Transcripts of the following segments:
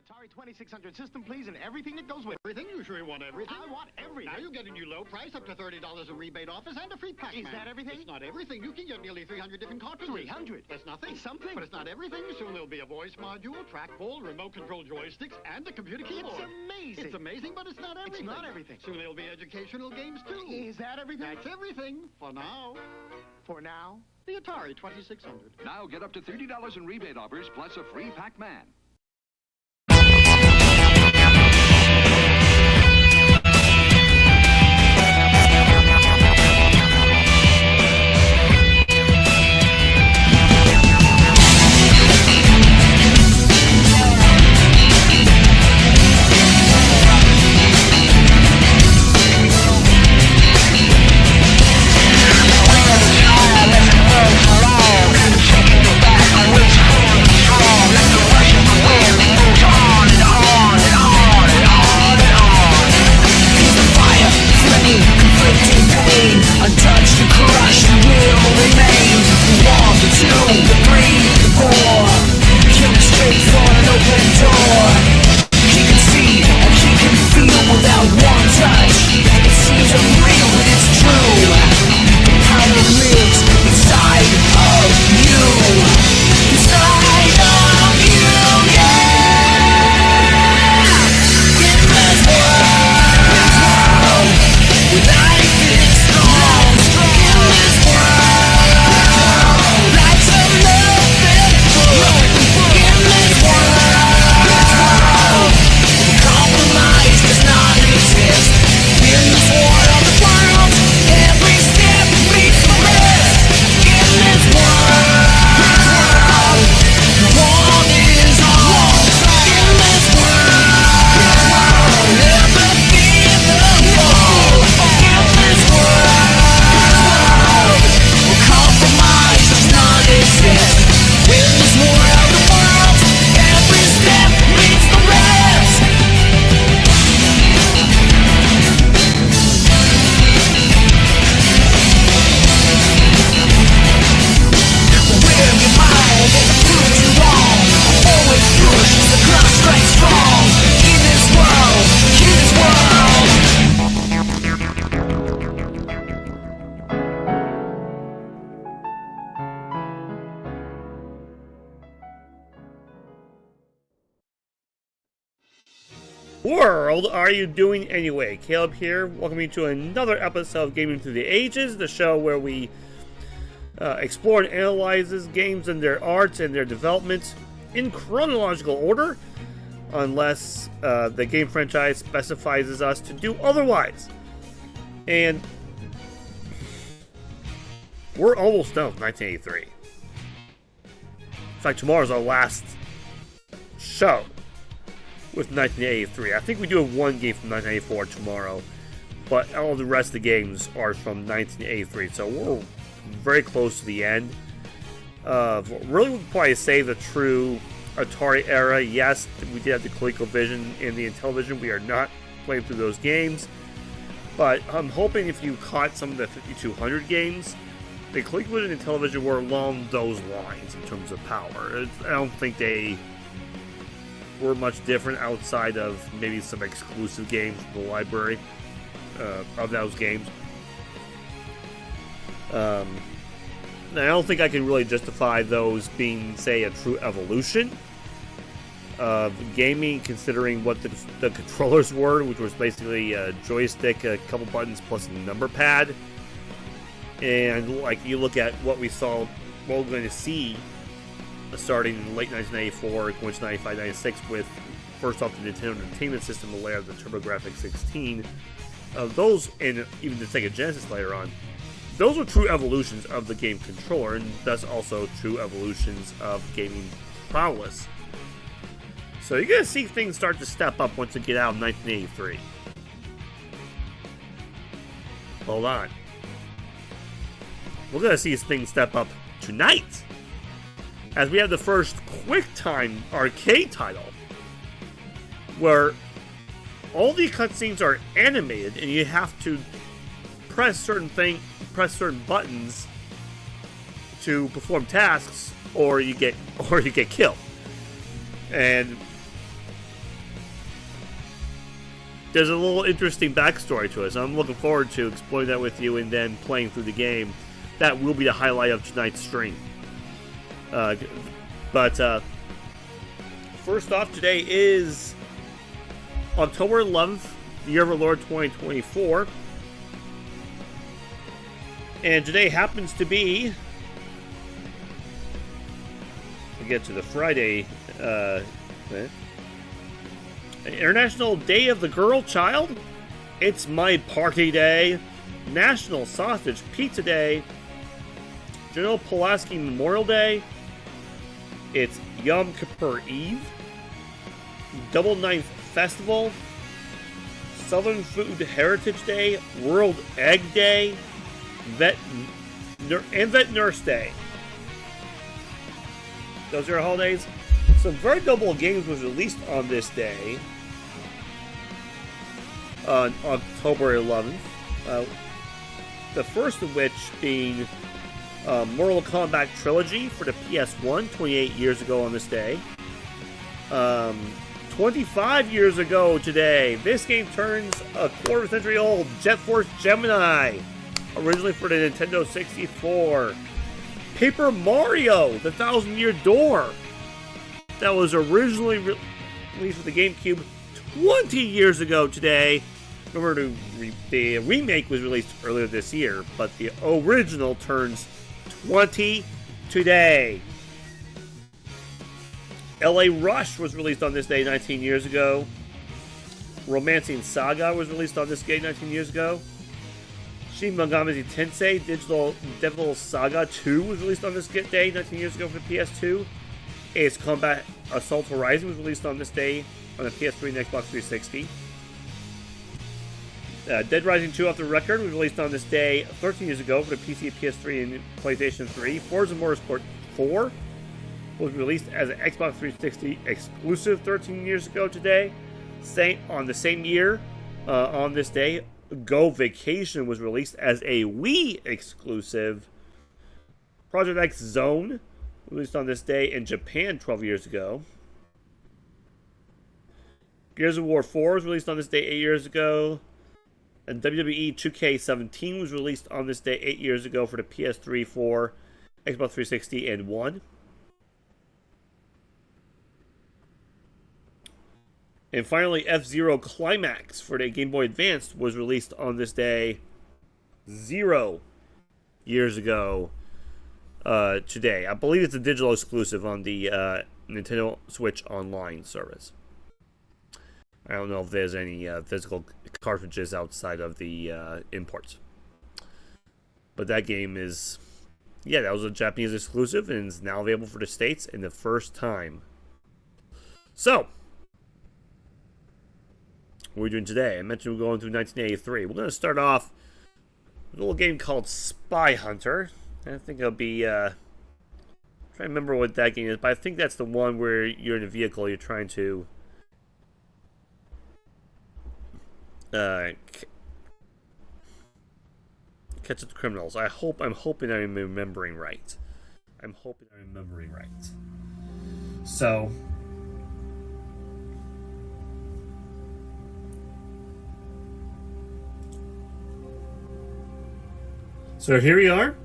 Atari 2600 system, please, and everything that goes with it. Everything? You sure you want everything? I want everything. Now you get a new low price, up to $30 in rebate offers, and a free Pac Is that everything? It's not everything. You can get nearly 300 different cartridges. 300? That's nothing. It's something. But it's not everything. Soon there'll be a voice module, trackball, remote control joysticks, and a computer keyboard. It's amazing. It's amazing, but it's not everything. It's not everything. Soon there'll be educational games, too. Is that everything? That's everything. For now. For now? The Atari 2600. Now get up to $30 in rebate offers, plus a free Pac-Man. Untouched and crushed, you will remain. The 1, the 2, the 3, the 4. Kill straight for an open door. He can see and he can feel without one touch. It seems unreal, but it's true. The power lives inside of you. Inside of you, yeah. In this world, without a fixed strong in this world, life's a nothing in this world. Compromise does not exist in this war of the world. Every step leads to rest in this world. One is all in this world. Never be the fall in this world. Compromise does not exist in this war of the world. Every step leads to rest. Wear your mind and it proves you wrong. Always push the clock strikes strong. In this world, in this world. World are you doing anyway? Caleb here, welcoming you to another episode of Gaming Through the Ages, the show where we explore and analyze games and their arts and their development in chronological order, unless the game franchise specifies us to do otherwise. And we're almost done with 1983. In fact, tomorrow's our last show with 1983. I think we do have one game from 1984 tomorrow, but all the rest of the games are from 1983, so we're very close to the end. Really would probably say the true Atari era. Yes, we did have the ColecoVision and the Intellivision. We are not playing through those games, but I'm hoping if you caught some of the 5200 games, the ColecoVision and Intellivision were along those lines in terms of power. I don't think they were much different outside of maybe some exclusive games from the library of those games. I don't think I can really justify those being, say, a true evolution of gaming, considering what the controllers were, which was basically a joystick, a couple buttons, plus a number pad. And like you look at what we saw, what we're going to see starting in late 1994, going to 95, 96, with first off the Nintendo Entertainment System, the Lair, the TurboGrafx 16. Those, and even the Sega Genesis later on, those were true evolutions of the game controller, and thus also true evolutions of gaming prowess. So you're going to see things start to step up once you get out of 1983. Hold on. We're going to see things step up tonight, as we have the first QuickTime arcade title, where all the cutscenes are animated, and you have to press certain buttons to perform tasks, or you get killed. And there's a little interesting backstory to it. So I'm looking forward to exploring that with you and then playing through the game. That will be the highlight of tonight's stream. But first off, today is October 11th, the year of our Lord 2024. And today happens to be, we get to the Friday, International Day of the Girl Child. It's my party day. National Sausage Pizza Day. General Pulaski Memorial Day. It's Yom Kippur Eve. Double Ninth Festival. Southern Food Heritage Day. World Egg Day. Vet Nurse Day. Those are our holidays. Some very notable games was released on this day, on October 11th. The first of which being Mortal Kombat Trilogy for the PS1, 28 years ago on this day. 25 years ago today, this game turns a quarter century old. Jet Force Gemini, originally for the Nintendo 64. Paper Mario, The Thousand Year Door, that was originally released for the GameCube 20 years ago today. Remember, the remake was released earlier this year, but the original turns 20 today. LA Rush was released on this day 19 years ago. Romancing Saga was released on this day 19 years ago. Shin Megami Tensei Digital Devil Saga 2 was released on this day 19 years ago for the PS2. Ace Combat Assault Horizon was released on this day on the PS3 and Xbox 360. Dead Rising 2 Off the Record was released on this day 13 years ago for the PC, PS3, and PlayStation 3. Forza Motorsport 4 was released as an Xbox 360 exclusive 13 years ago today. On the same year, on this day, Go Vacation was released as a Wii exclusive. Project X Zone, released on this day in Japan 12 years ago. Gears of War 4 was released on this day 8 years ago. And WWE 2K17 was released on this day 8 years ago for the PS3, 4, Xbox 360, and 1. And finally, F-Zero Climax for the Game Boy Advance was released on this day 0 years ago today. I believe it's a digital exclusive on the Nintendo Switch Online service. I don't know if there's any physical cartridges outside of the imports. But that game is, yeah, that was a Japanese exclusive and is now available for the States in the first time. So, what are we doing today? I mentioned we're going through 1983. We're going to start off with a little game called Spy Hunter. I think it'll be, trying to remember what that game is, but I think that's the one where you're in a vehicle, you're trying to catch the criminals. I'm hoping I'm remembering right. So, here we are.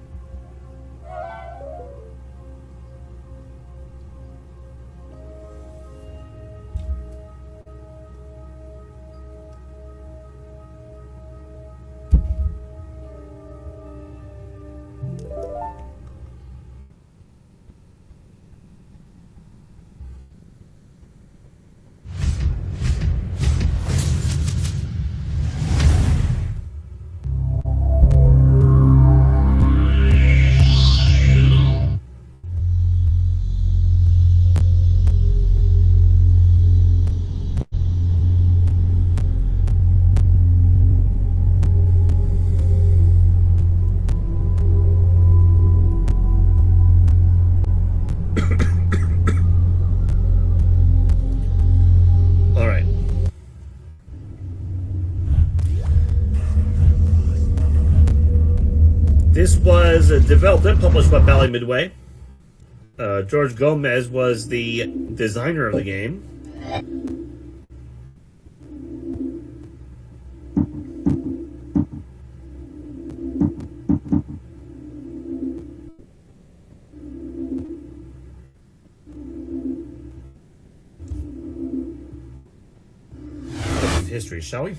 This was developed and published by Bally Midway. George Gomez was the designer of the game. history, shall we?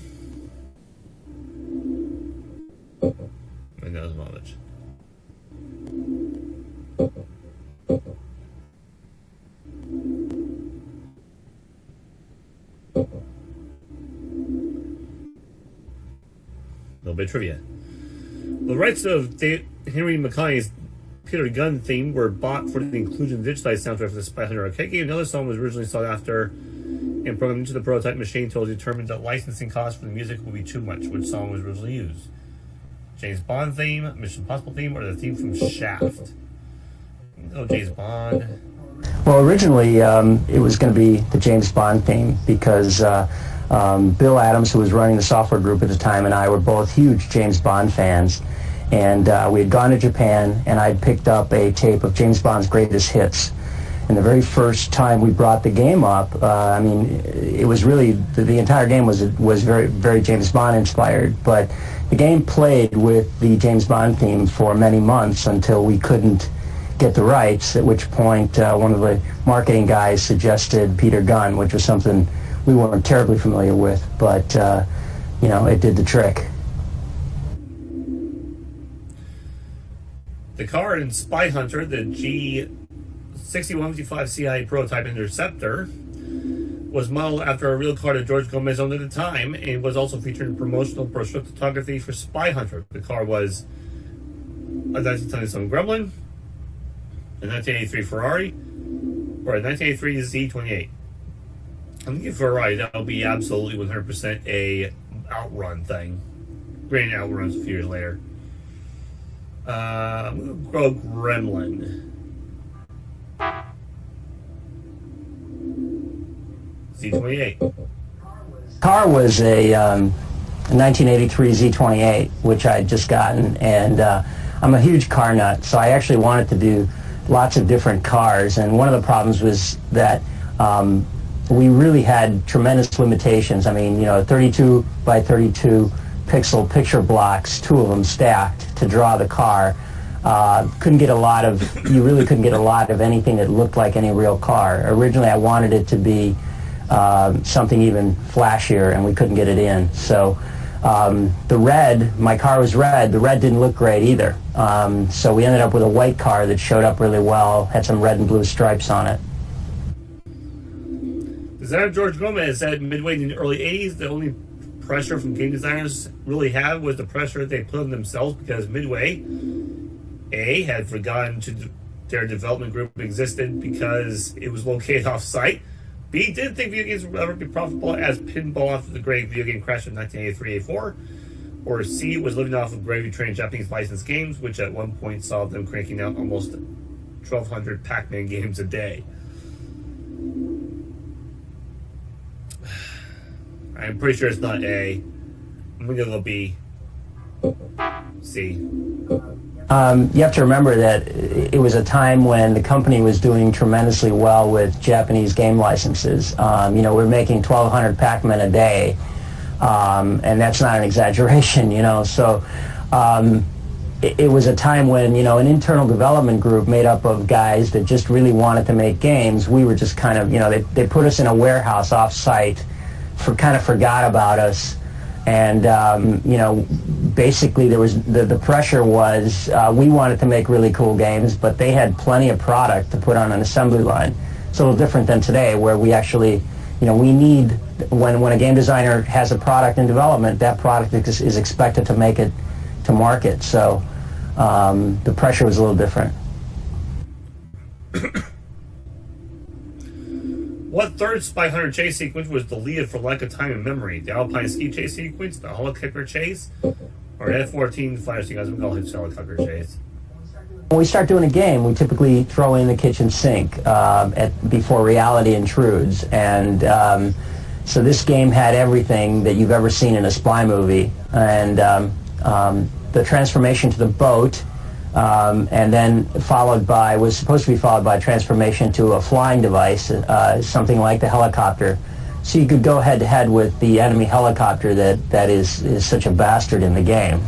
And that was knowledge. A little bit of trivia. The rights of Henry McConney's Peter Gunn theme were bought for the inclusion of the digitized soundtrack for the Spy Hunter arcade game. Another song was originally sought after and programmed into the prototype machine until it determined that licensing costs for the music would be too much. Which song was originally used? James Bond theme, Mission Impossible theme, or the theme from Shaft? Oh, James Bond. Well, originally it was going to be the James Bond theme because Bill Adams, who was running the software group at the time, and I were both huge James Bond fans. And we had gone to Japan, and I'd picked up a tape of James Bond's greatest hits. And the very first time we brought the game up, I mean, it was really, the entire game was very, very James Bond inspired. But the game played with the James Bond theme for many months until we couldn't get the rights, at which point one of the marketing guys suggested Peter Gunn, which was something we weren't terribly familiar with, but, you know, it did the trick. The car in Spy Hunter, the G6155 CIA prototype Interceptor, was modeled after a real car that George Gomez owned at the time and was also featured in promotional brochure photography for Spy Hunter. The car was a 1977 Gremlin, a 1983 Ferrari, or a 1983 Z28. I'm thinking Ferrari, that'll be absolutely 100% a outrun thing. Granted, outruns a few years later. I'm going to go Gremlin. Z28. Car was a 1983 Z28, which I had just gotten, and I'm a huge car nut, so I actually wanted to do lots of different cars, and one of the problems was that we really had tremendous limitations. I mean, you know, 32 by 32 pixel picture blocks, two of them stacked to draw the car. You really couldn't get a lot of anything that looked like any real car. Originally I wanted it to be something even flashier, and we couldn't get it in. So the red, my car was red, the red didn't look great either. So we ended up with a white car that showed up really well, had some red and blue stripes on it. Designer George Gomez said midway in the early 80s, the only pressure from game designers really had was the pressure they put on themselves, because Midway, A, had forgotten their development group existed because it was located off-site. B, didn't think video games would ever be profitable as pinball after the great video game crash in 1983-84. Or C, was living off of gravy train Japanese licensed games, which at one point saw them cranking out almost 1,200 Pac-Man games a day. I'm pretty sure it's not A. I'm going to go B. C. You have to remember that it was a time when the company was doing tremendously well with Japanese game licenses. You know, we're making 1,200 Pac-Man a day, and that's not an exaggeration, you know. So it was a time when, you know, an internal development group made up of guys that just really wanted to make games. We were just kind of, you know, they put us in a warehouse off-site, kind of forgot about us, and you know, basically there was the pressure was we wanted to make really cool games, but they had plenty of product to put on an assembly line. It's a little different than today, where we actually, you know, we need, when a game designer has a product in development, that product is expected to make it to market. So the pressure was a little different. What third Spy Hunter chase sequence was deleted for lack of time and memory? The Alpine ski chase sequence, the helicopter chase, or F-14 fire sequence? We call it helicopter chase. When we start doing a game, we typically throw in the kitchen sink before reality intrudes, and so this game had everything that you've ever seen in a spy movie, and the transformation to the boat, and then was supposed to be followed by transformation to a flying device, something like the helicopter. So you could go head-to-head with the enemy helicopter that is such a bastard in the game.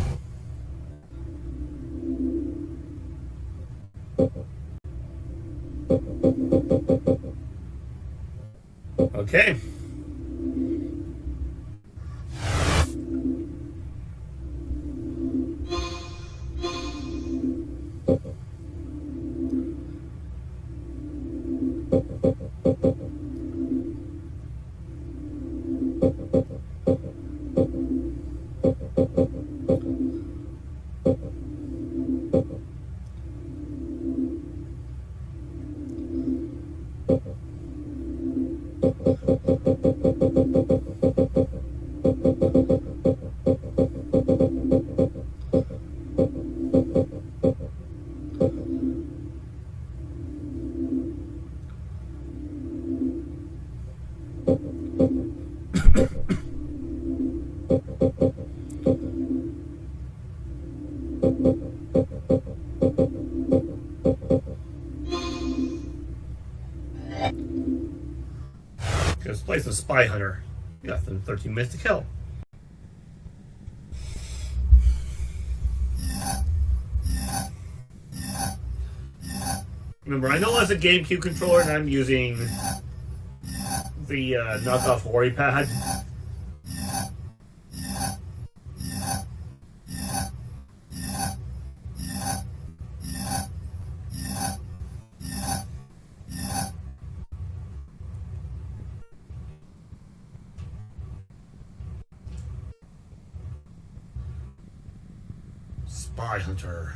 Okay. Because plays the Spy Hunter. You got 13 minutes to kill. Remember, I know it's a GameCube controller and I'm using the knockoff Hori pad. Spy Hunter.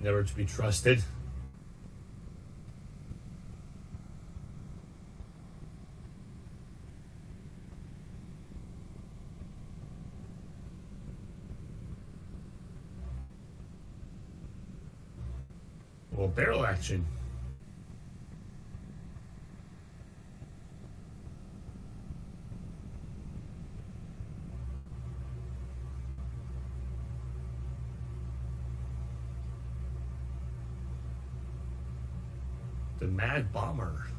Never to be trusted. Well, barrel action. The Mad Bomber.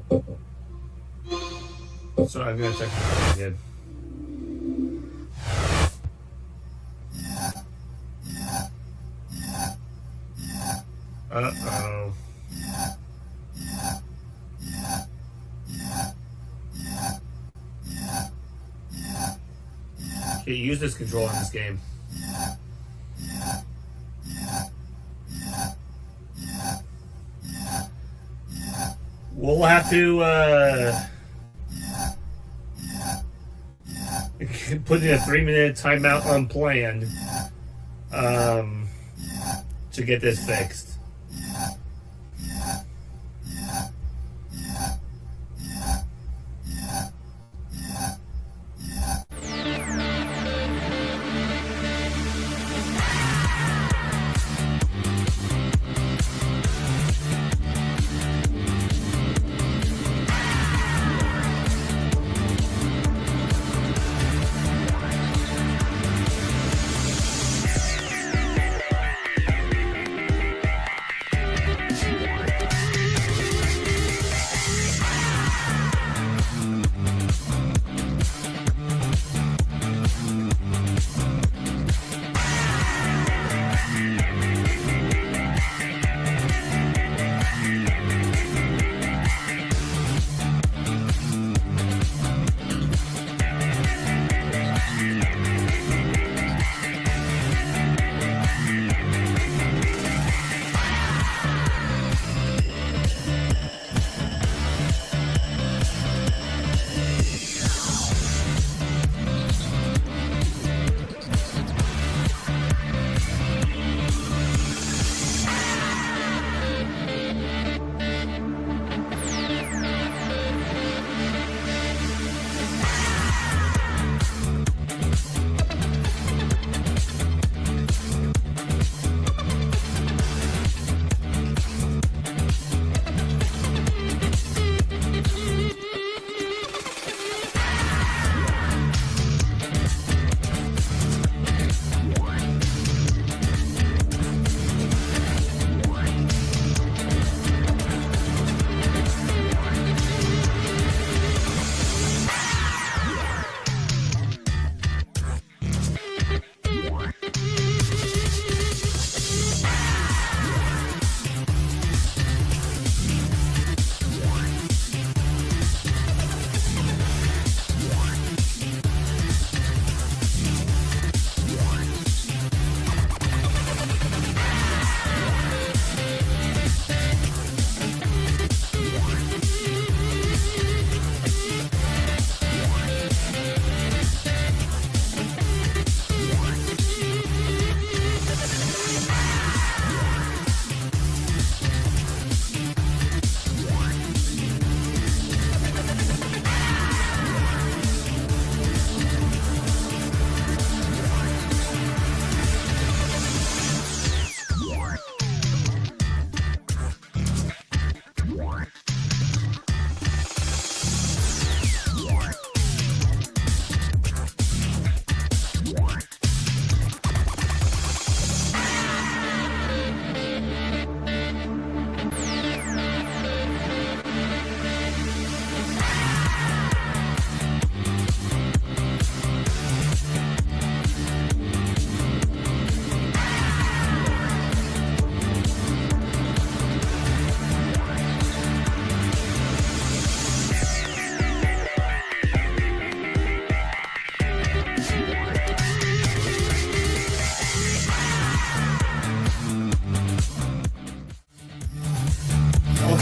So I'm gonna check this again. Uh-oh. Okay, use this controller in this game. We'll have to put in a 3-minute timeout unplanned to get this fixed.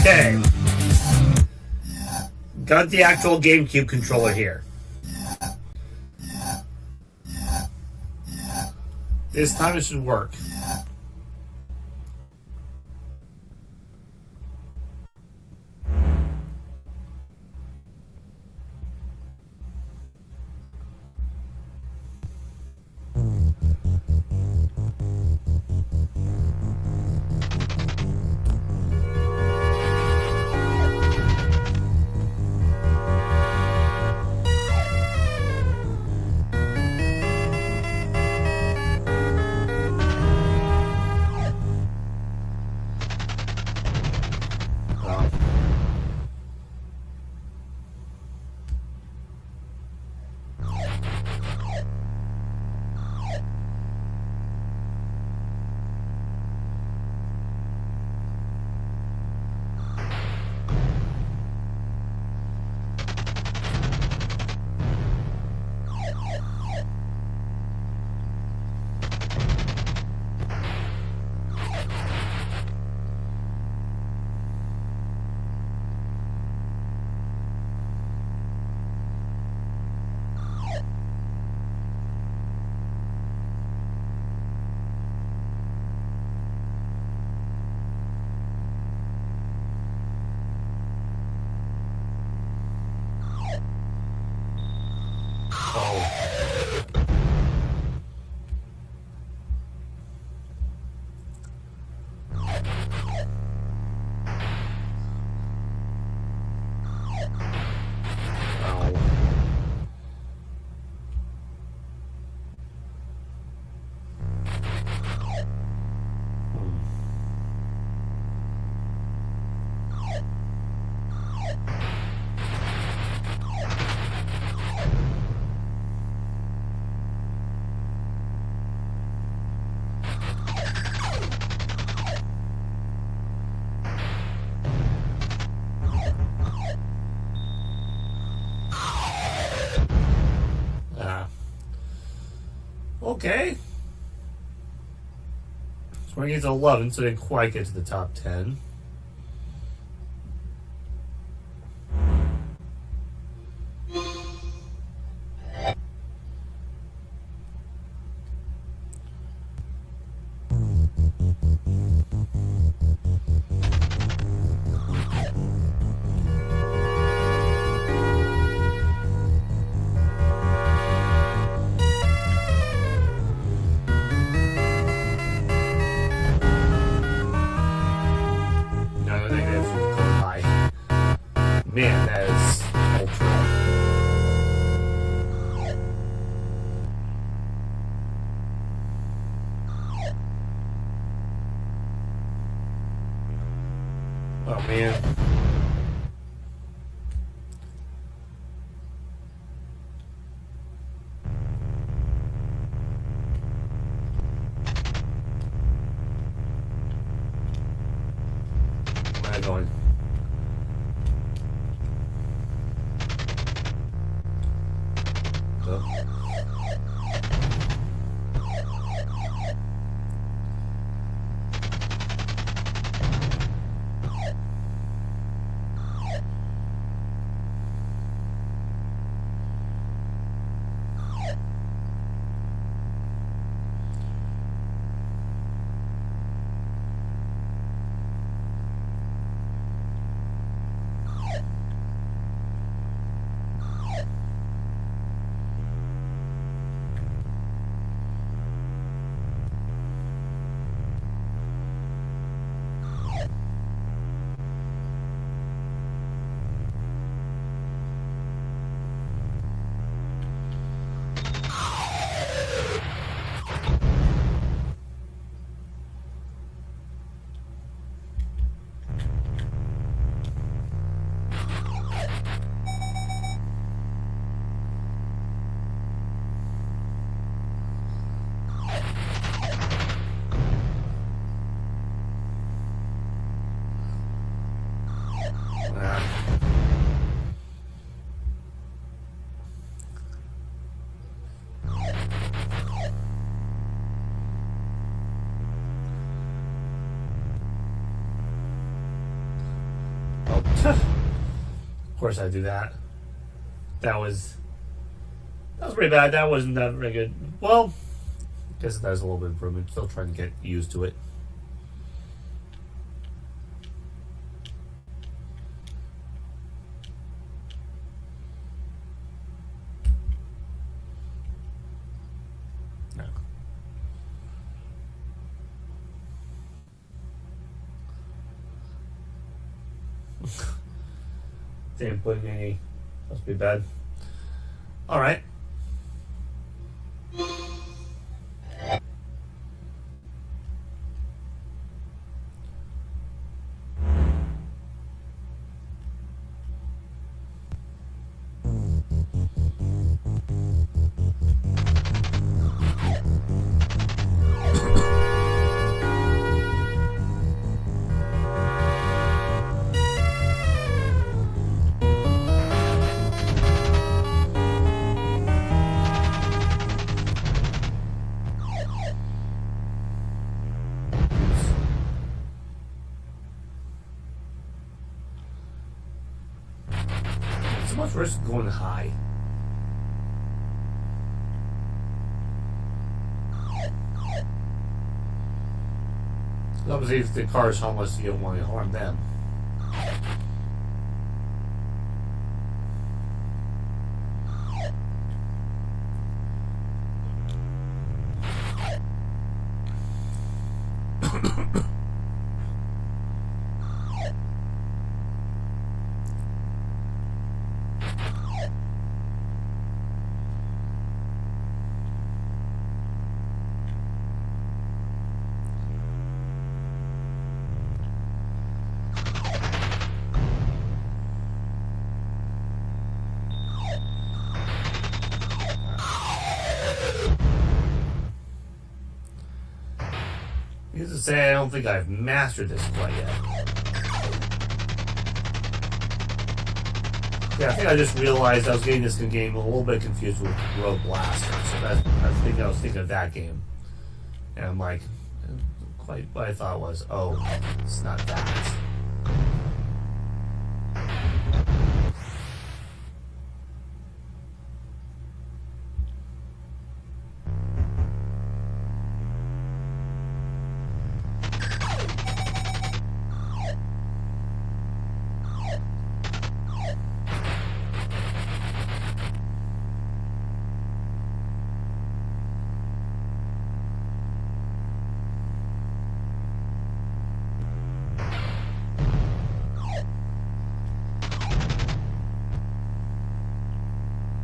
Okay. Got the actual GameCube controller here. This time it should work. Okay. Swing is 11, so they didn't quite get to the top 10. Man, that is ultra. Oh man. Where am I going? Of course I do that. That was pretty bad. That wasn't that very good. Well, I guess that was a little bit of improvement. Still trying to get used to it. No. Didn't put any. Must be bad. All right. So much risk going high. Obviously, if the car is homeless, you don't want to harm them. Needless to say, I don't think I've mastered this quite yet. Yeah, I think I just realized I was getting this game a little bit confused with Road Blaster. So I was thinking of that game. And I'm like, quite what I thought was, oh, it's not that.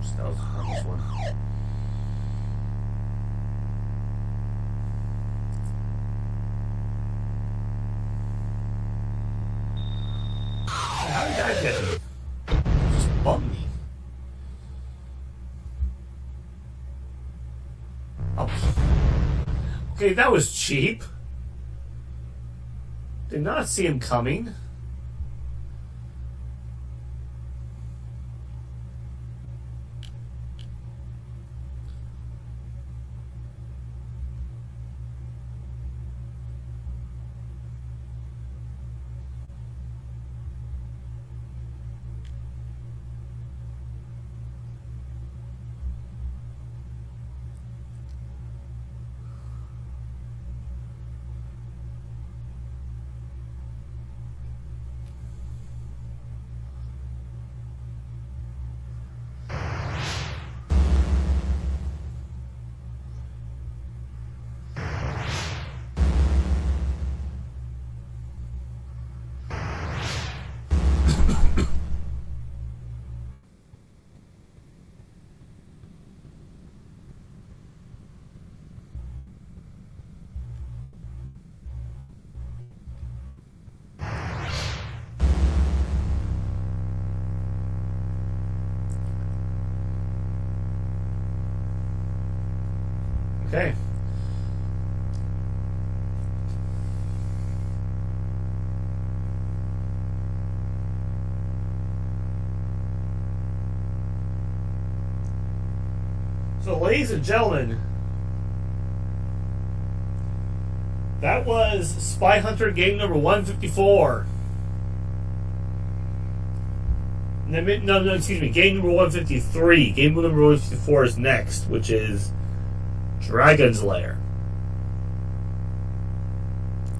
Stealth on this one. How did that get me? Just bummed me. Oh. Okay, that was cheap. Did not see him coming. Okay. So, ladies and gentlemen, that was Spy Hunter game number 154. No, excuse me, game number 153. Game number 154 is next, which is Dragon's Lair.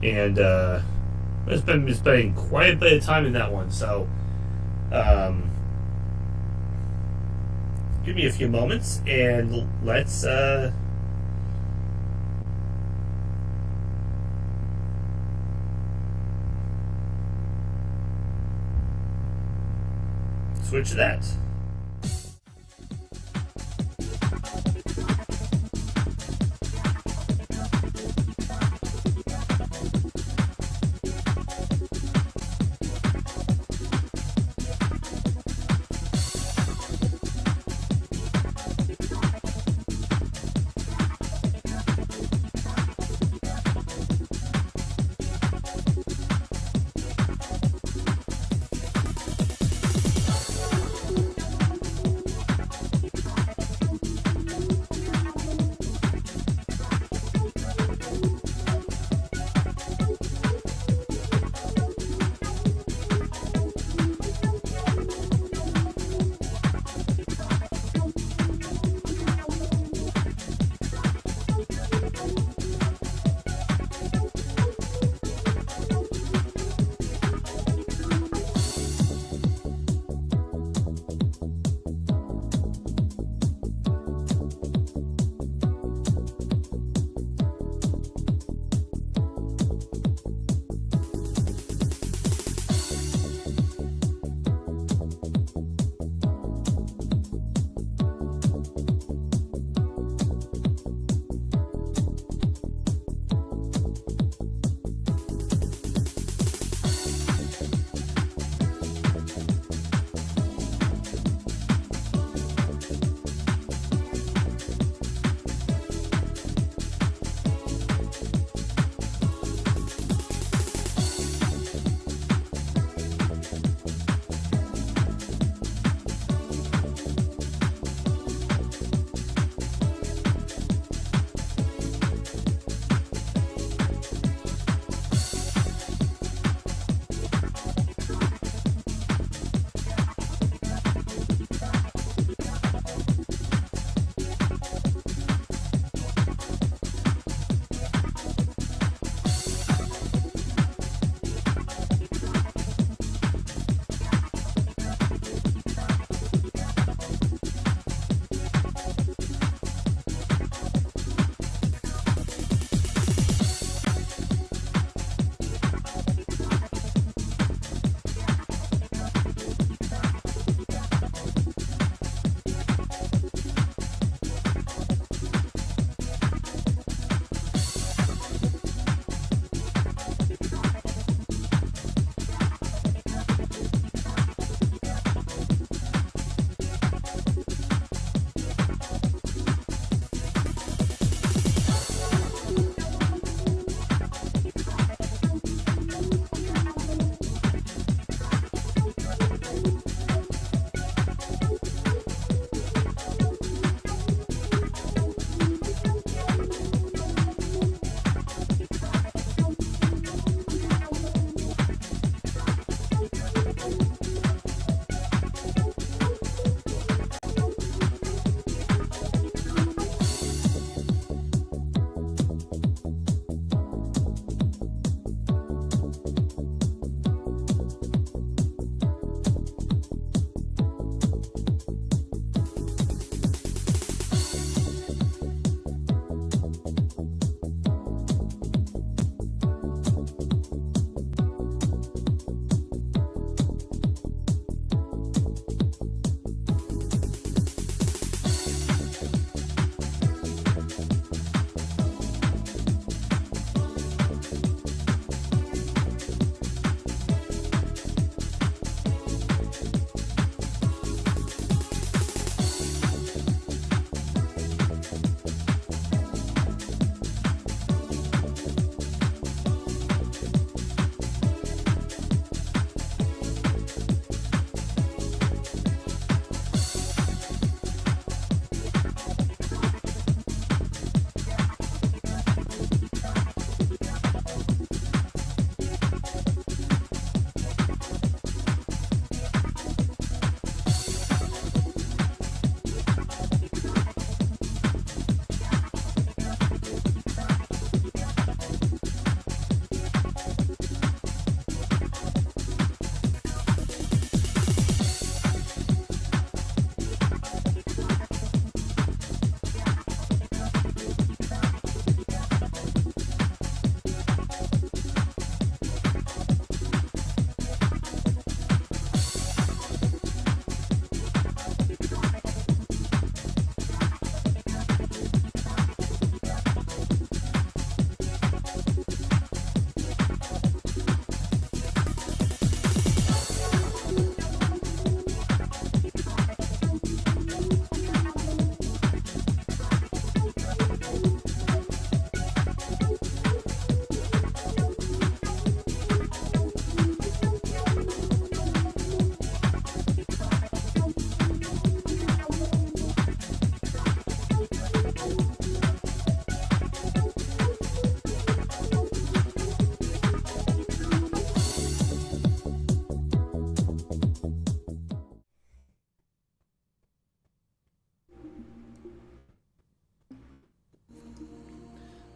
And I've been spending quite a bit of time in that one, so give me a few moments and let's switch to that.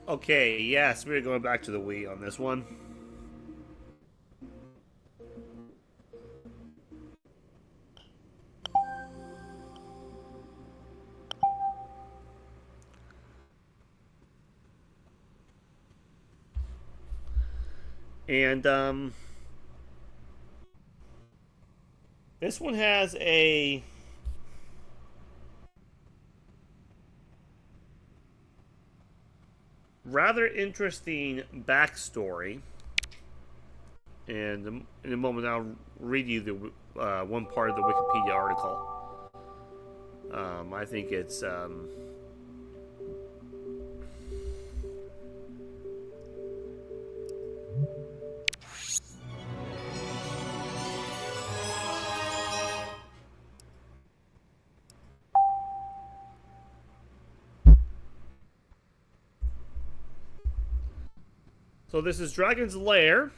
Okay, yes, we're going back to the Wii on this one. And, this one has a rather interesting backstory. And in a moment, I'll read you the one part of the Wikipedia article. I think it's... So this is Dragon's Lair.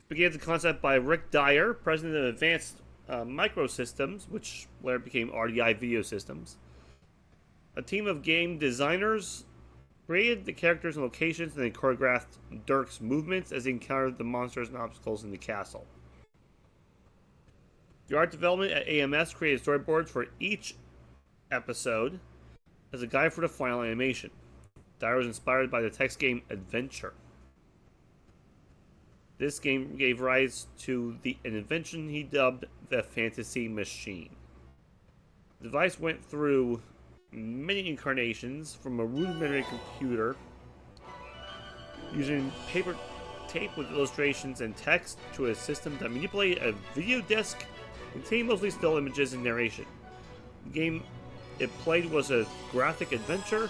Began the concept by Rick Dyer, president of Advanced Microsystems, which later became RDI Video Systems. A team of game designers created the characters and locations and then choreographed Dirk's movements as he encountered the monsters and obstacles in the castle. The art development at AMS created storyboards for each episode as a guide for the final animation. Dyer was inspired by the text game Adventure. This game gave rise to an invention he dubbed the Fantasy Machine. The device went through many incarnations, from a rudimentary computer using paper tape with illustrations and text to a system that manipulated a video disc containing mostly still images and narration. The game it played was a graphic adventure,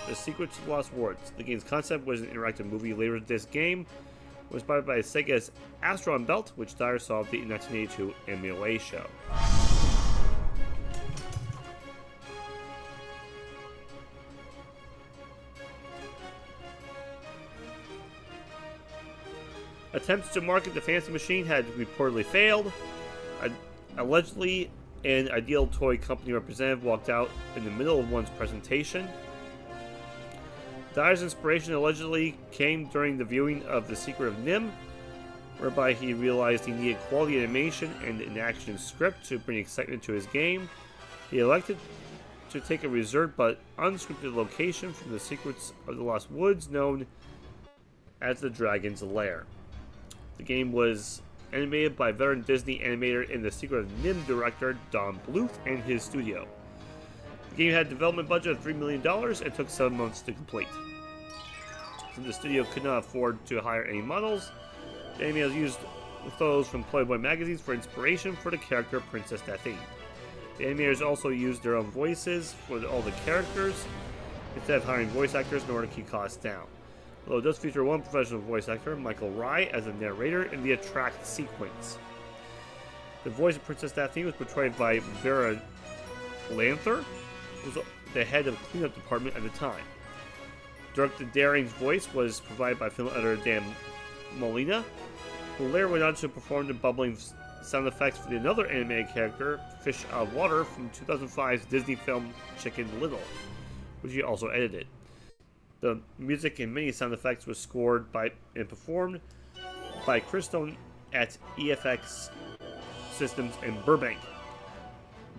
The Secret of Lost Words. The game's concept was an interactive movie laserdisc game. It was inspired by Sega's Astron Belt, which Dyer saw at the 1982 MLA show. Attempts to market the Fantasy Machine had reportedly failed. Allegedly, an Ideal Toy Company representative walked out in the middle of one's presentation. Dyer's inspiration allegedly came during the viewing of The Secret of Nimh, whereby he realized he needed quality animation and an action script to bring excitement to his game. He elected to take a reserved but unscripted location from The Secrets of the Lost Woods known as the Dragon's Lair. The game was animated by veteran Disney animator and The Secret of Nimh director Don Bluth and his studio. The game had a development budget of $3 million and took 7 months to complete. Since the studio could not afford to hire any models, the animators used photos from Playboy magazines for inspiration for the character Princess Daphne. The animators also used their own voices for all the characters, instead of hiring voice actors in order to keep costs down. Although it does feature one professional voice actor, Michael Rye, as a narrator in the attract sequence. The voice of Princess Daphne was portrayed by Vera Lanther, who was the head of the cleanup department at the time. Dirk the Daring's voice was provided by film editor Dan Molina, who later went on to perform the bubbling sound effects for another animated character, Fish Out of Water, from 2005's Disney film Chicken Little, which he also edited. The music and many sound effects was scored by and performed by Chris Stone at EFX Systems in Burbank.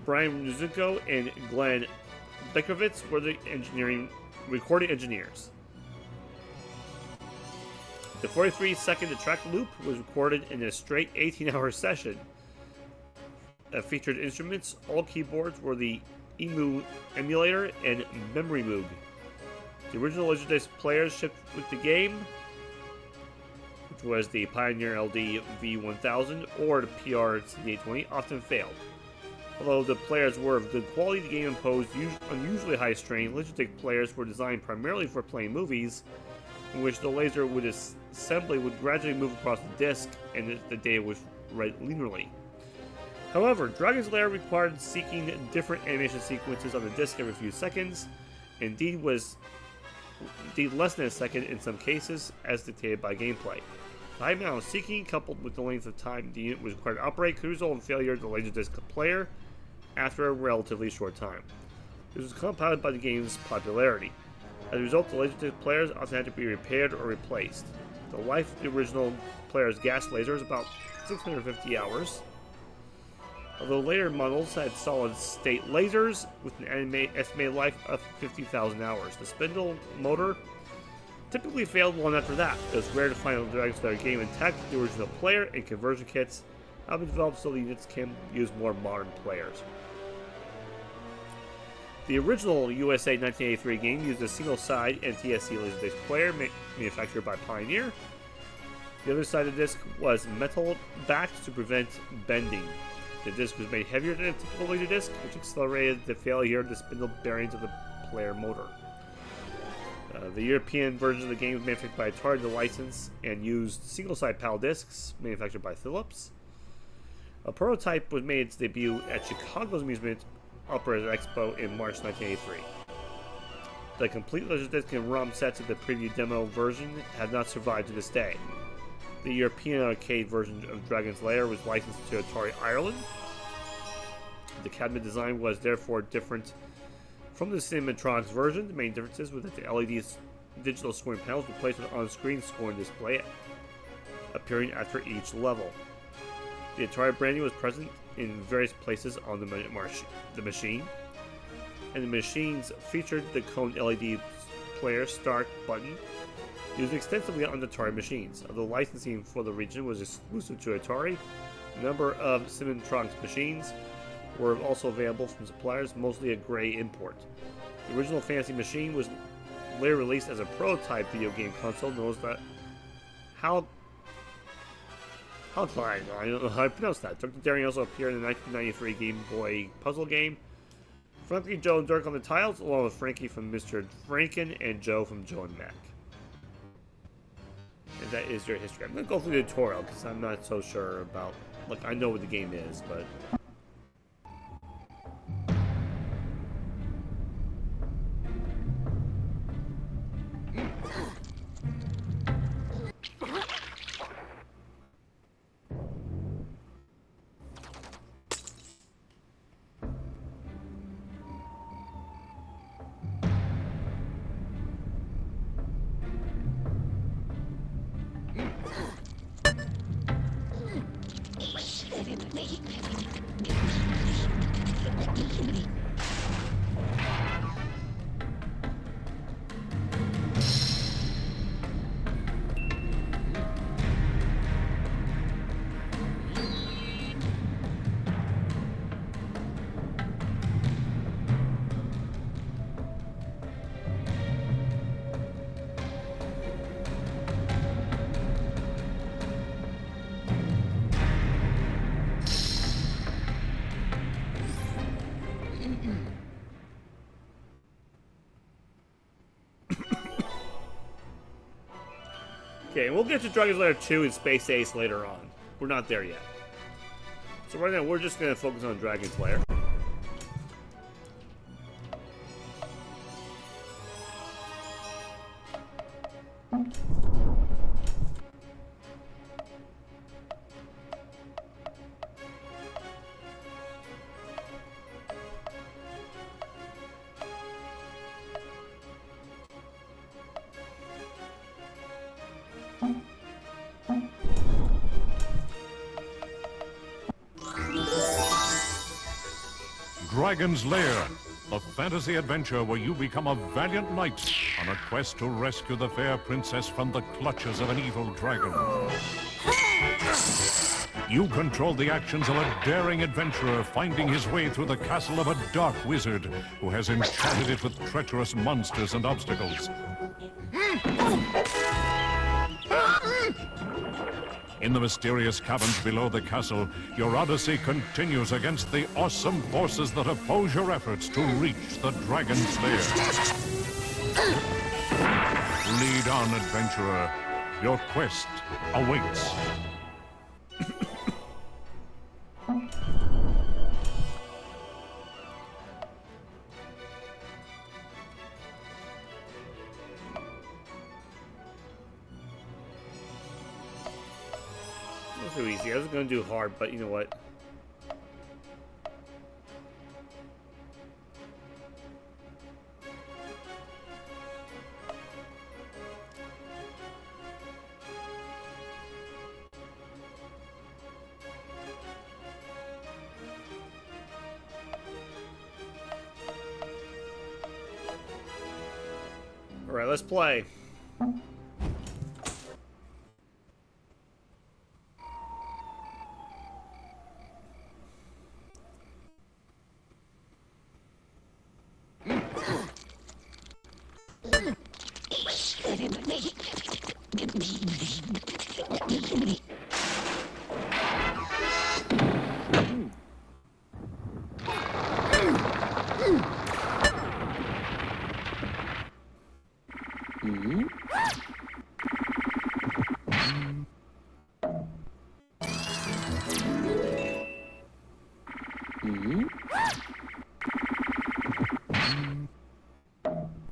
Brian Nuzuko and Glenn Bekovitz were the recording engineers. The 43-second track loop was recorded in a straight 18-hour session. Featured instruments, all keyboards were the EMU emulator and Memory Moog. The original Laserdisc players shipped with the game, which was the Pioneer LD V1000 or the PR CD820, often failed. Although the players were of good quality, the game imposed unusually high strain. Laserdisc players were designed primarily for playing movies, in which the laser assembly would gradually move across the disc and the data was read linearly. However, Dragon's Lair required seeking different animation sequences on the disc every few seconds. Indeed less than a second in some cases, as dictated by gameplay. The high amount of seeking, coupled with the length of time the unit was required to operate, could result in failure of the Laserdisc player after a relatively short time. This was compounded by the game's popularity. As a result, the laserdisc players often had to be repaired or replaced. The life of the original player's gas laser is about 650 hours. Although later models had solid-state lasers with an estimated life of 50,000 hours. The spindle motor typically failed long after that. It was rare to find a Dragon Slayer game intact with the original player, and conversion kits have been developed so the units can use more modern players. The original USA 1983 game used a single-side NTSC laserdisc player manufactured by Pioneer. The other side of the disc was metal-backed to prevent bending. The disc was made heavier than a typical laserdisc, which accelerated the failure of the spindle bearings of the player motor. The European version of the game was manufactured by Atari, the license, and used single-side PAL discs manufactured by Philips. A prototype was made its debut at Chicago's Amusement Opera Expo in March 1983. The complete laserdisc and ROM sets of the preview demo version have not survived to this day. The European arcade version of Dragon's Lair was licensed to Atari Ireland. The cabinet design was therefore different from the Cinematronics version. The main differences were that the LED digital scoring panels replaced with on-screen scoring display appearing after each level. The Atari branding was present in various places on the machine, and the machines featured the cone LED player start button used extensively on the Atari machines. Although licensing for the region was exclusive to Atari, a number of Cinematronics machines were also available from suppliers, mostly a gray import. The original Fantasy machine was later released as a prototype video game console known as the Halkline. I don't know how to pronounce that. Dr. Daring also appeared in the 1993 Game Boy puzzle game. Frankie, Joe, and Dirk on the tiles, along with Frankie from Mr. Franken and Joe from Joe and Mac. And that is your history. I'm going to go through the tutorial because I'm not so sure about... Look, I know what the game is, but... Okay, we'll get to Dragon's Lair 2 and Space Ace later on. We're not there yet. So right now, we're just going to focus on Dragon's Lair. Dragon's Lair, a fantasy adventure where you become a valiant knight on a quest to rescue the fair princess from the clutches of an evil dragon. You control the actions of a daring adventurer finding his way through the castle of a dark wizard who has enchanted it with treacherous monsters and obstacles. In the mysterious caverns below the castle, your odyssey continues against the awesome forces that oppose your efforts to reach the Dragon's Lair. Lead on, adventurer. Your quest awaits. Too easy. I was going to do hard, but you know what? Alright, let's play.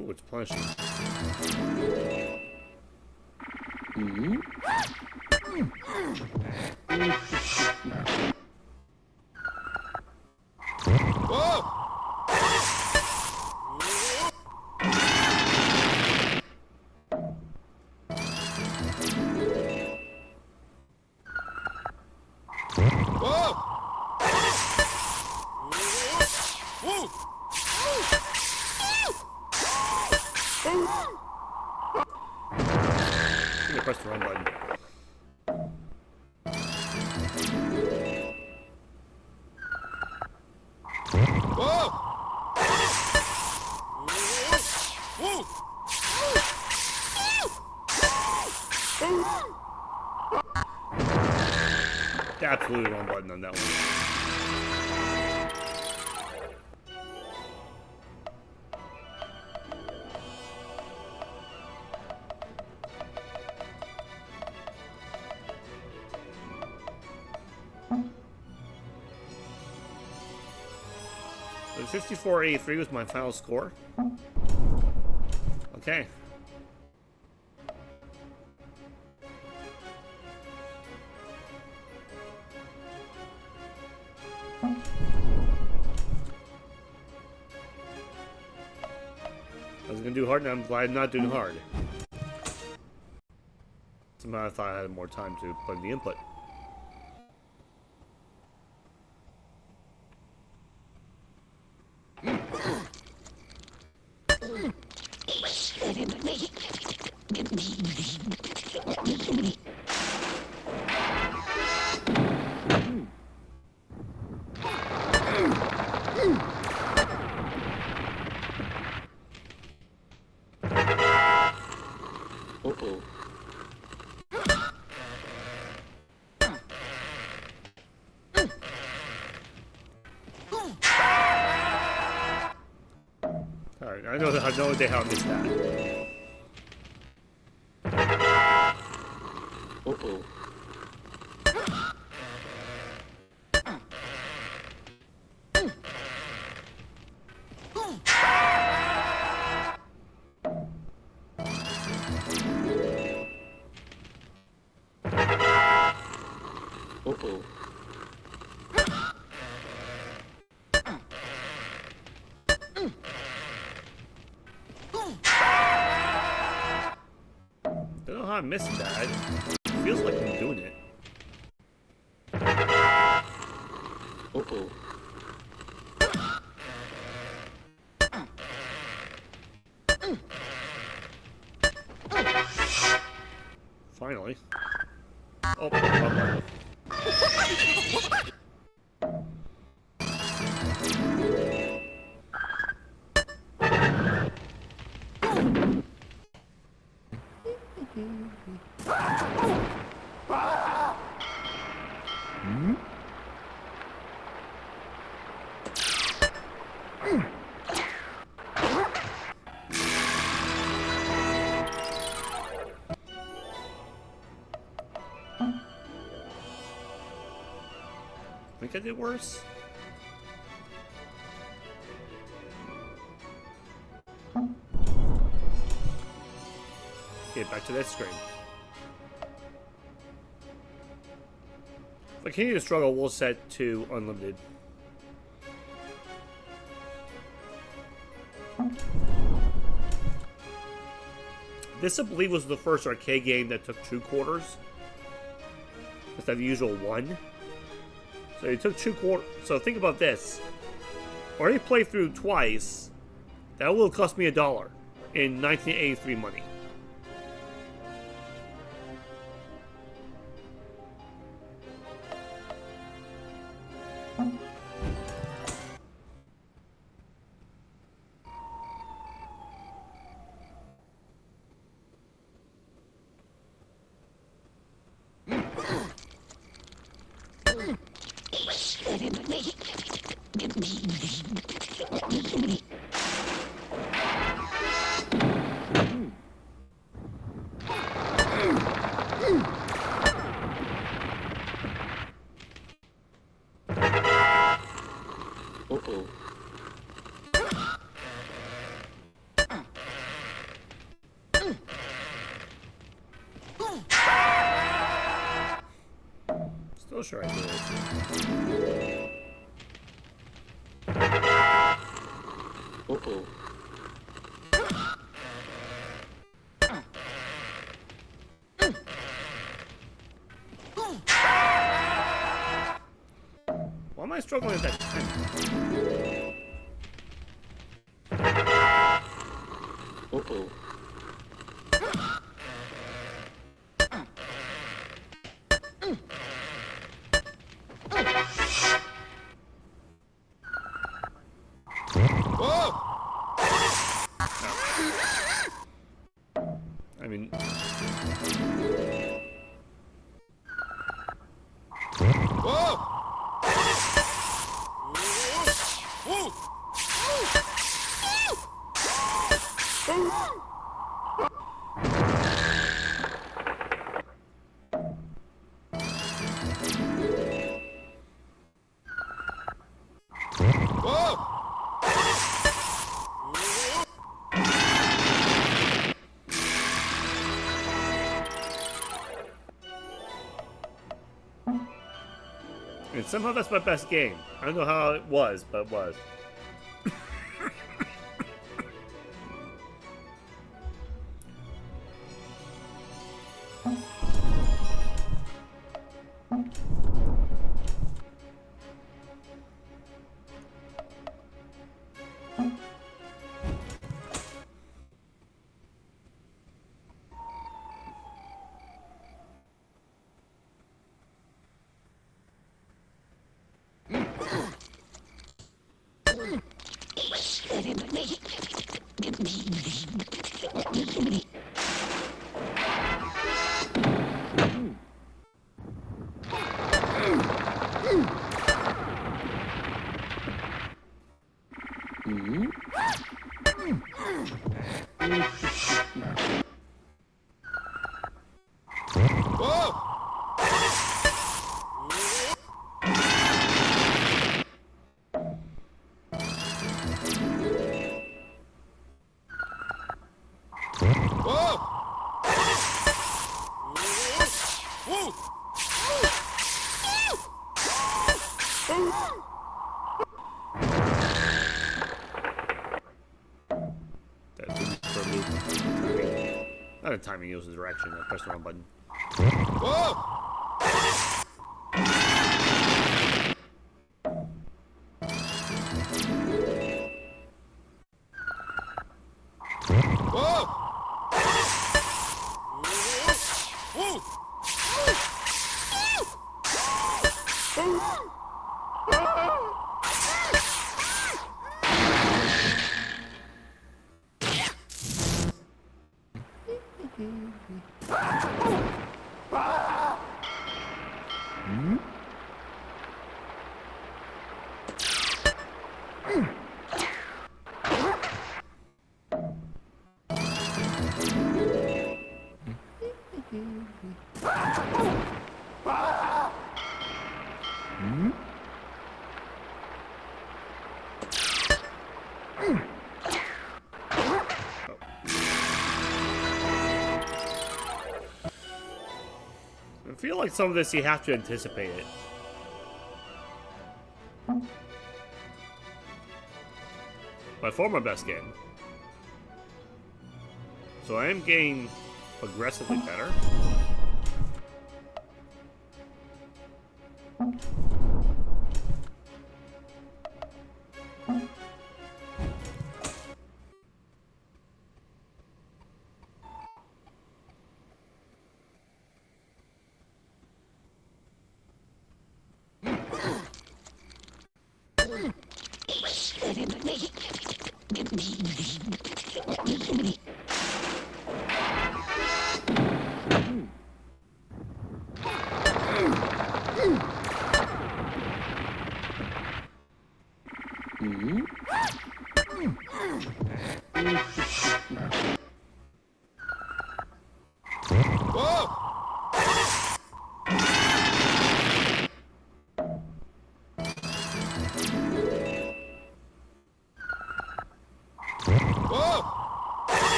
Ooh, it's punishing. I'm gonna press the run button. Absolutely wrong button on that one. So 54-83 was my final score. Okay. I was gonna do hard, and I'm glad I'm not doing hard. Somehow I thought I had more time to plug the input. Alright, I know no idea how I missed that. Don't know how I'm missing that. It feels like I'm doing it. Finally. Oh, okay. I think I did worse. Okay, back to that screen. If I continue to struggle, we'll set to unlimited. This, I believe, was the first arcade game that took 2 quarters instead of the usual 1. So it took 2 quarters. So think about this. I already played through twice. That will cost me $1. in 1983 money. Still sure I did it. Why am I struggling with that time? I mean... And somehow that's my best game. I don't know how it was, but it was. Not a timing, it was the direction. I pressed the wrong button. I feel like some of this you have to anticipate it. By far my best game. So I am getting progressively better.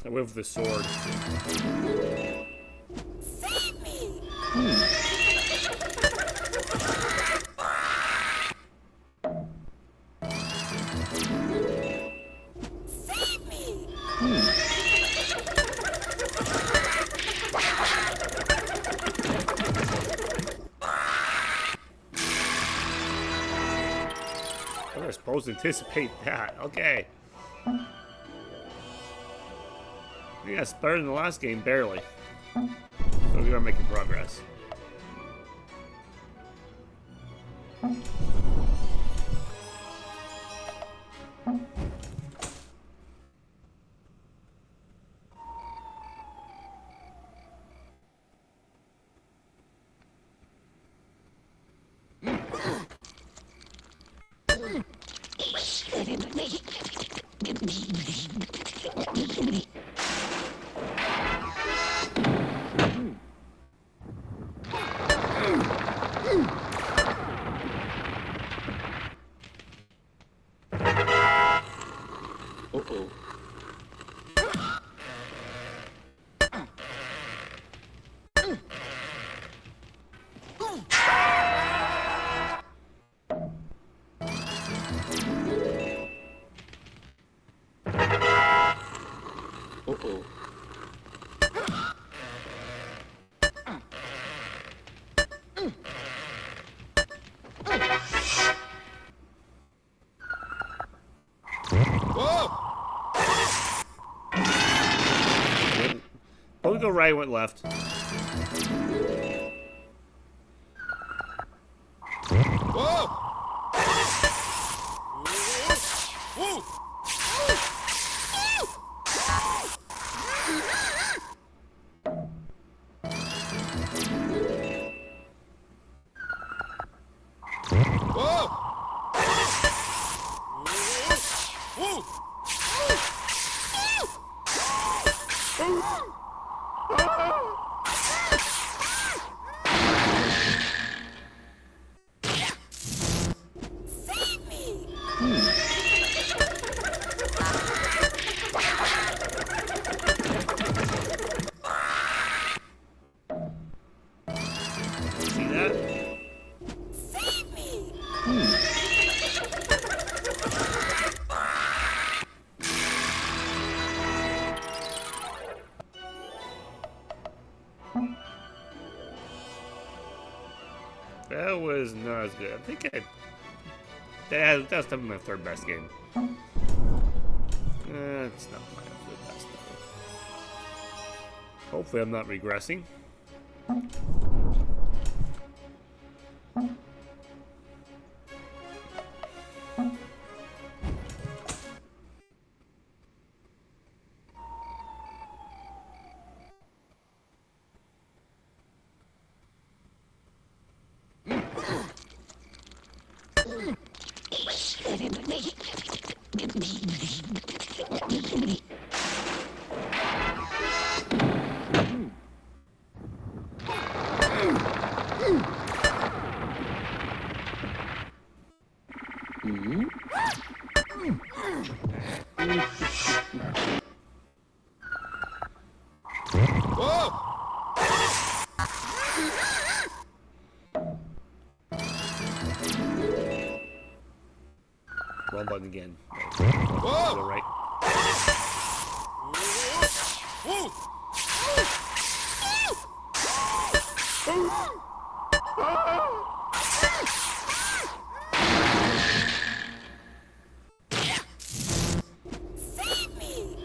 I went with the sword. Save me! Save me! I was supposed to anticipate that. Okay. I think that's better than the last game, barely. So we are making progress. Don't go right, went left. That was not as good. I think that was definitely my third best game. It's not my absolute best though. Hopefully I'm not regressing. Wrong button again. Whoa! Right. Save me!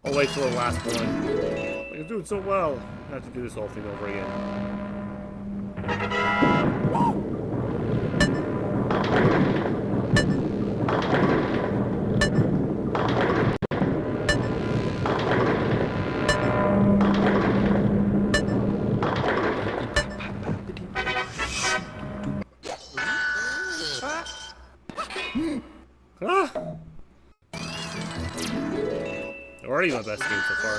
I'll wait till the last one. You're doing so well. I have to do this whole thing over again. Ah! Already my best game so far.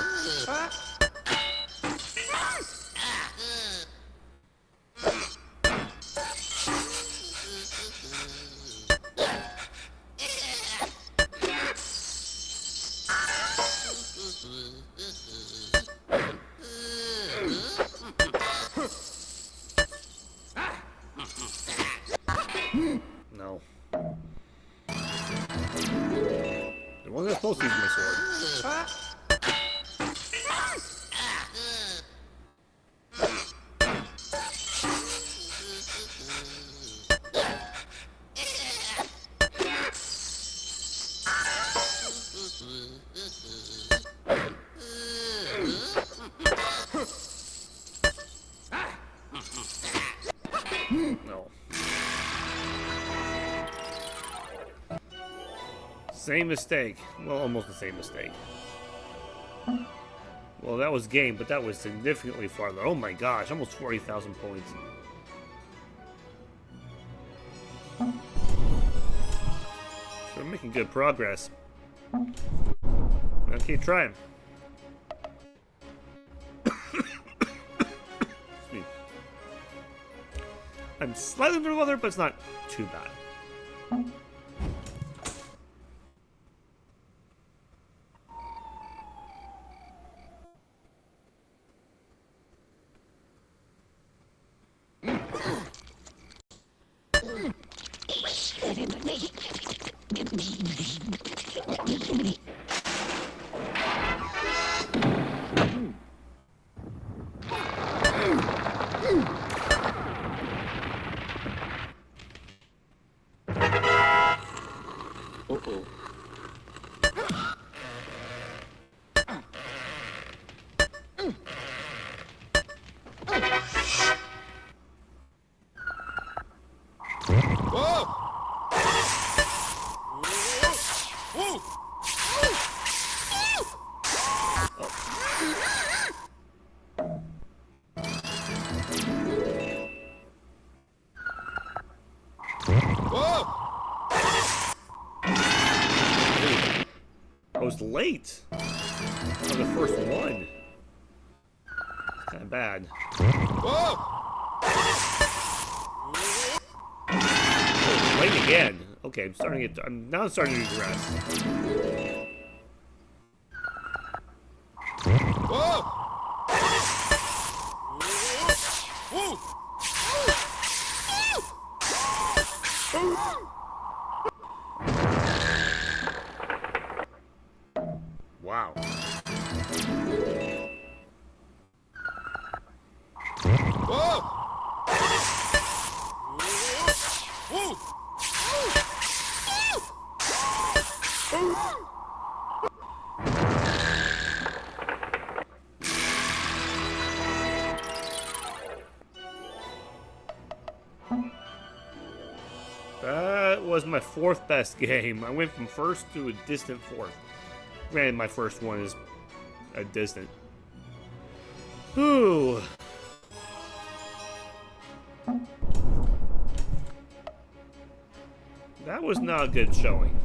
No. It wasn't supposed to use my sword. No. Same mistake. Well, almost the same mistake. Well, that was game, but that was significantly farther. Oh my gosh, almost 40,000 points. We're making good progress. I'll keep trying. Excuse me. I'm slightly under the weather, but it's not too bad. I was late on the first one. It's kind of bad. Oh, late again. Okay, I'm starting to get. Now I'm starting to regress. Wow. That was my fourth best game. I went from first to a distant fourth. Granted, my first one is a distant. Whew. That was not a good showing.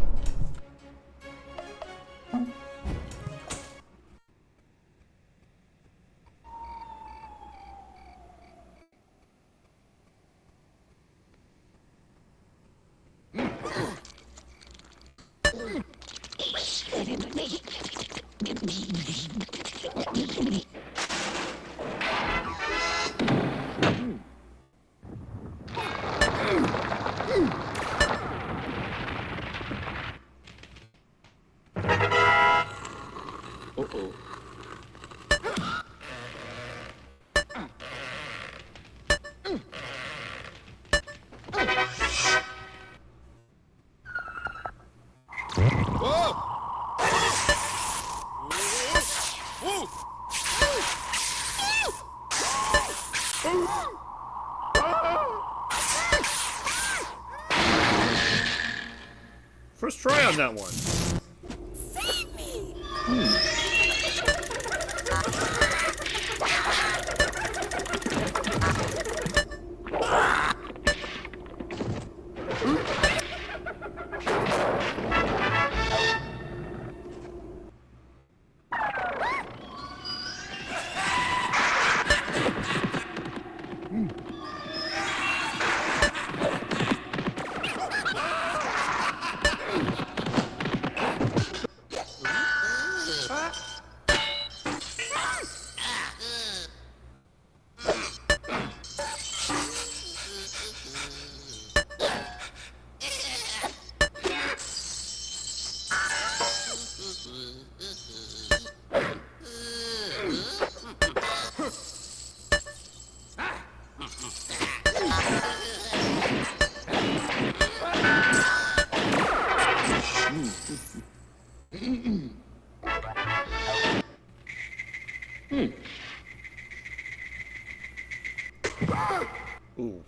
First try on that one. Save me! Ooh.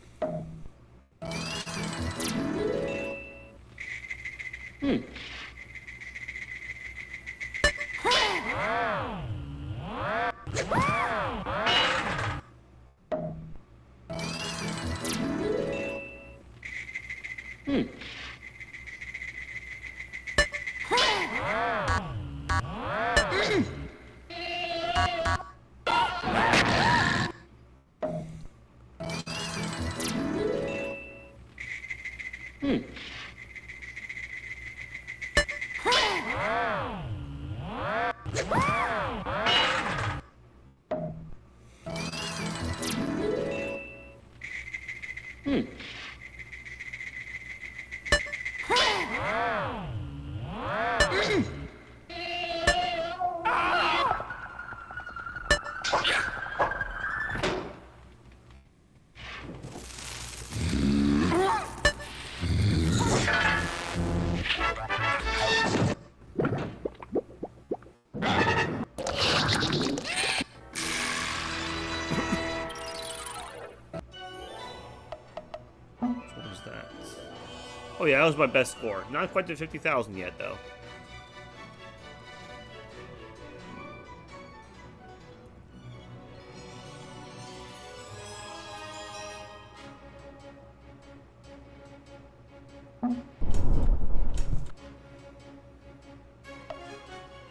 Oh yeah, that was my best score. Not quite to 50,000 yet, though.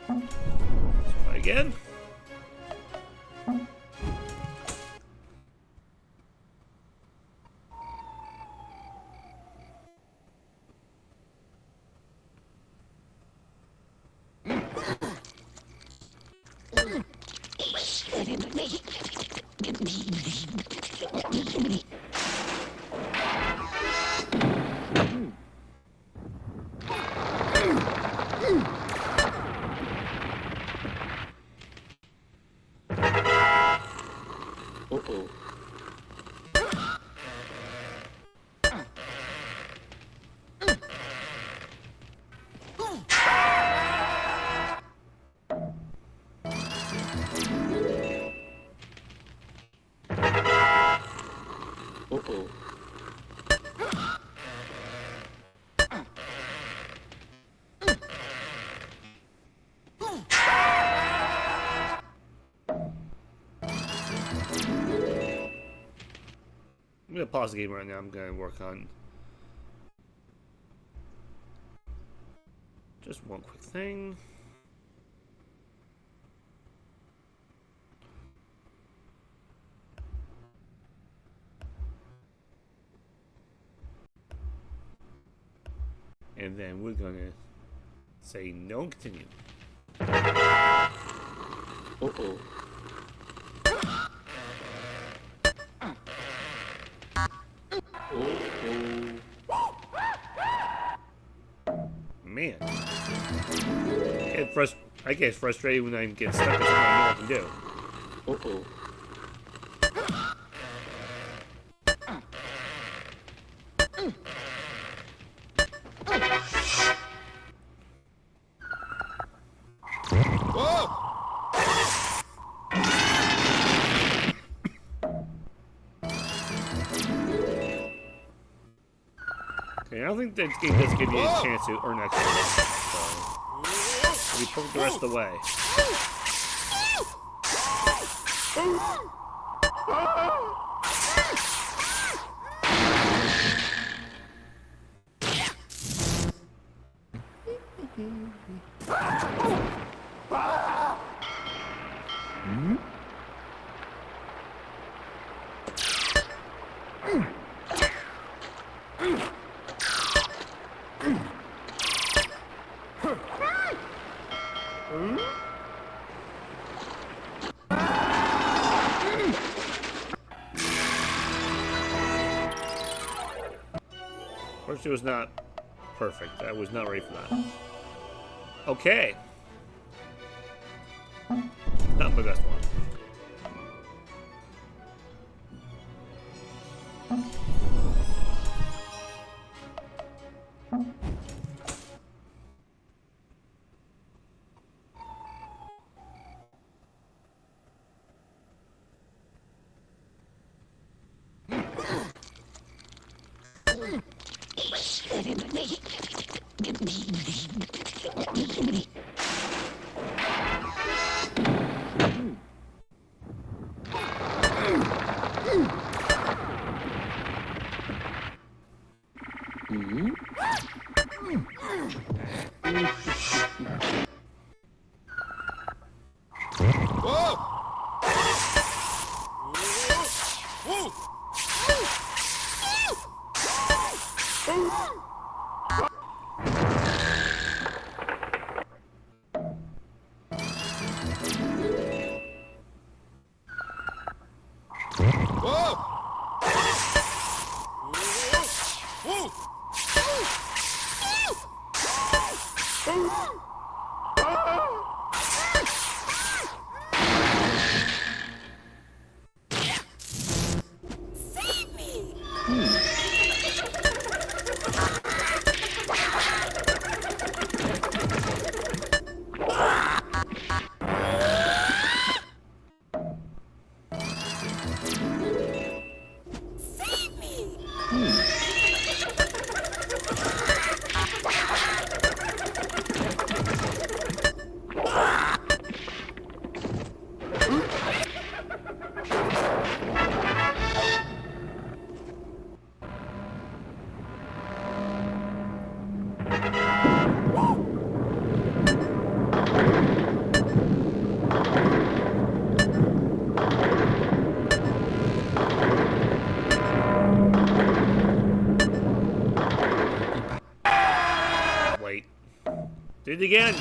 Let's try again. I'm gonna pause the game right now. I'm gonna work on Just one quick thing. And then we're gonna say no and continue. Uh-oh. Man. I get frustrated when I get stuck in something I don't know what to do. Uh-oh. Okay, I don't think this game does give you a chance to earn extra. So, we put the rest of the way. First, it was not perfect. I was not ready for that. Okay. Not my best one. Did it again.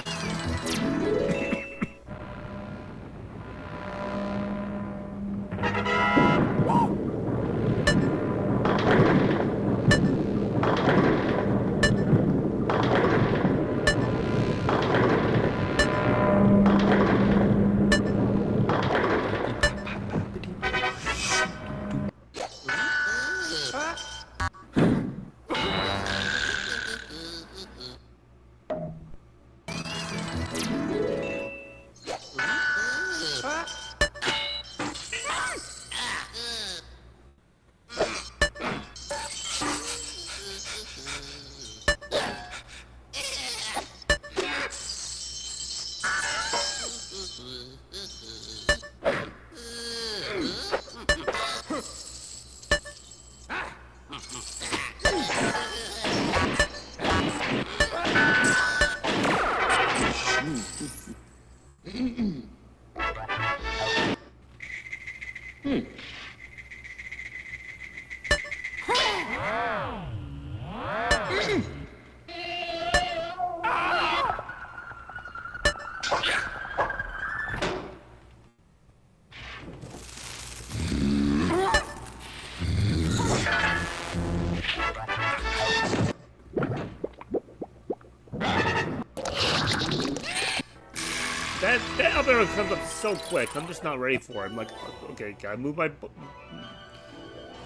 turn comes up so quick. I'm just not ready for it. I'm like, okay, gotta move my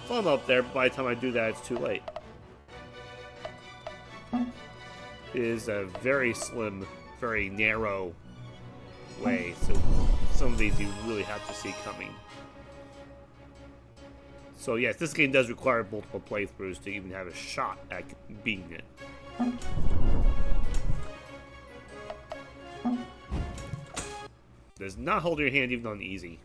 thumb up there. By the time I do that, it's too late. It is a very slim, very narrow way, so some of these you really have to see coming. So yes, this game does require multiple playthroughs to even have a shot at beating it. Does not hold your hand even on easy.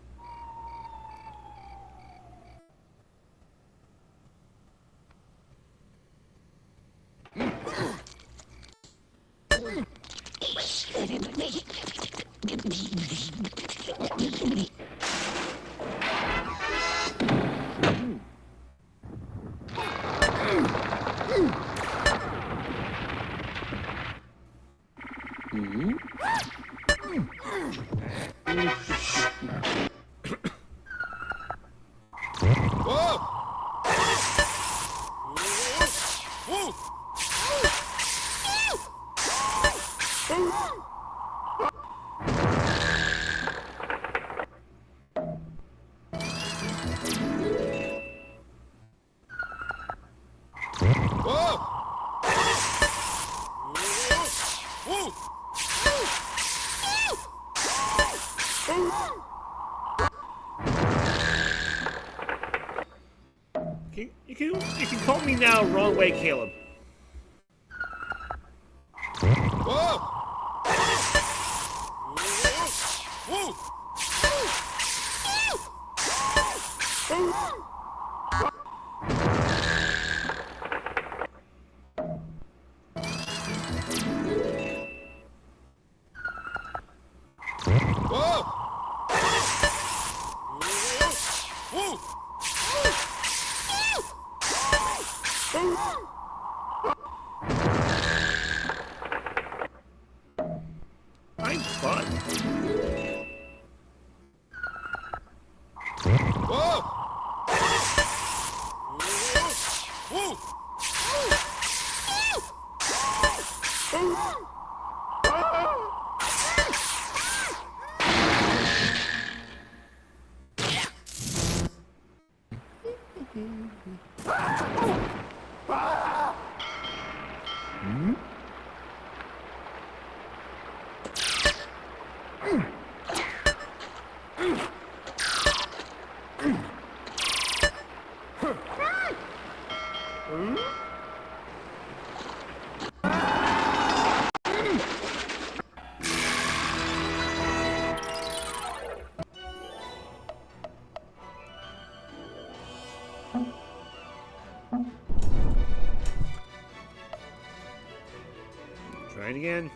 You can call me now, wrong way, Caleb. I'm fun. Try it again.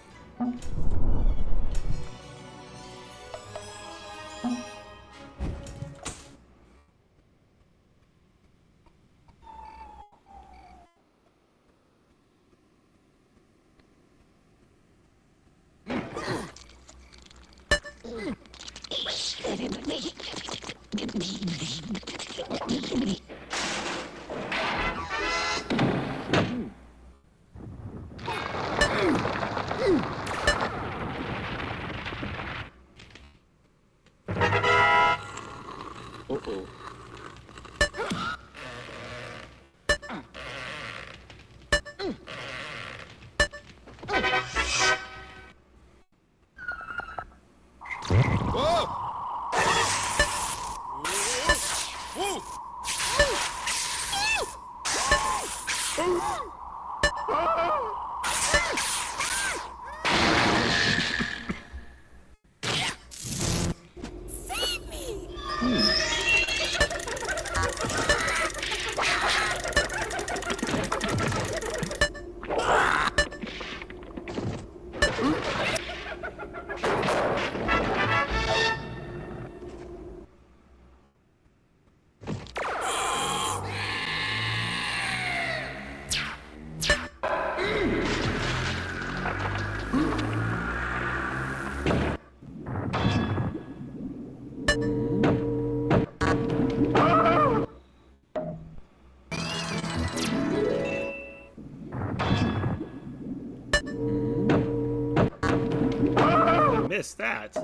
Missed that.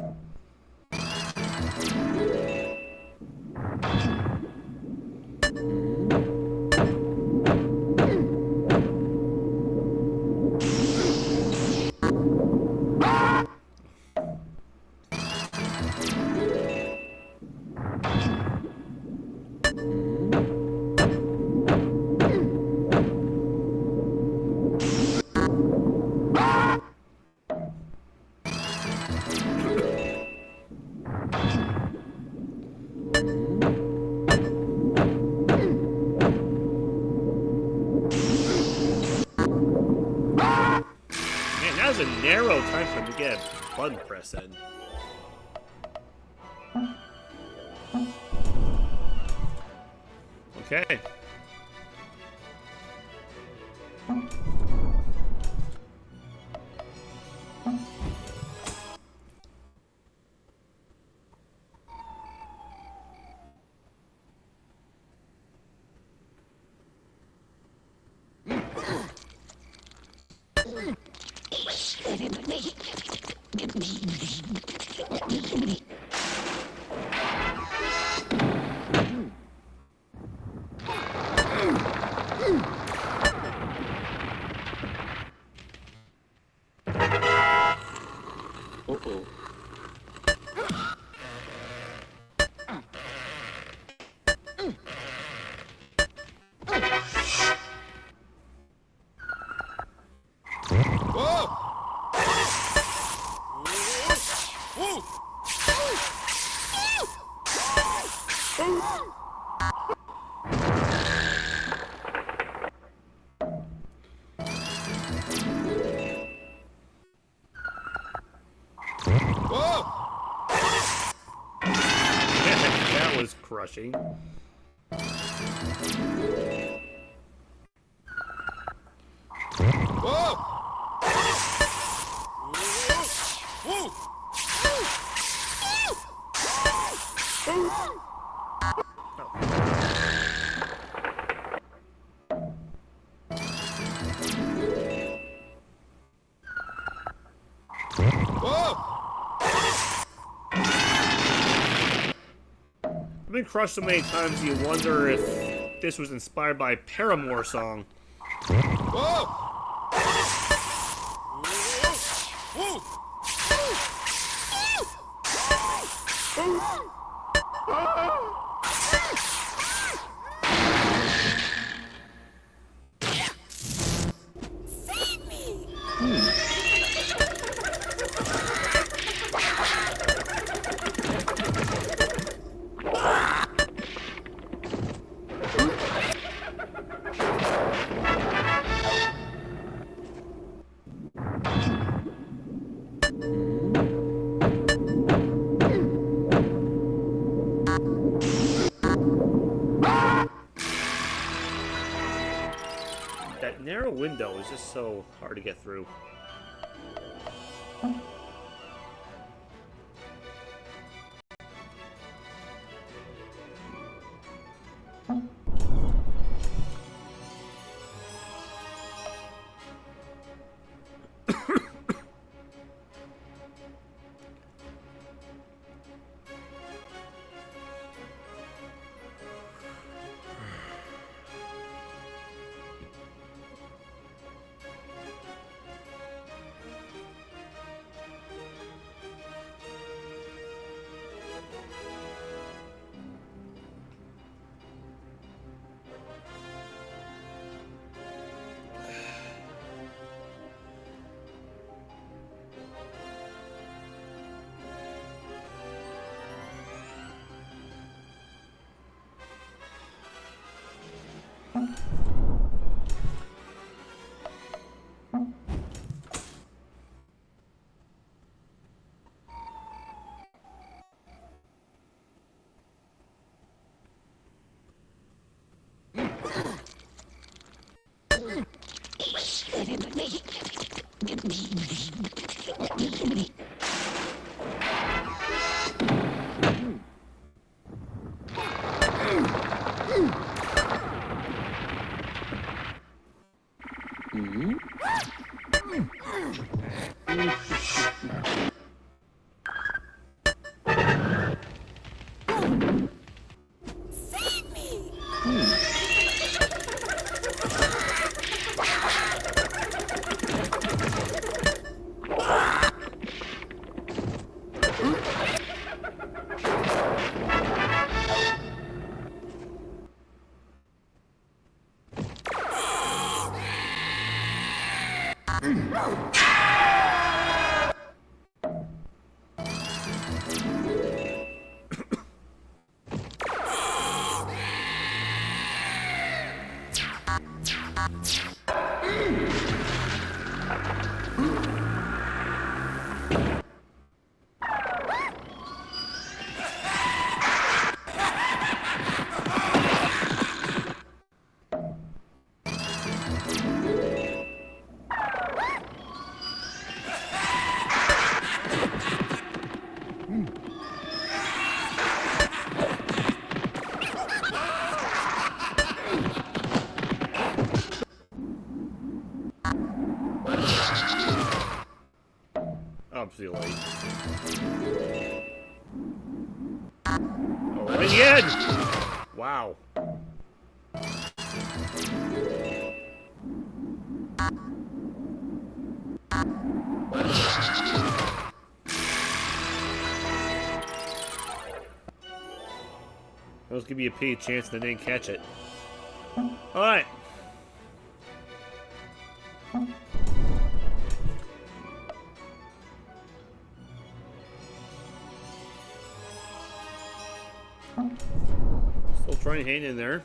A narrow time for him to get a button press in. Okay. That was crushing. I've been crushed so many times you wonder if this was inspired by a Paramore song. That narrow window is just so hard to get through. Obviously late. Oh, right again! Wow. That was gonna be a paid chance and they didn't catch it. Alright. Still trying to hang in there.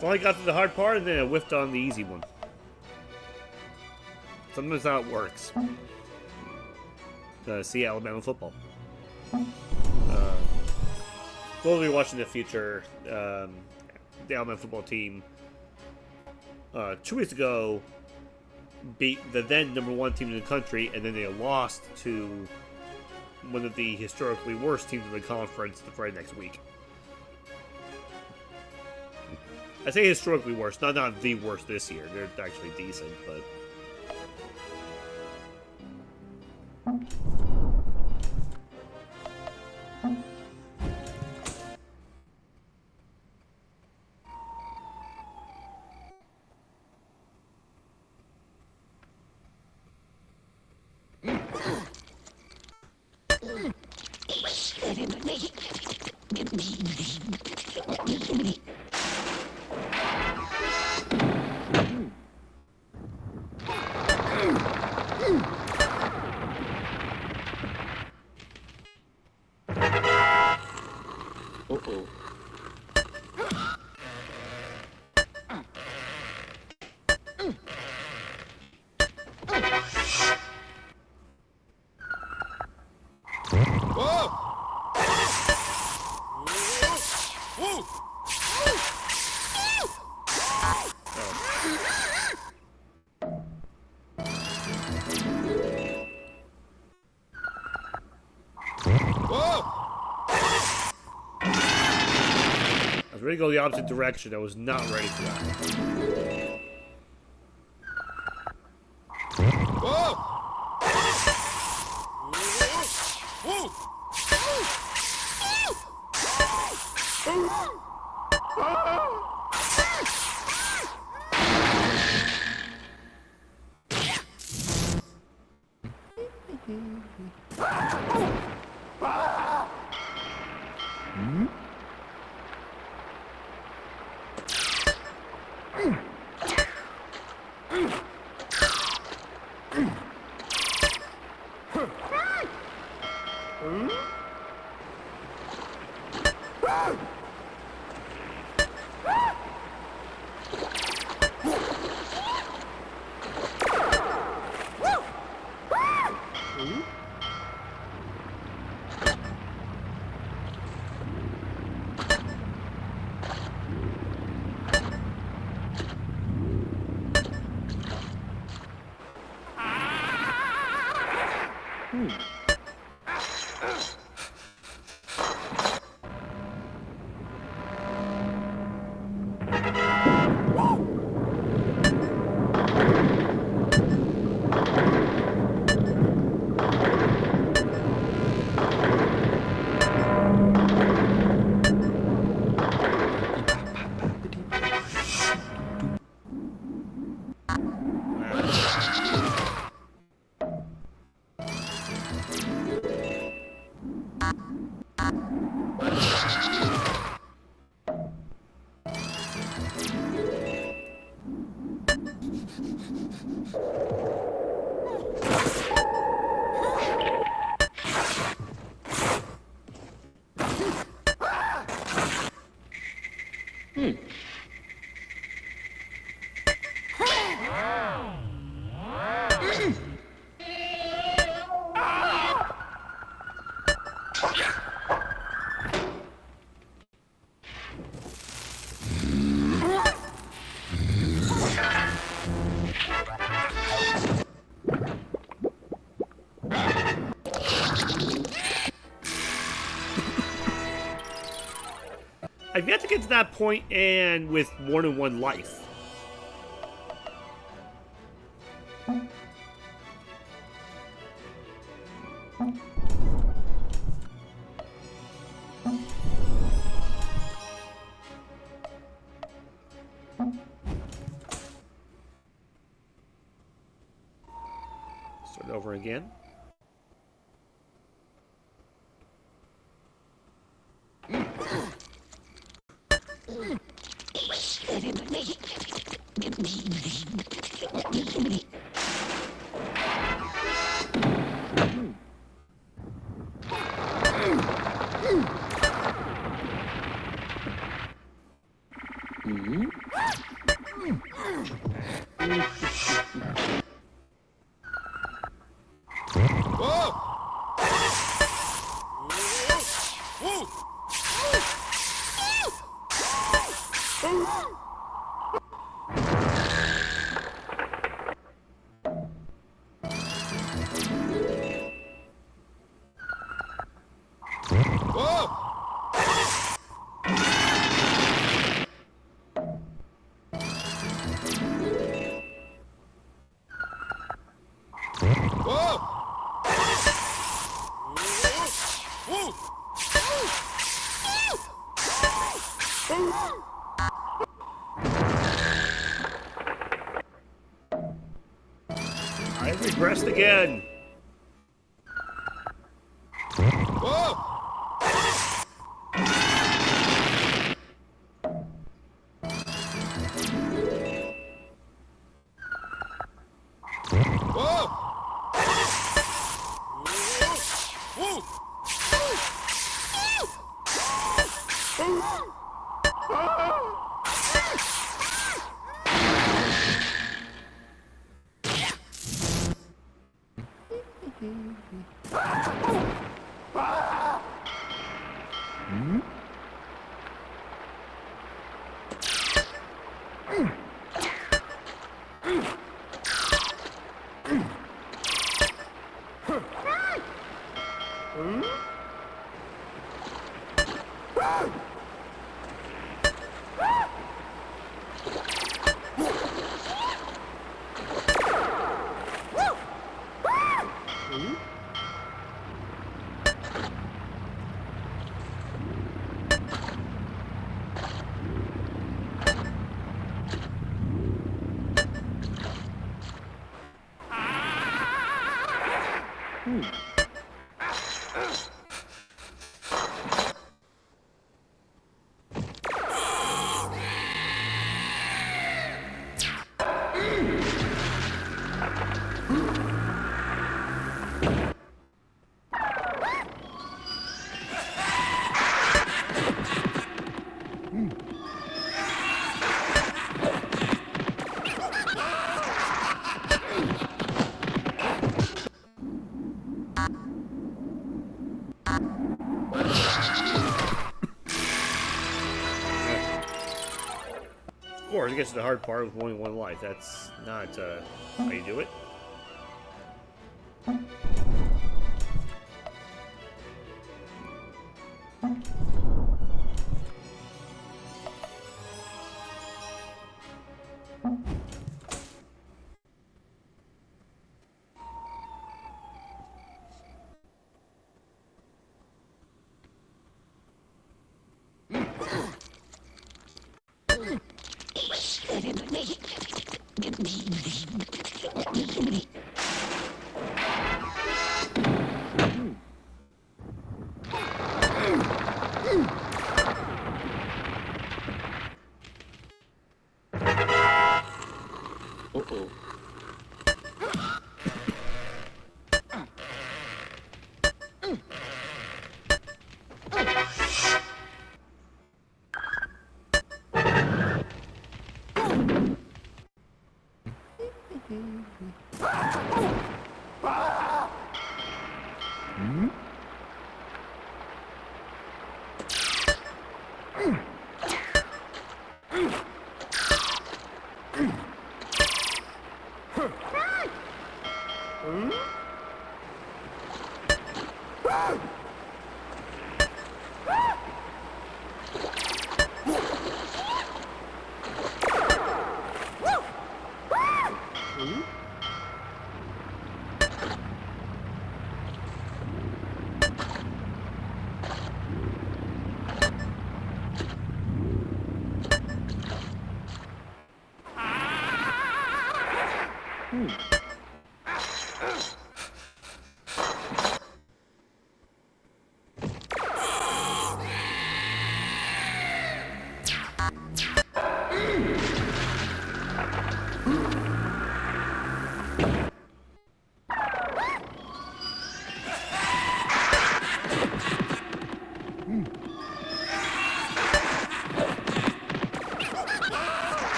Finally got to the hard part and then I whiffed on the easy one. Sometimes how it works. See Alabama football. We'll be watching the future. The Alabama football team 2 weeks ago beat the then #1 team in the country, and then they lost to one of the historically worst teams in the conference the Friday next week. I say historically worst, not the worst this year. They're actually decent, but... Uh-oh. I was ready to go the opposite direction. I was not ready for that. I've yet to get to that point and with more than one life. Start over again. I regressed again. Of course, it gets to the hard part with only one life. That's not how you do it.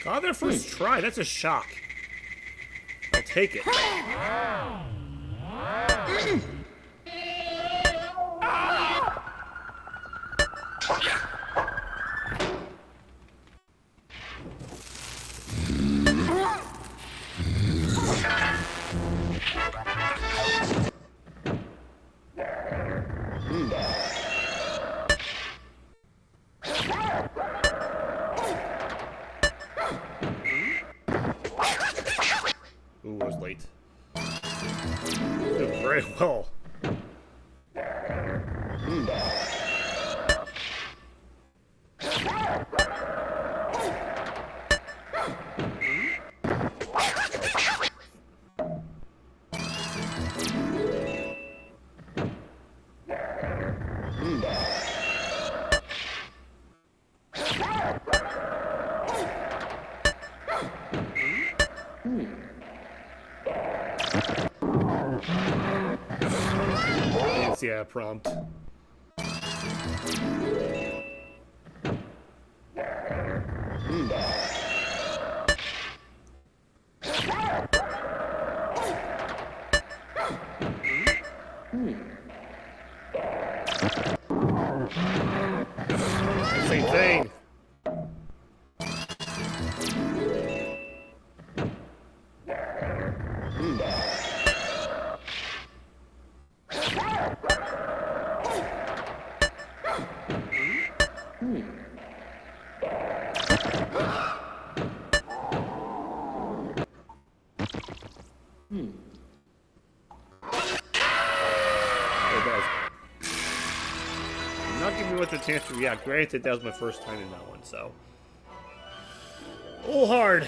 Got their first try. That's a shock. I'll take it. Ooh, I was late. Did very well. I didn't see that prompt. Same thing. Not giving me much of a chance to react. Granted, that was my first time in that one, so a little hard.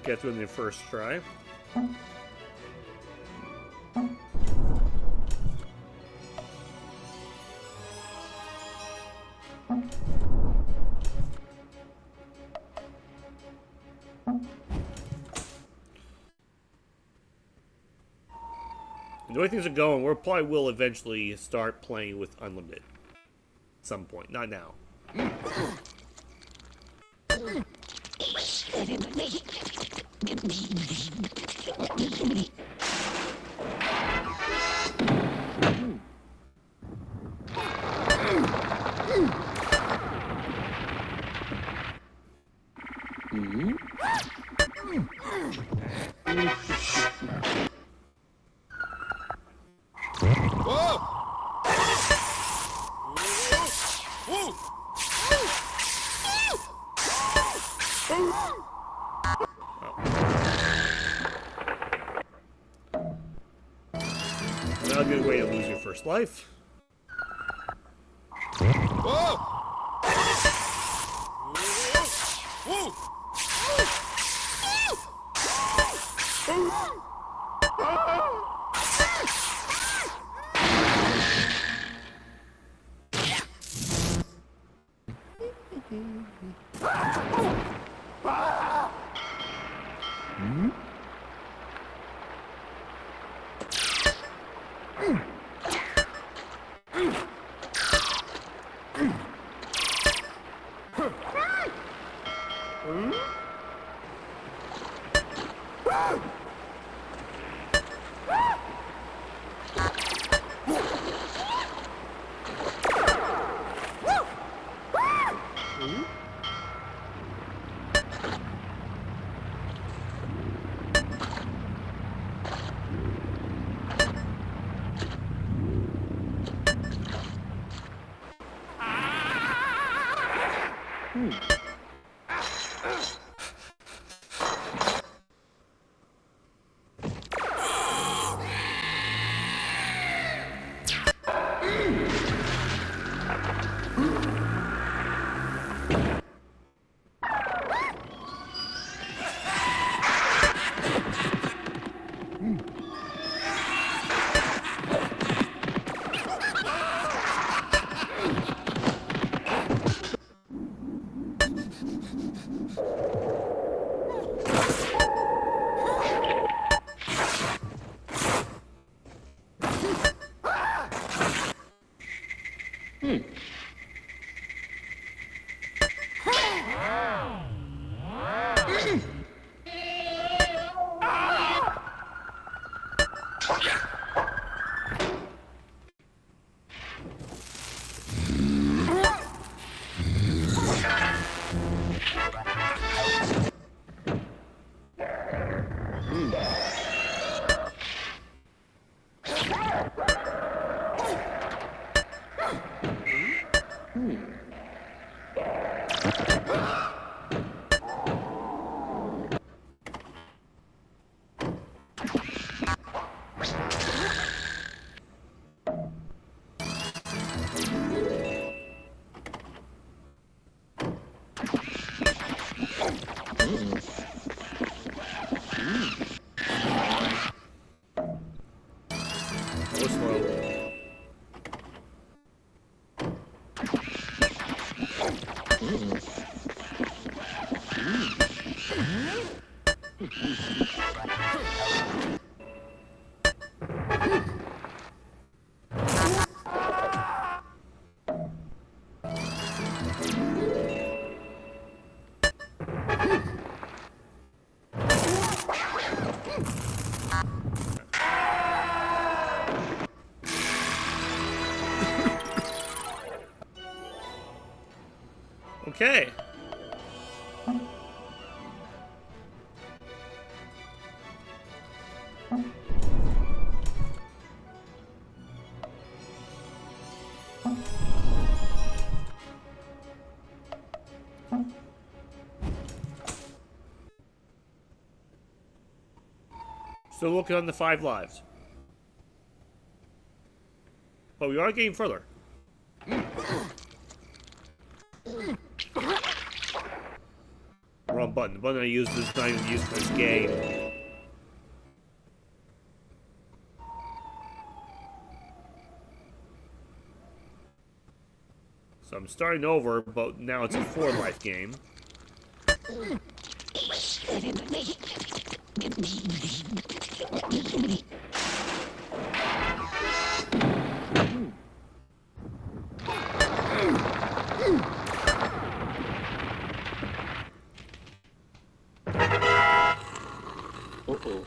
Get through in the first try. The way things are going, we probably will eventually start playing with Unlimited. At some point. Not now. Not a good way to lose your first life. Okay. Still looking on the 5 lives. But we are getting further. Wrong button. The button I used is not even used for this game. So I'm starting over, but now it's a 4-life game. Uh-oh.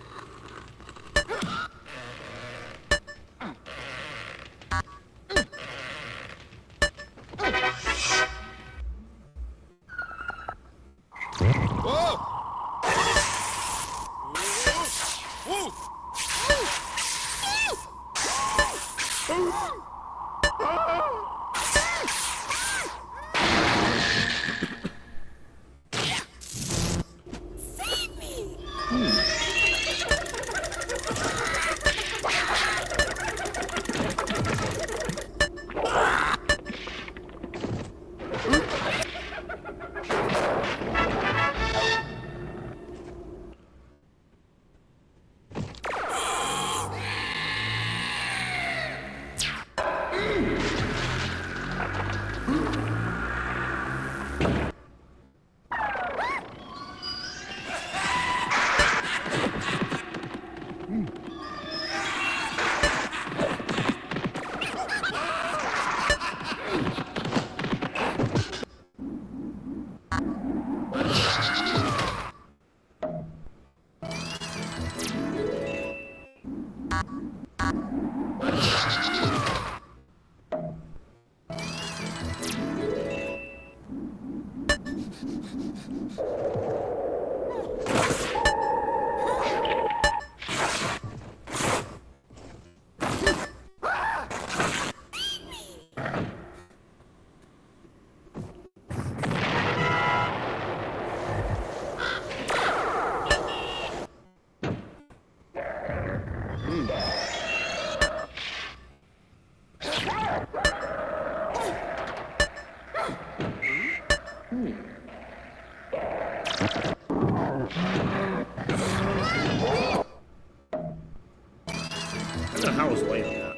I don't know how I was late on that.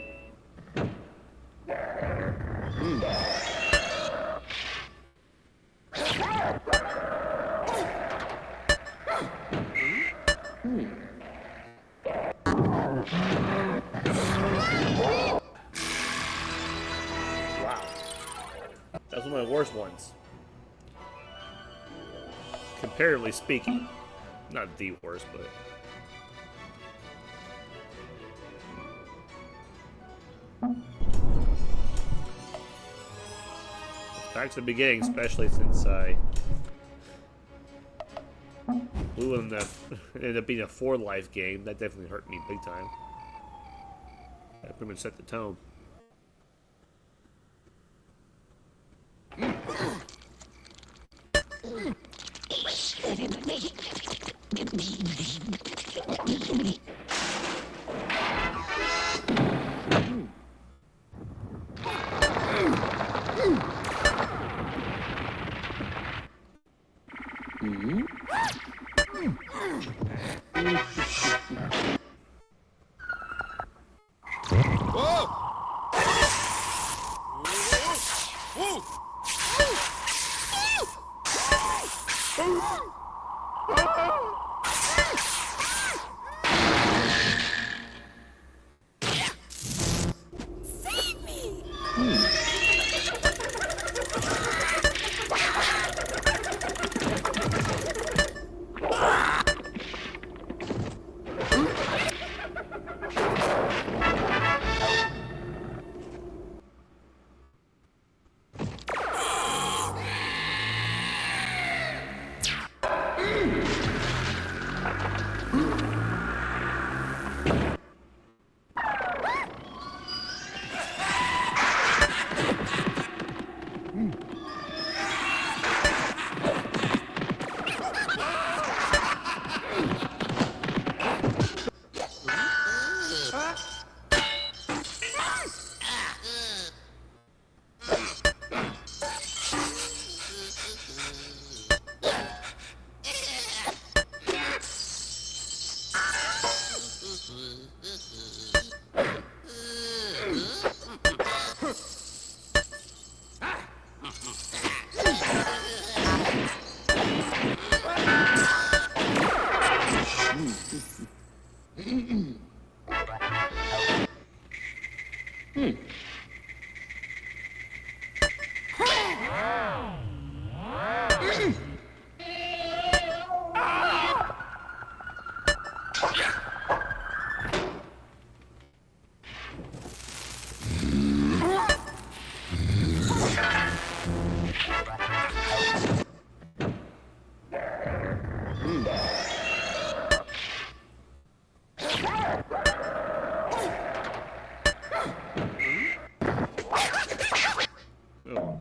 Wow. That's one of my worst ones. Comparatively speaking. Not the worst, but... Back to the beginning, especially since I blew in that ended up being a 4-life game. That definitely hurt me big time. That pretty much set the tone.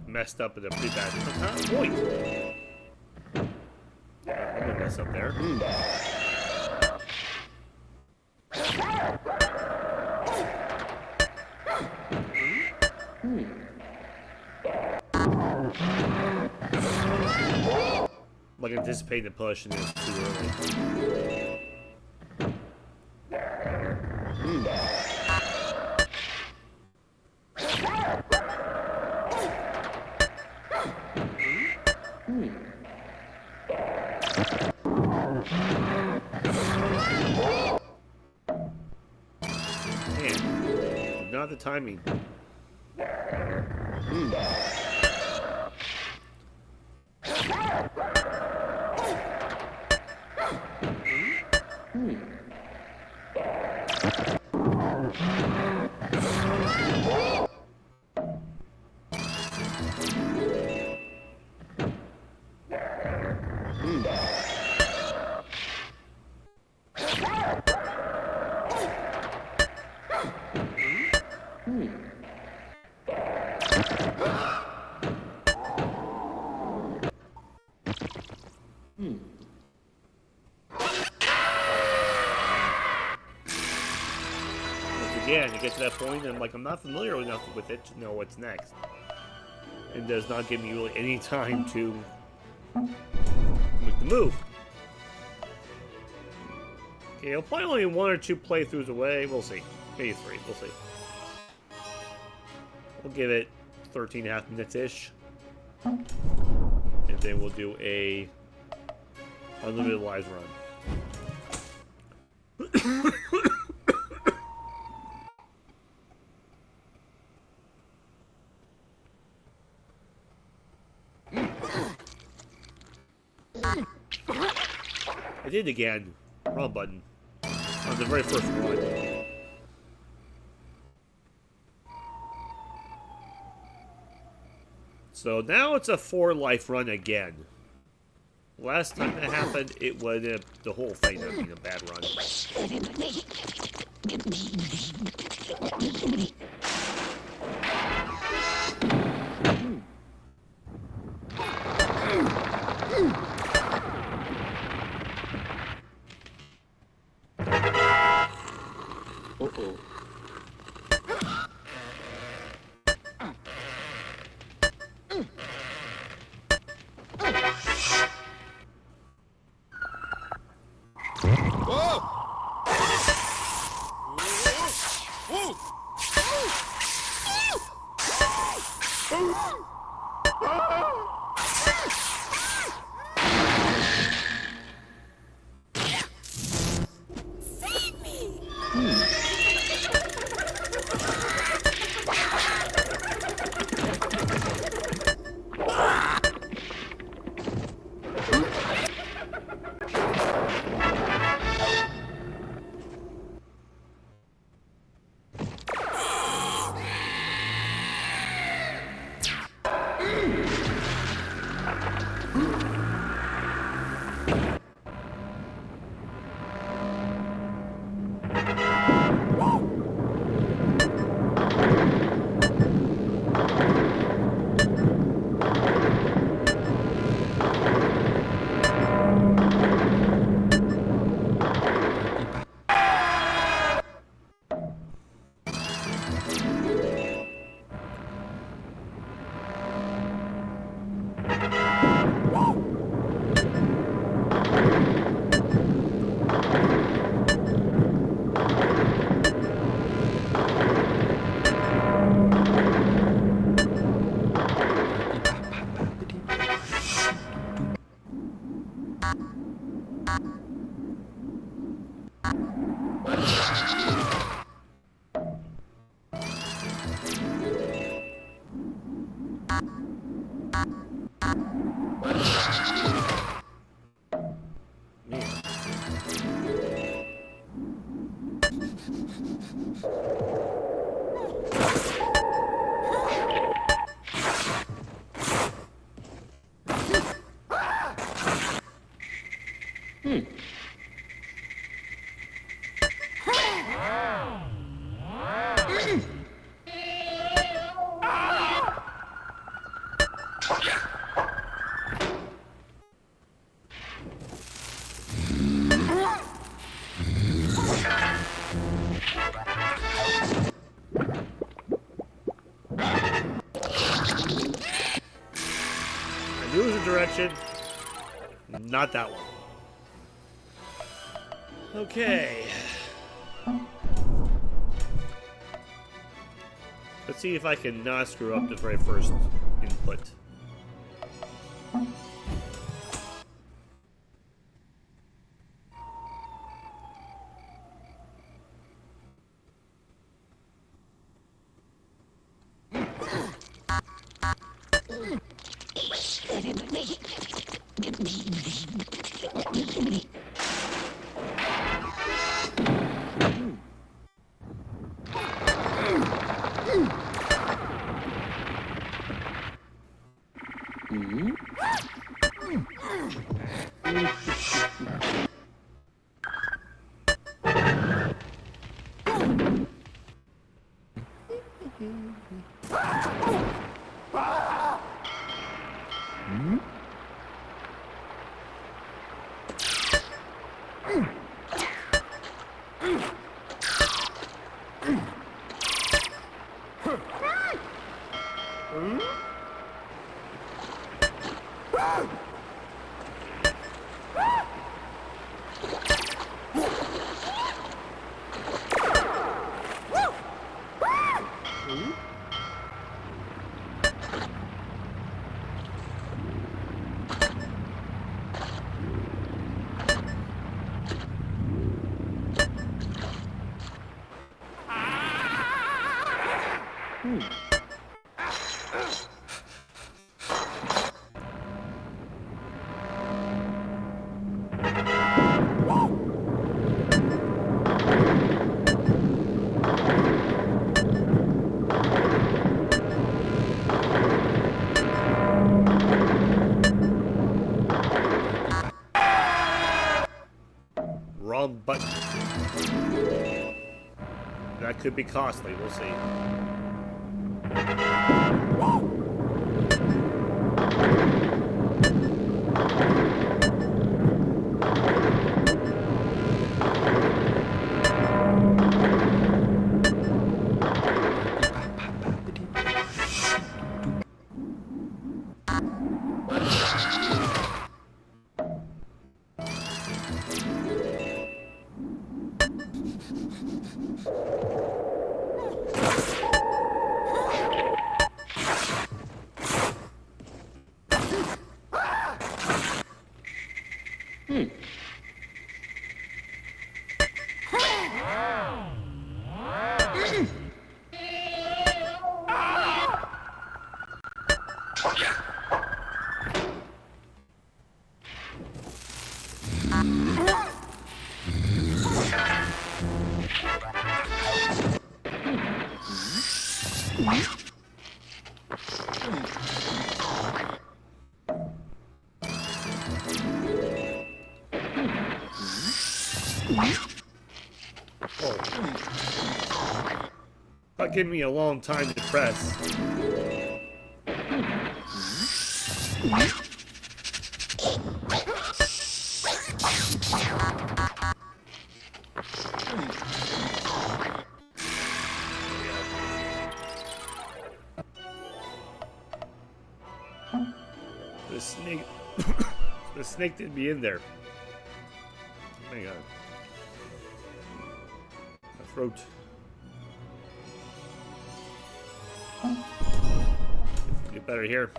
Messed up at a pretty bad point. I'm gonna mess up there. Like anticipating the push and it's too early. Man, not the timing. Again, to get to that point, I'm like, I'm not familiar enough with it to know what's next. It does not give me really any time to make the move. Okay, I'll probably only 1 or 2 playthroughs away. We'll see. Maybe 3. We'll see. We'll give it 13.5 minutes-ish. And then we'll do a unlimited live run. I did it again. Wrong button. On the very first one. So now it's a 4-life run again. Last time that happened, it was the whole thing not being a bad run. Uh-oh. I knew it was a direction. Not that one. Okay. Let's see if I can not screw up the very first input. Wrong button. That could be costly, we'll see. Not giving me a long time to press. The snake. The snake didn't be in there. Hang on. My throat. Get better here.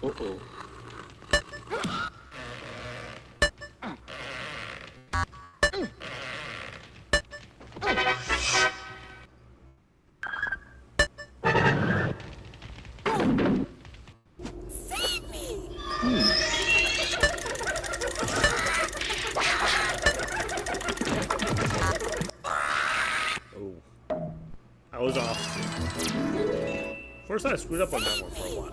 Uh-oh. I was off. First time I screwed up on that one for a while.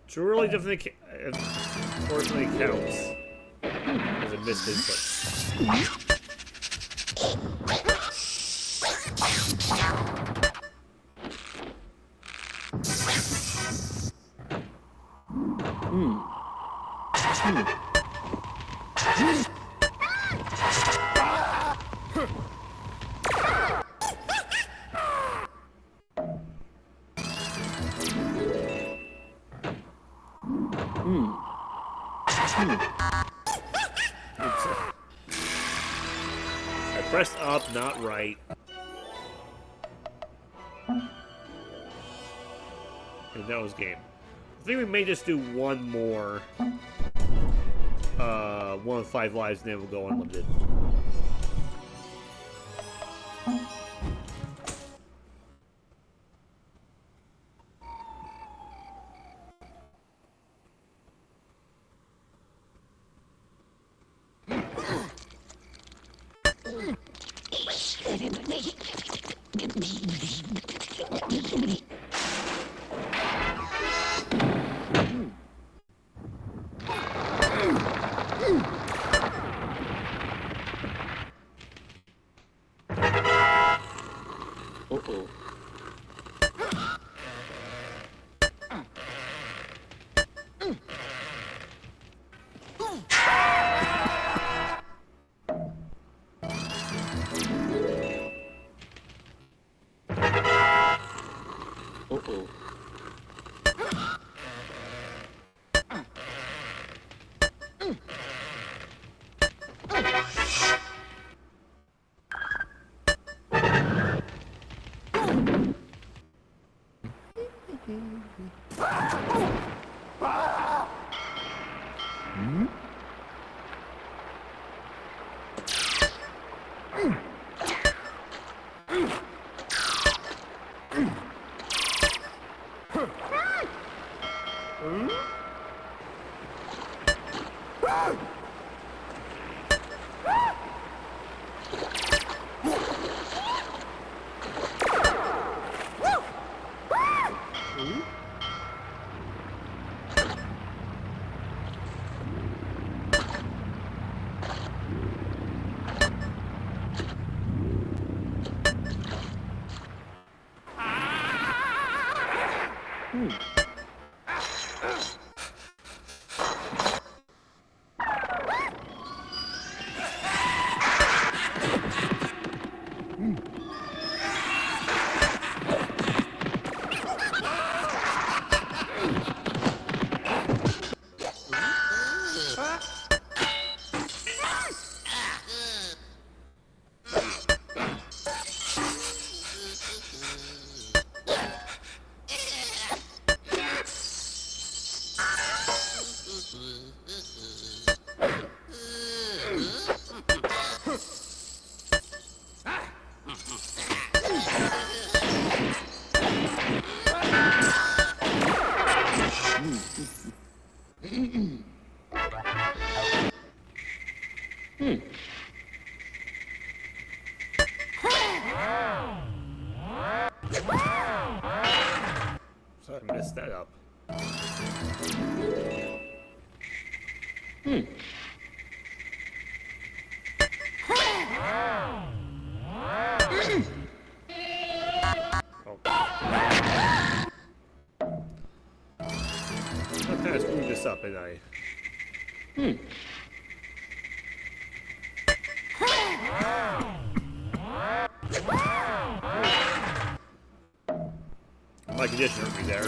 Truly definitely unfortunately counts as a missed input. I pressed up, not right. And that was game. I think we may just do one more. One with 5 lives, and then we'll go unlimited. Uh-oh. Uh-oh. and I. My conditioner would be there.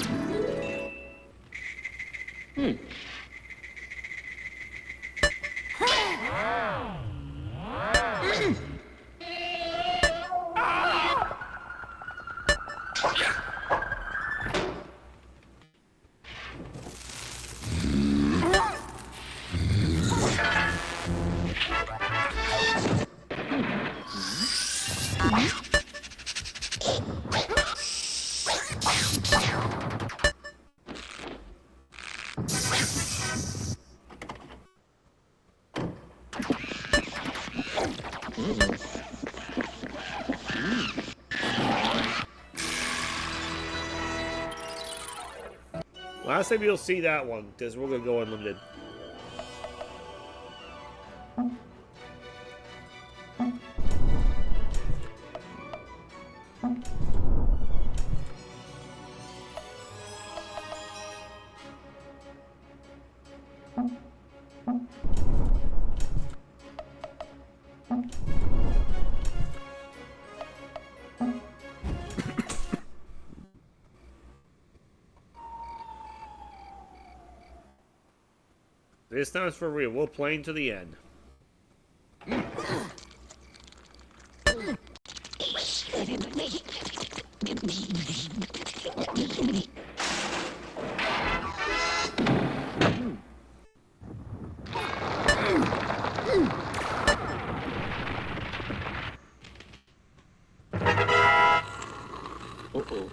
Last time you'll see that one, because we're going to go unlimited. This time's for real. We'll play to the end. Uh-oh.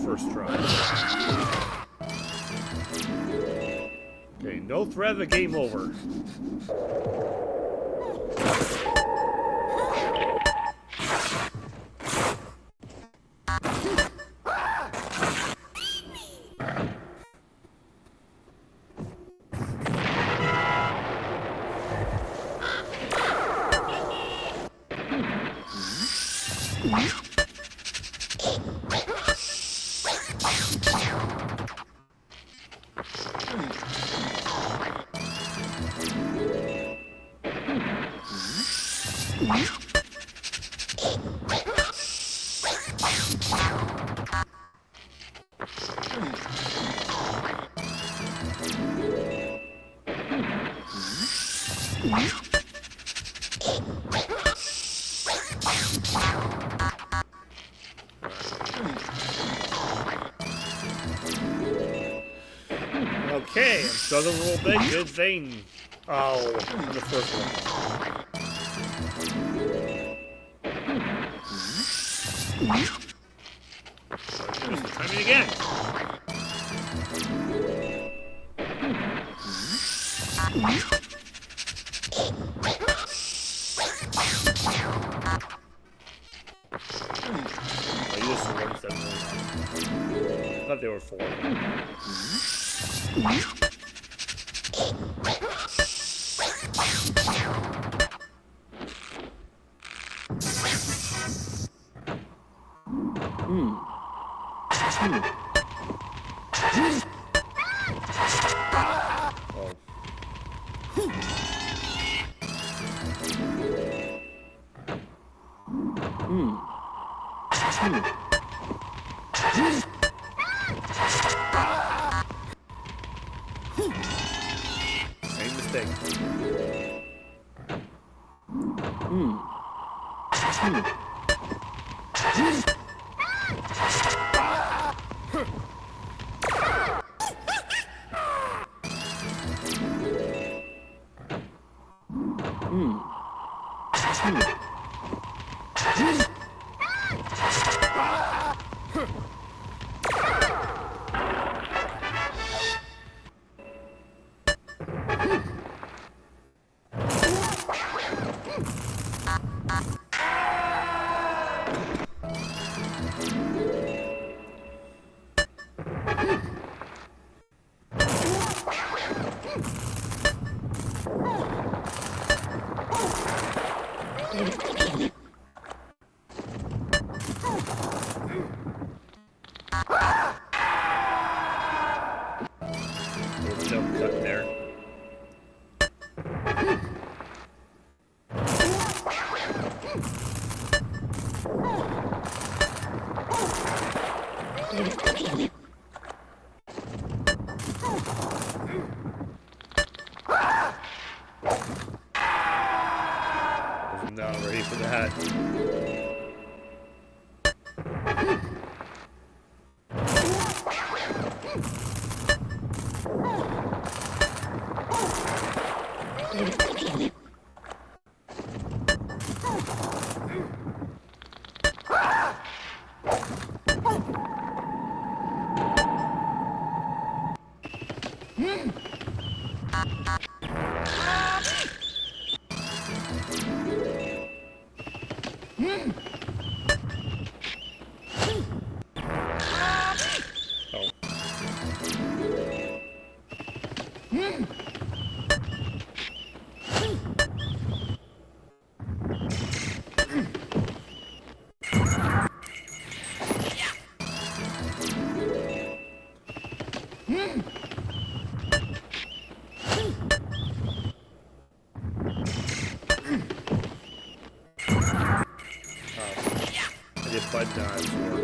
First try. Okay, no threat of a game over. Okay, I'm struggling a little bit. Good thing. Oh, the first one. Just the timing again. I used the ones that were. I thought they were 4. Same mistake. Little jump cut there. Was not ready for that. I did bud dodge for.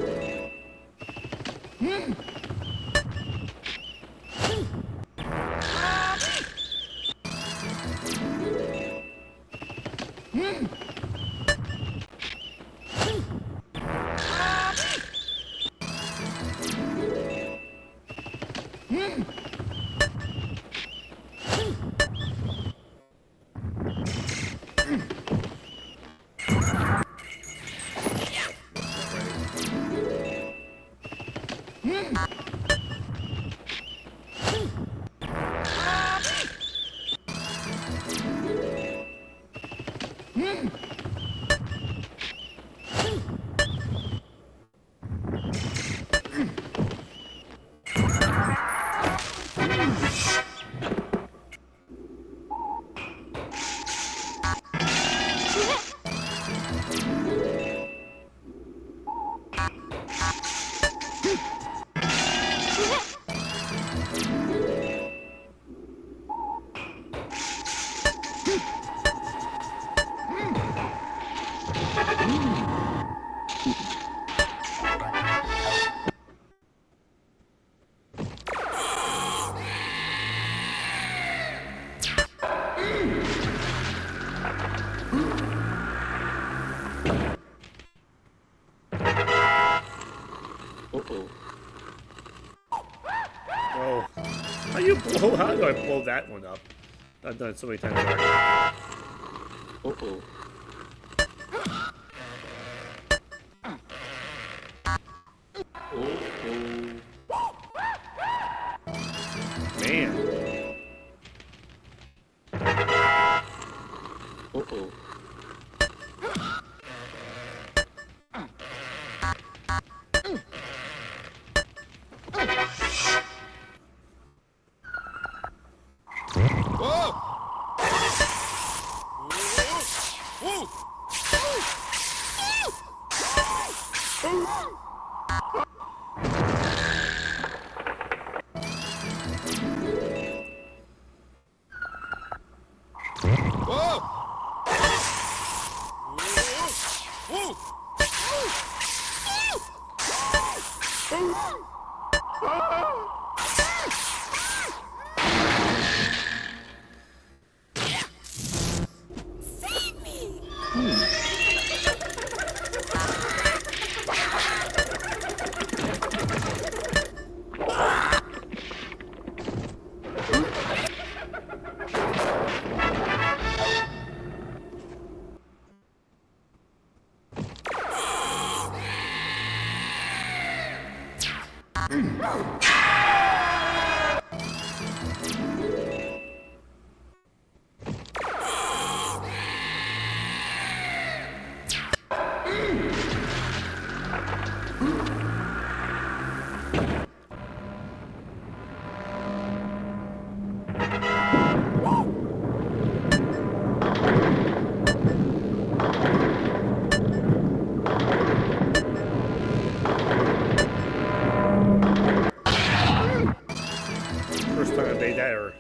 Oh. How do I blow that one up? I've done it so many times already. Uh-oh. Man. Uh-oh. First time I made that error.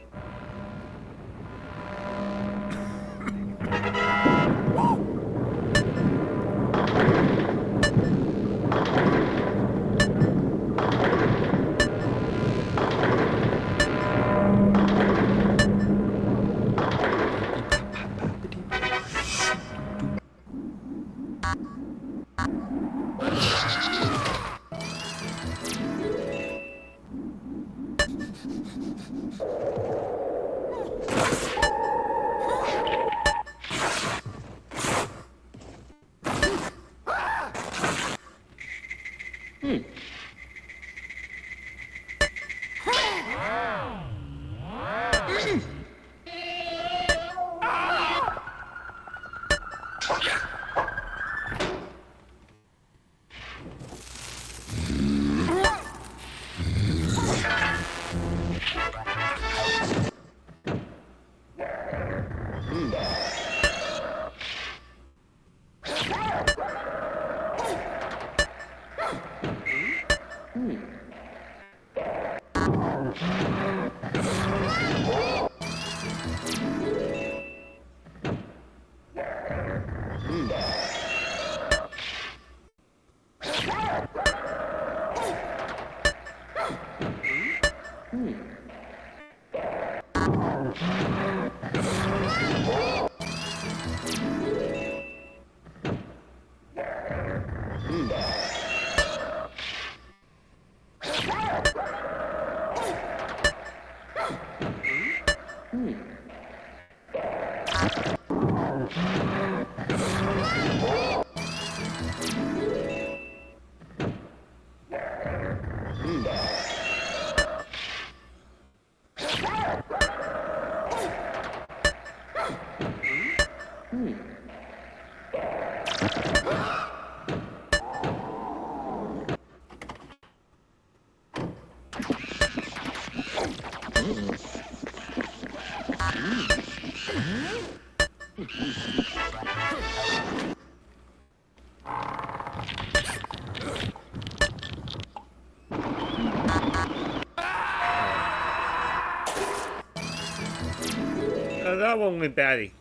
That one went batty.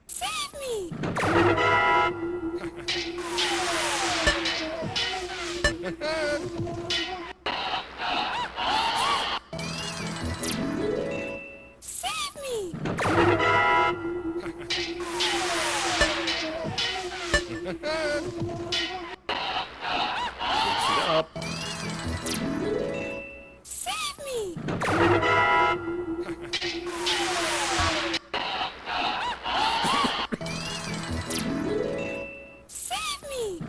Save me! Save me! Up. Save me! Save me!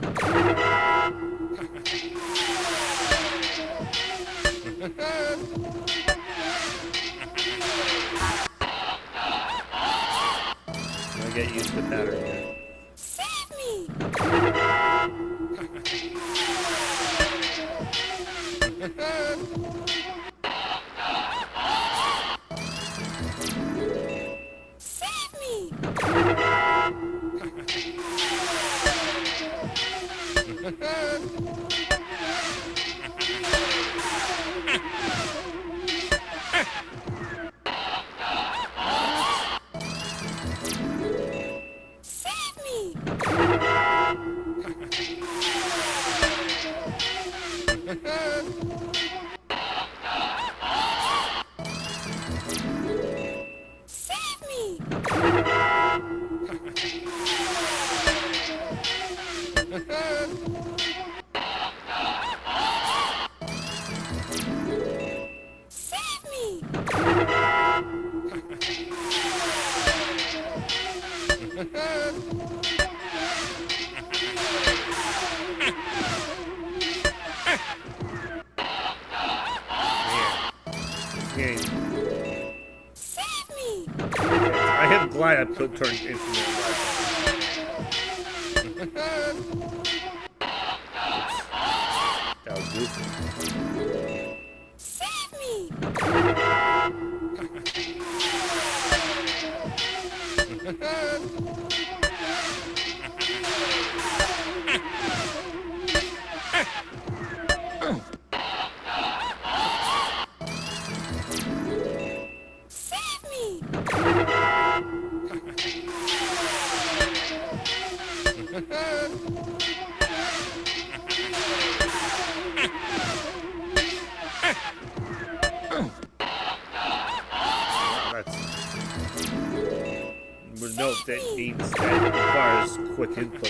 I get used to the pattern here. Save me! Save me! Save me! Save me! Save me! Save me! I am glad I turned infinite That was goofy. Save me! Save me! Note that means that requires quick input.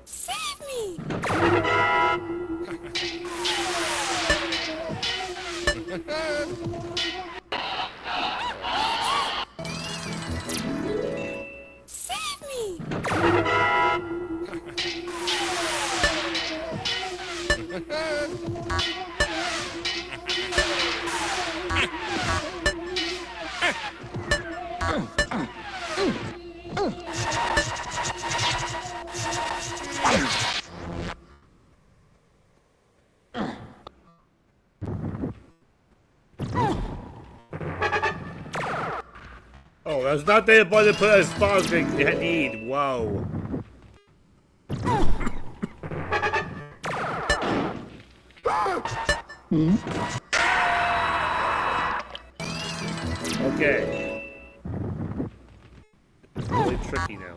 Save me! Save me! Oh, that's not the button put as far as they need. Whoa. Okay. It's really tricky now.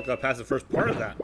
Got past the first part of that.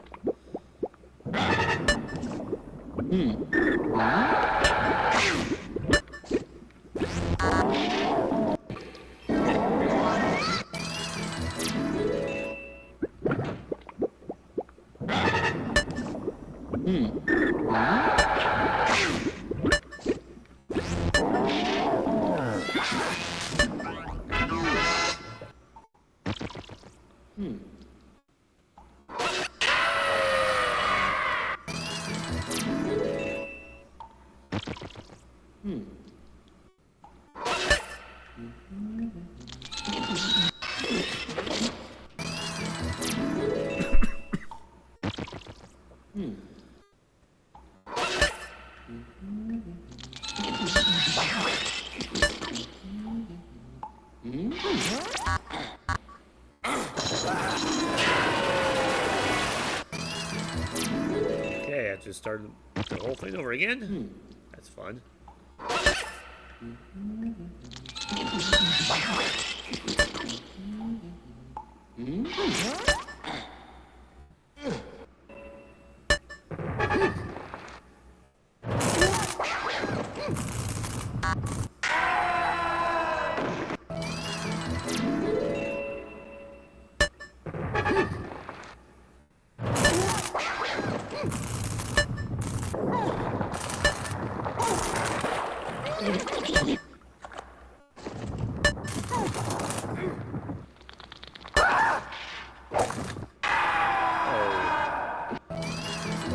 Okay, I just started the whole thing over again. That's fun.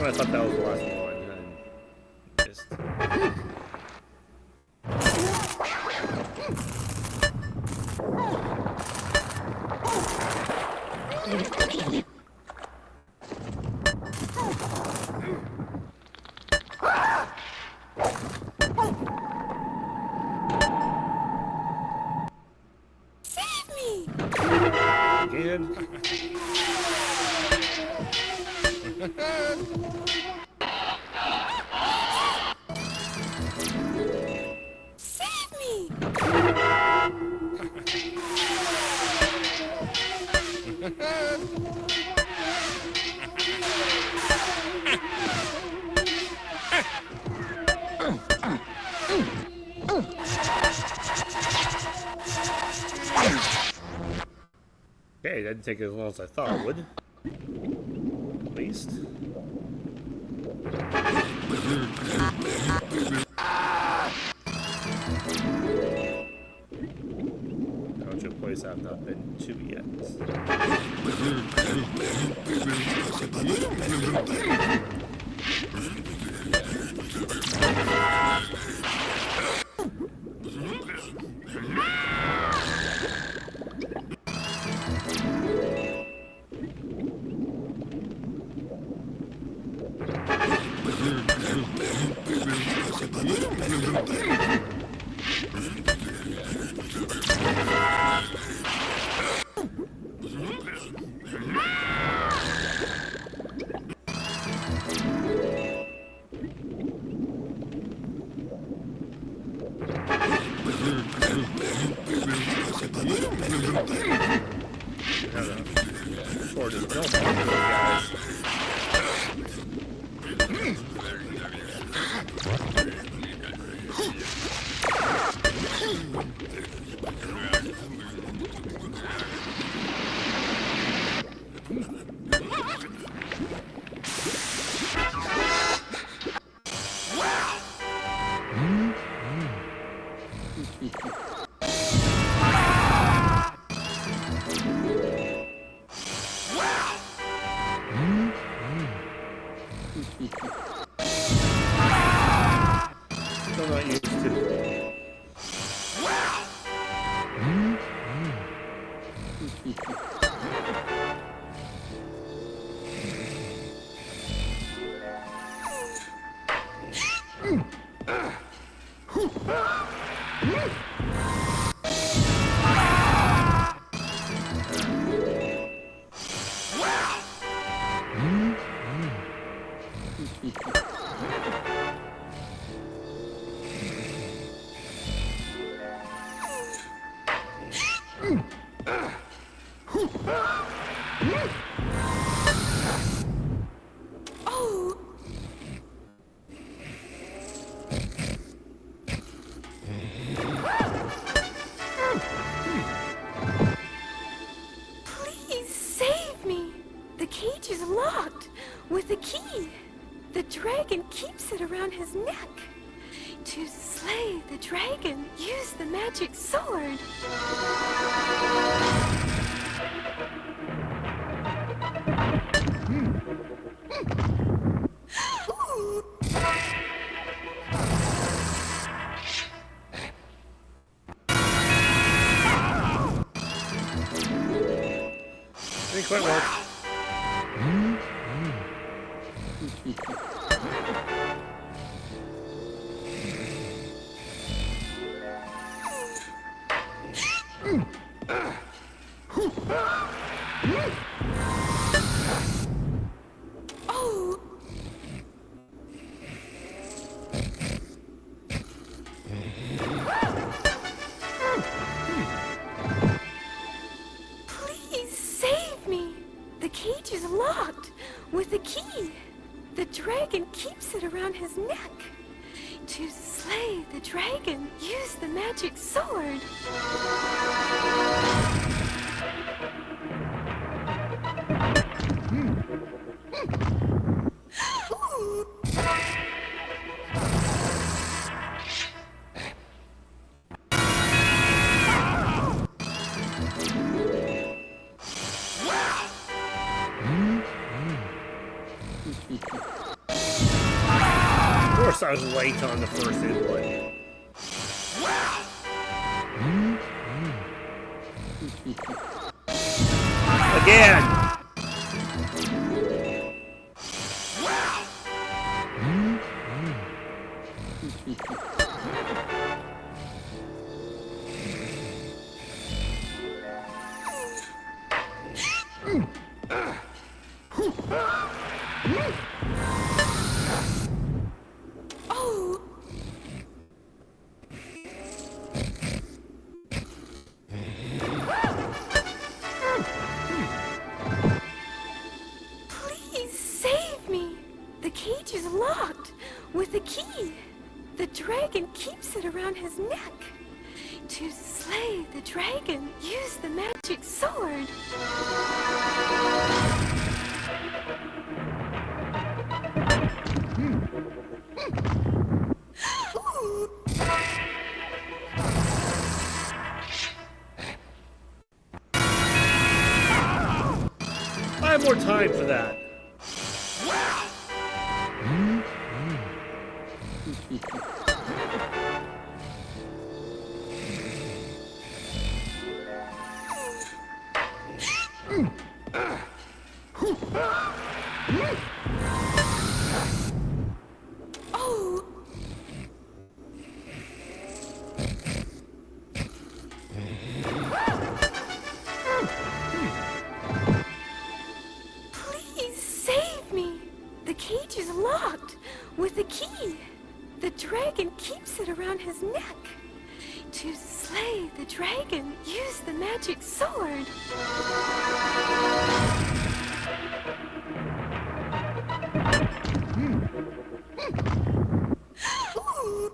I thought that was the last one, and just... Save me! Again. Save me! Okay, that didn't take as long as I thought it would. At least. Go to a place I've not been to yet. Sword is no problem, guys. Still not used to. Please save me. The cage is locked with a key. The dragon keeps it around his neck. To slay the dragon, use the magic sword. Ooh. Didn't quite work. Oh. Please save me. The cage is locked with a key. The dragon keeps it around his neck. To slay the dragon, use the magic sword. Ooh. Of course I was late on the first input. Again! Oh. Please save me. The cage is locked with a key. The dragon keeps it around his neck. To slay the dragon, use the magic sword. Ooh. I have more time for that. Oh. Please save me. The cage is locked with a key. The dragon keeps it around his neck. To slay the dragon, use the magic sword. Ooh.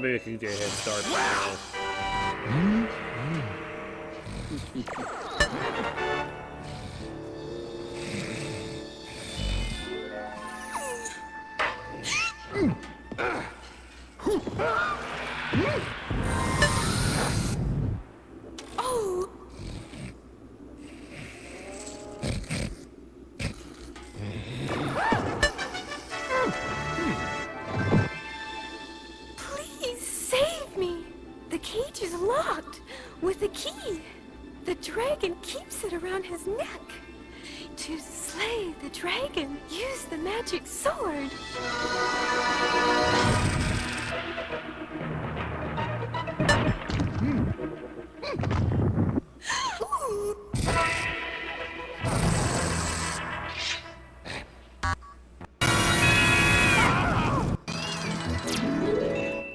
Maybe I can get a head start now. cage is locked with a key. The dragon keeps it around his neck. To slay the dragon, use the magic sword.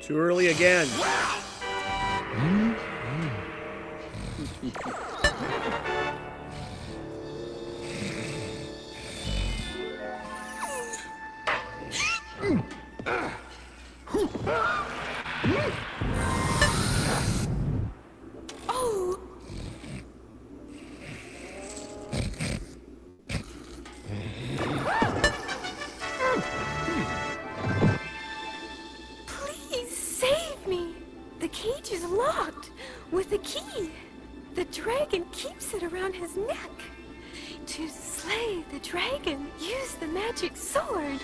Too early again. Oh! Please save me! The cage is locked with a key. The dragon keeps it around his neck. To slay the dragon, use the magic sword.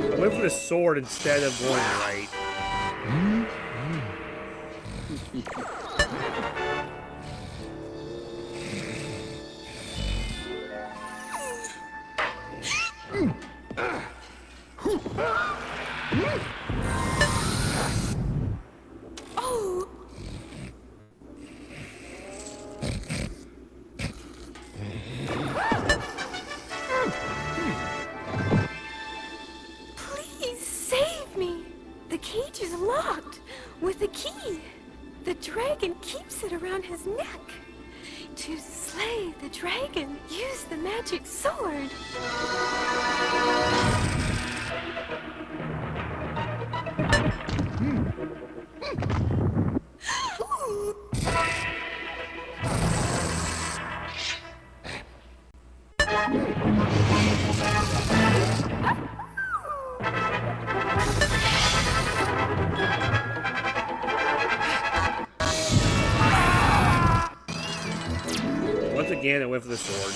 I went for the sword instead of going right. Oh! Please save me! The cage is locked with a key. The dragon keeps it around his neck. To slay the dragon, use the magic sword. Once again, I went for the sword.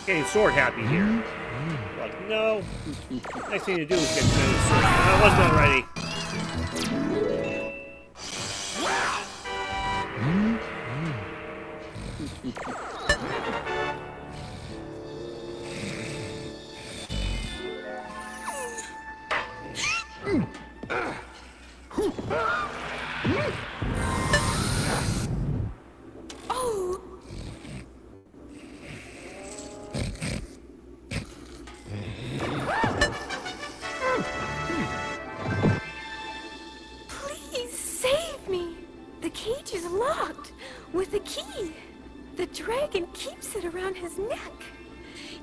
Getting sword happy here. Like, no. Next thing to do is get to the sword. I was not ready. Oh! Please save me! The cage is locked with a key. The dragon keeps it around his neck.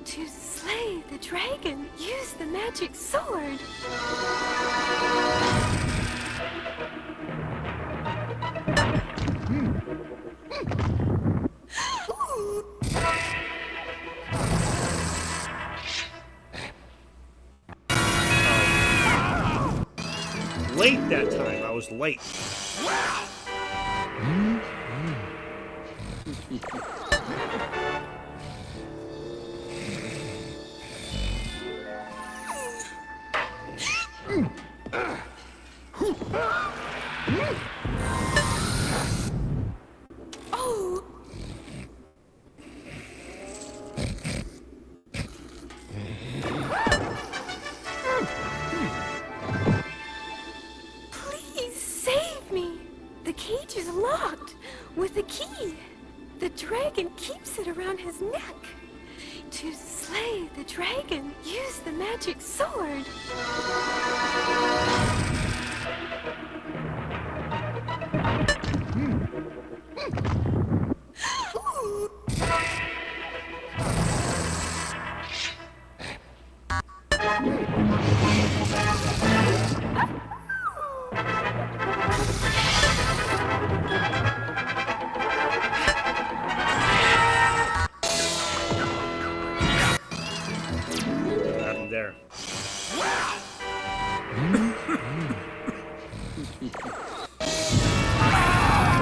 To slay the dragon, use the magic sword. Late that time. I was late. Oh! Please save me! The cage is locked with a key. The dragon keeps it around his neck. To slay the dragon, use the magic sword. there. So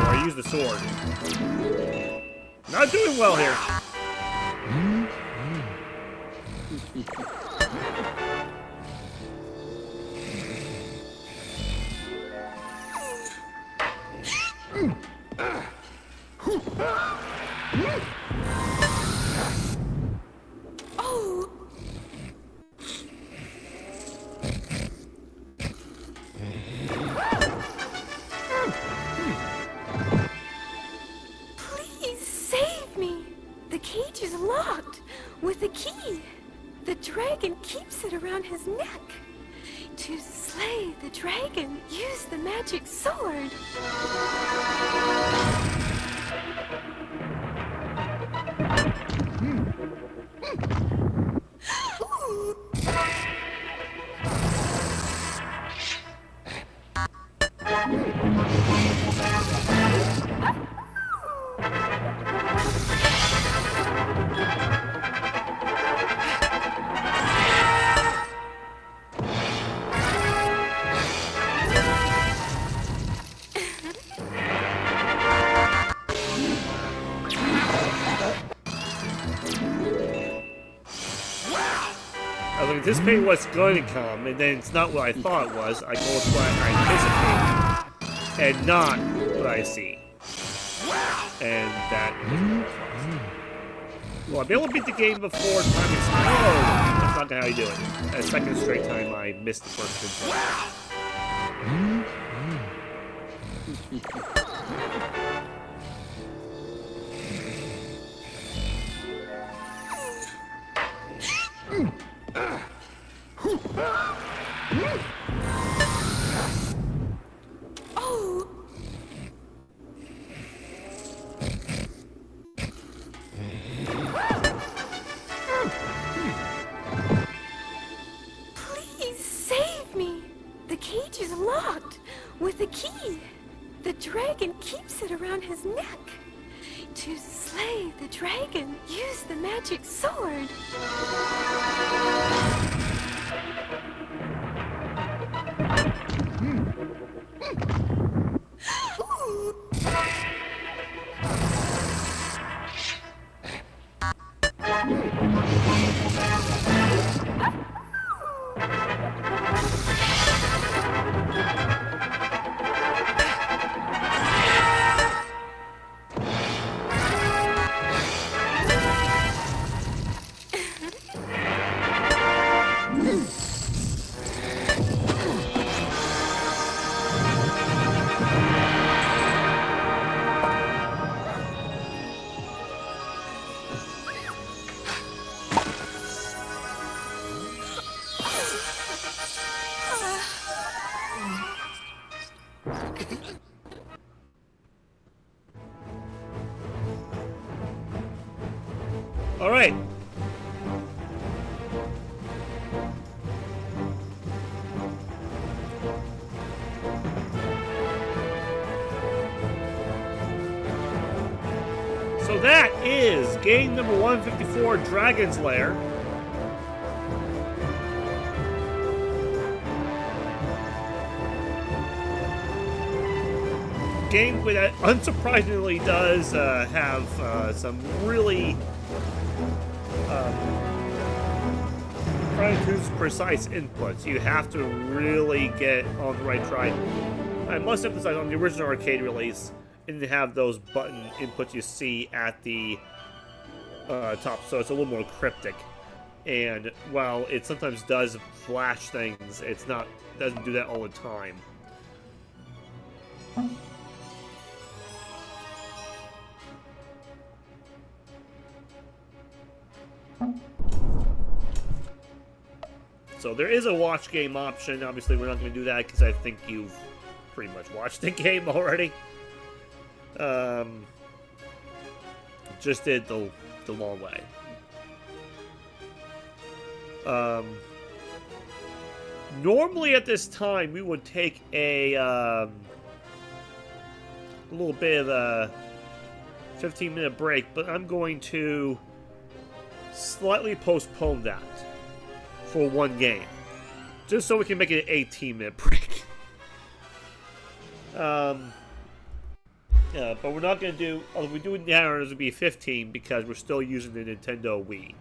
I use the sword. Not doing well here. Oh! Please save me! The cage is locked with a key. The dragon keeps it around his neck. To slay the dragon, use the magic sword. Ooh. I was anticipating what's going to come, and then it's not what I thought it was. I go with what I anticipate, and not what I see. And that is Will I be able to beat the game before time explodes? That's not how you do it. A second straight time I missed the first input. Oh! Please save me! The cage is locked with a key. The dragon keeps it around his neck. To slay the dragon, use the magic sword. Ooh. All right. So that is game number 154, Dragon's Lair. Game that unsurprisingly does have some really trying to choose precise inputs. You have to really get on the right track. I must emphasize on the original arcade release, it didn't have those button inputs you see at the top, so it's a little more cryptic. And while it sometimes does flash things, it's not doesn't do that all the time. So there is a watch game option. Obviously, we're not going to do that because I think you've pretty much watched the game already. Just did the long way. Normally at this time, we would take a little bit of a 15-minute break, but I'm going to slightly postpone that for one game. Just so we can make it an 18-minute break. Yeah, but we're not going to do... If we do it now, it'll be 15 because we're still using the Nintendo Wii.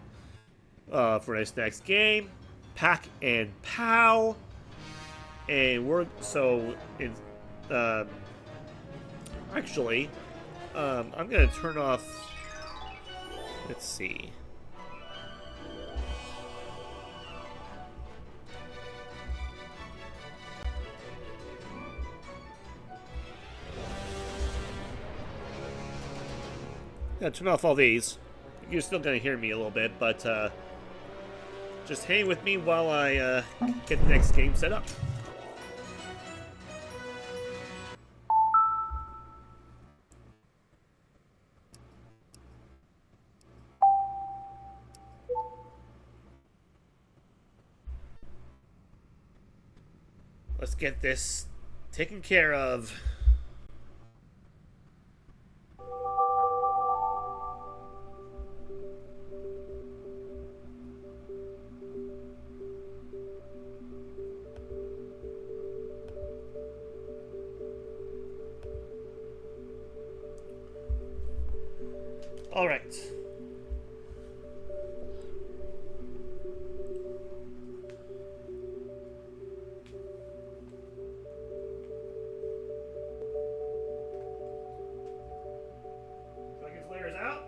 For this next game, Pac and Pal. And we're... So, in... Actually, I'm going to turn off... Let's see... Gonna turn off all these. You're still gonna hear me a little bit, but just hang with me while I get the next game set up. Let's get this taken care of. All right. Lair is out.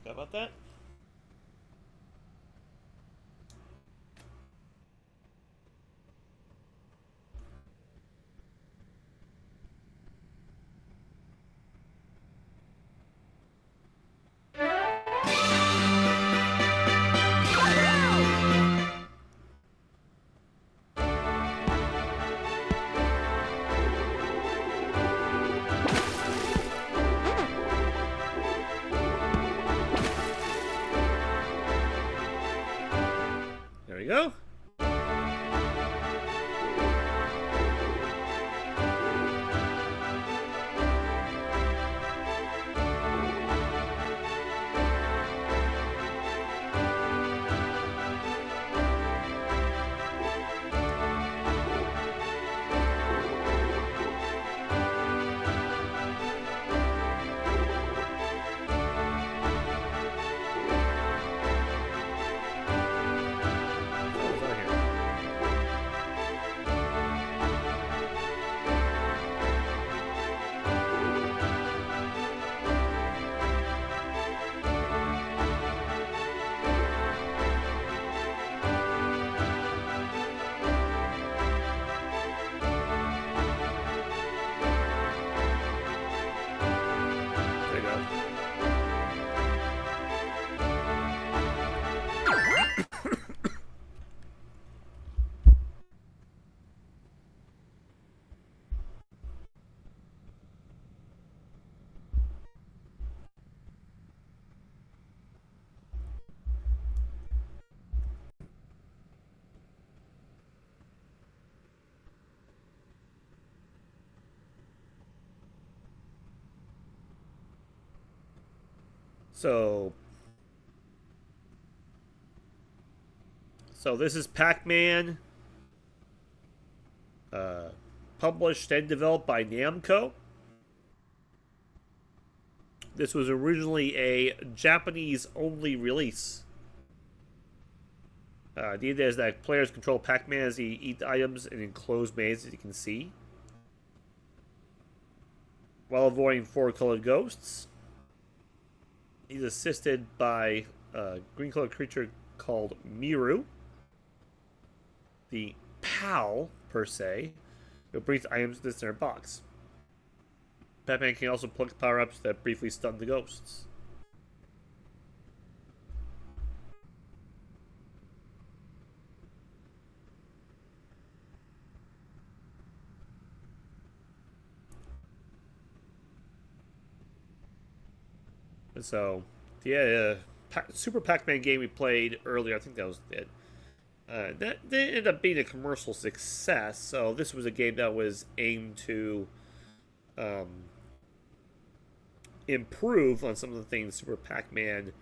Forgot about that. There we go. So this is Pac-Man, published and developed by Namco. This was originally a Japanese-only release. The idea is that players control Pac-Man as he eats items in enclosed mazes, as you can see, while avoiding four-colored ghosts. He's assisted by a green-colored creature called Miru, the Pal, per se, who brings items to the center box. Pac-Man can also pluck power-ups that briefly stun the ghosts. So, yeah, Super Pac-Man game we played earlier, I think that was it. That ended up being a commercial success, so this was a game that was aimed to improve on some of the things Super Pac-Man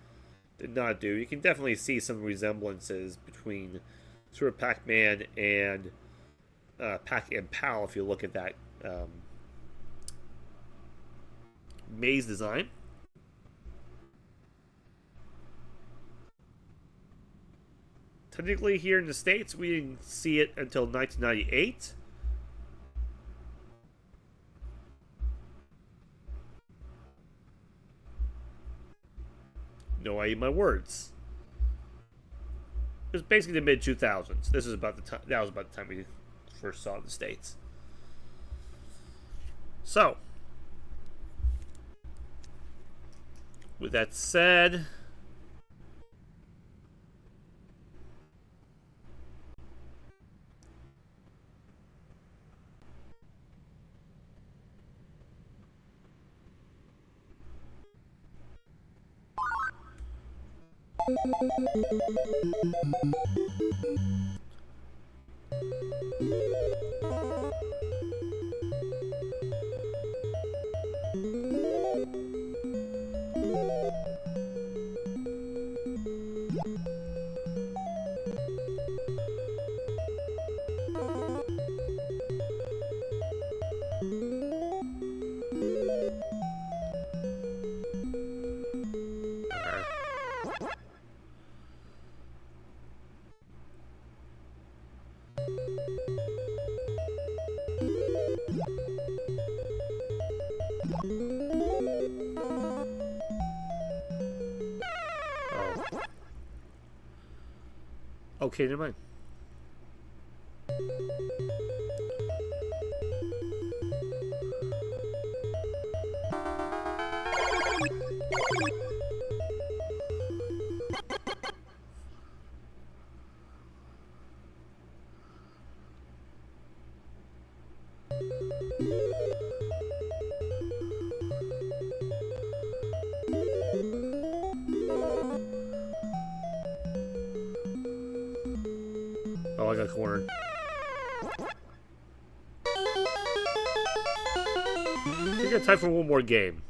did not do. You can definitely see some resemblances between Super Pac-Man and Pac and Pal if you look at that maze design. Technically, here in the States, we didn't see it until 1998. No, I eat my words. It was basically the mid-2000s. This is about the time. That was about the time we first saw it in the States. So, with that said, okay, never mind. Oh, I got cornered. I think I got time for one more game.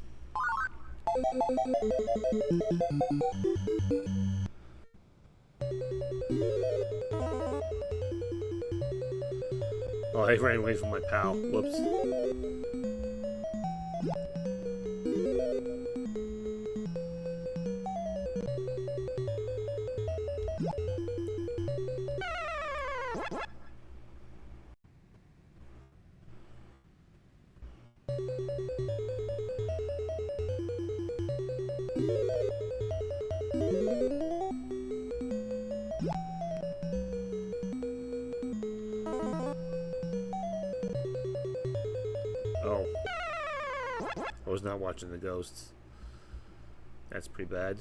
Oh, I ran away from my pal. Whoops. Oh. I was not watching the ghosts. That's pretty bad.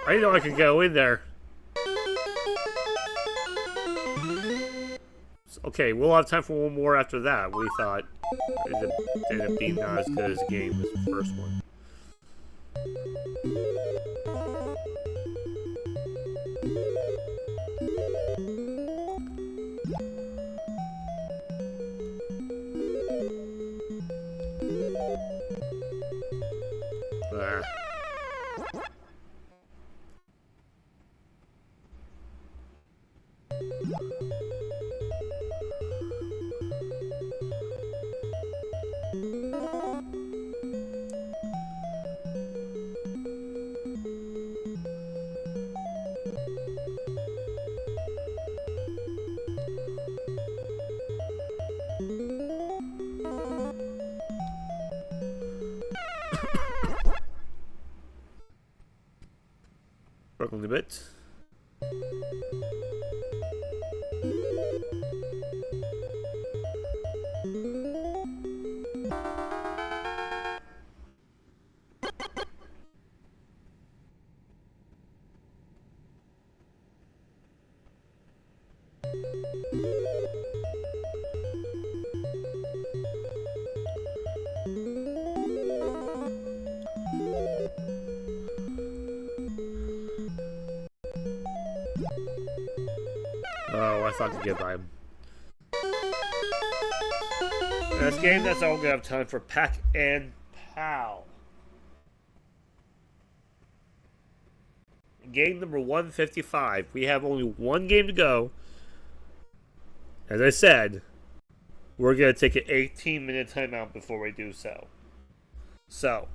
I didn't know I could go in there. Okay, we'll have time for one more after that. We thought it ended up being not as good as the game as the first one. Nah. Working a bit. Oh, I thought to get by him. Next game, that's all we're gonna have time for. Pac and Pal. Game number 155. We have only one game to go. As I said, we're gonna take an 18-minute timeout before we do so. So,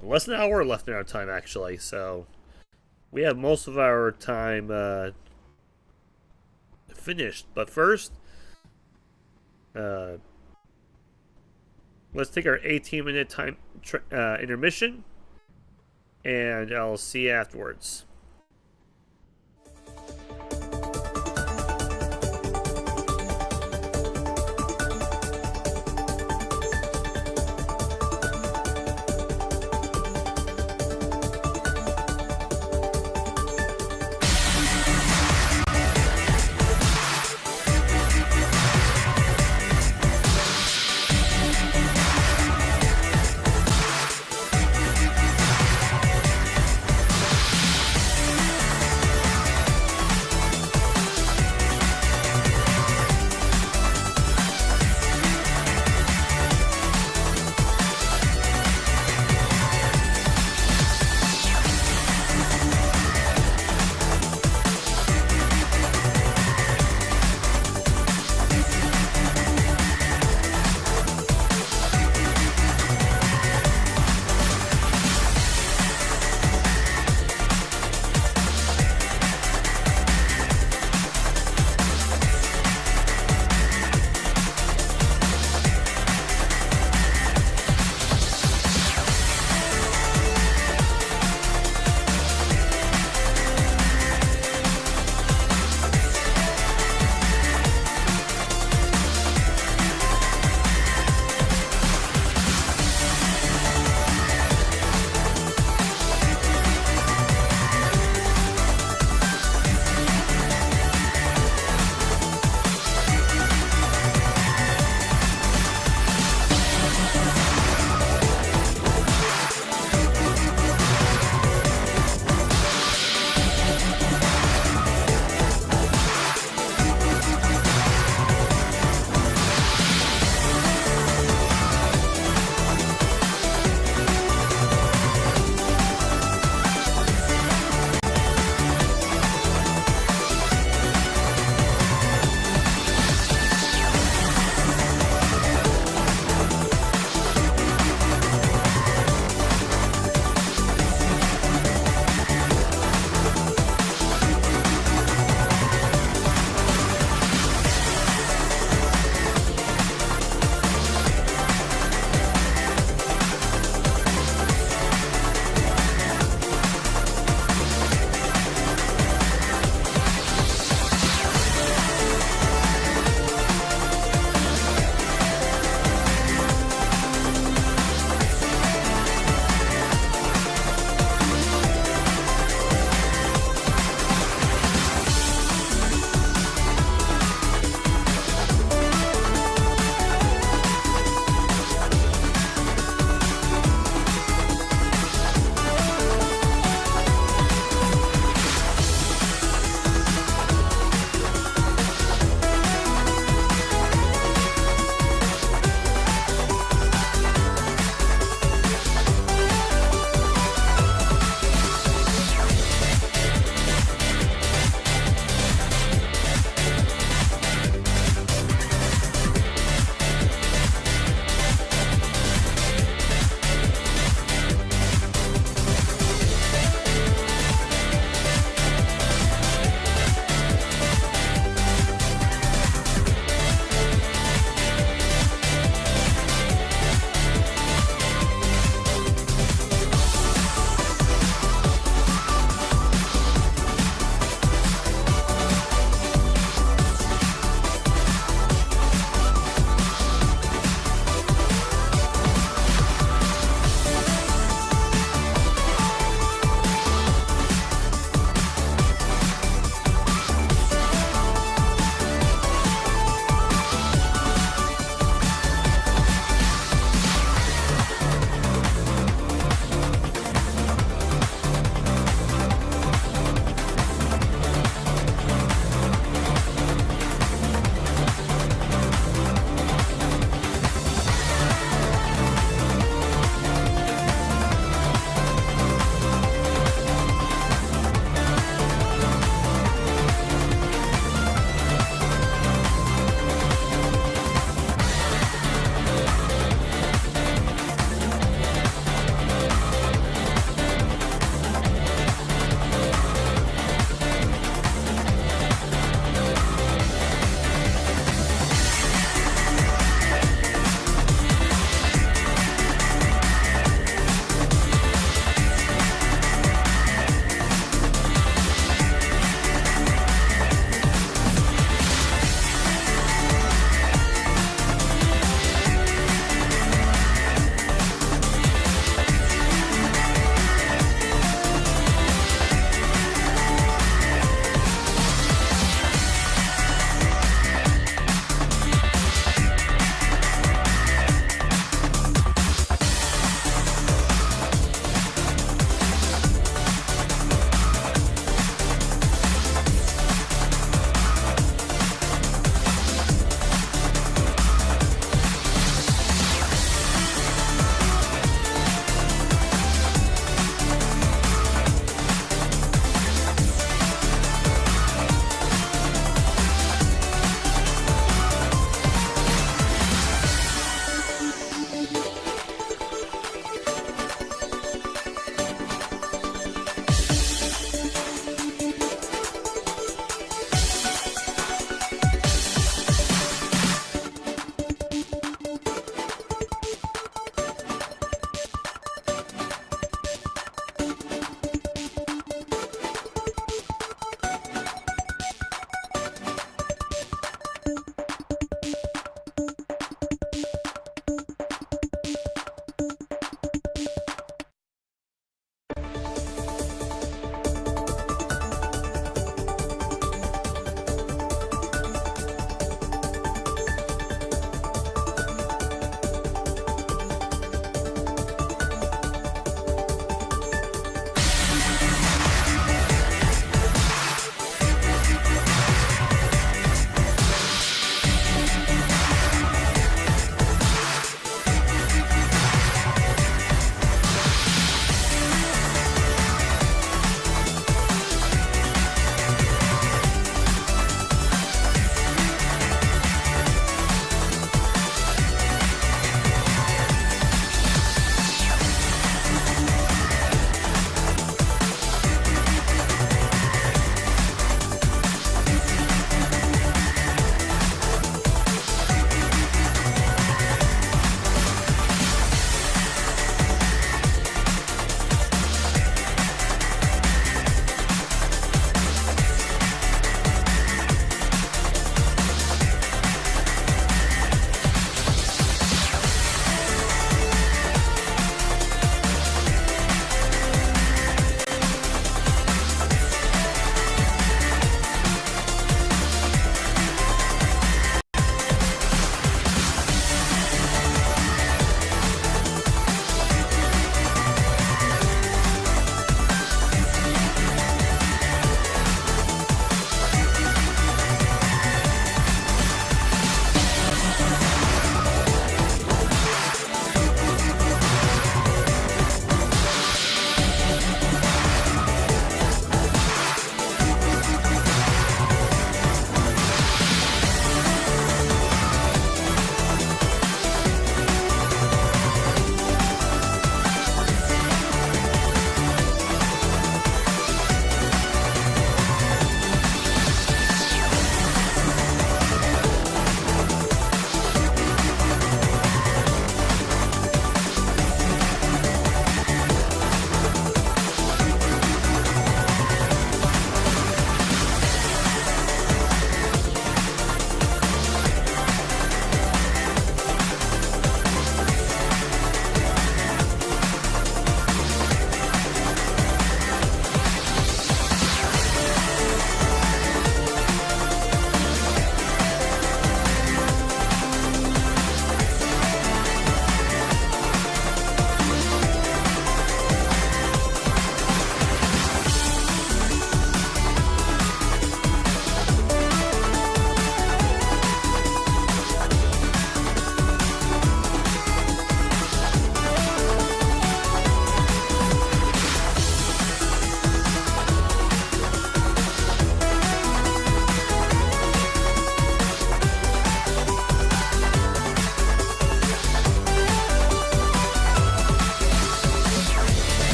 less than an hour left in our time, actually. So, we have most of our time finished. But first, let's take our 18-minute time intermission, and I'll see you afterwards.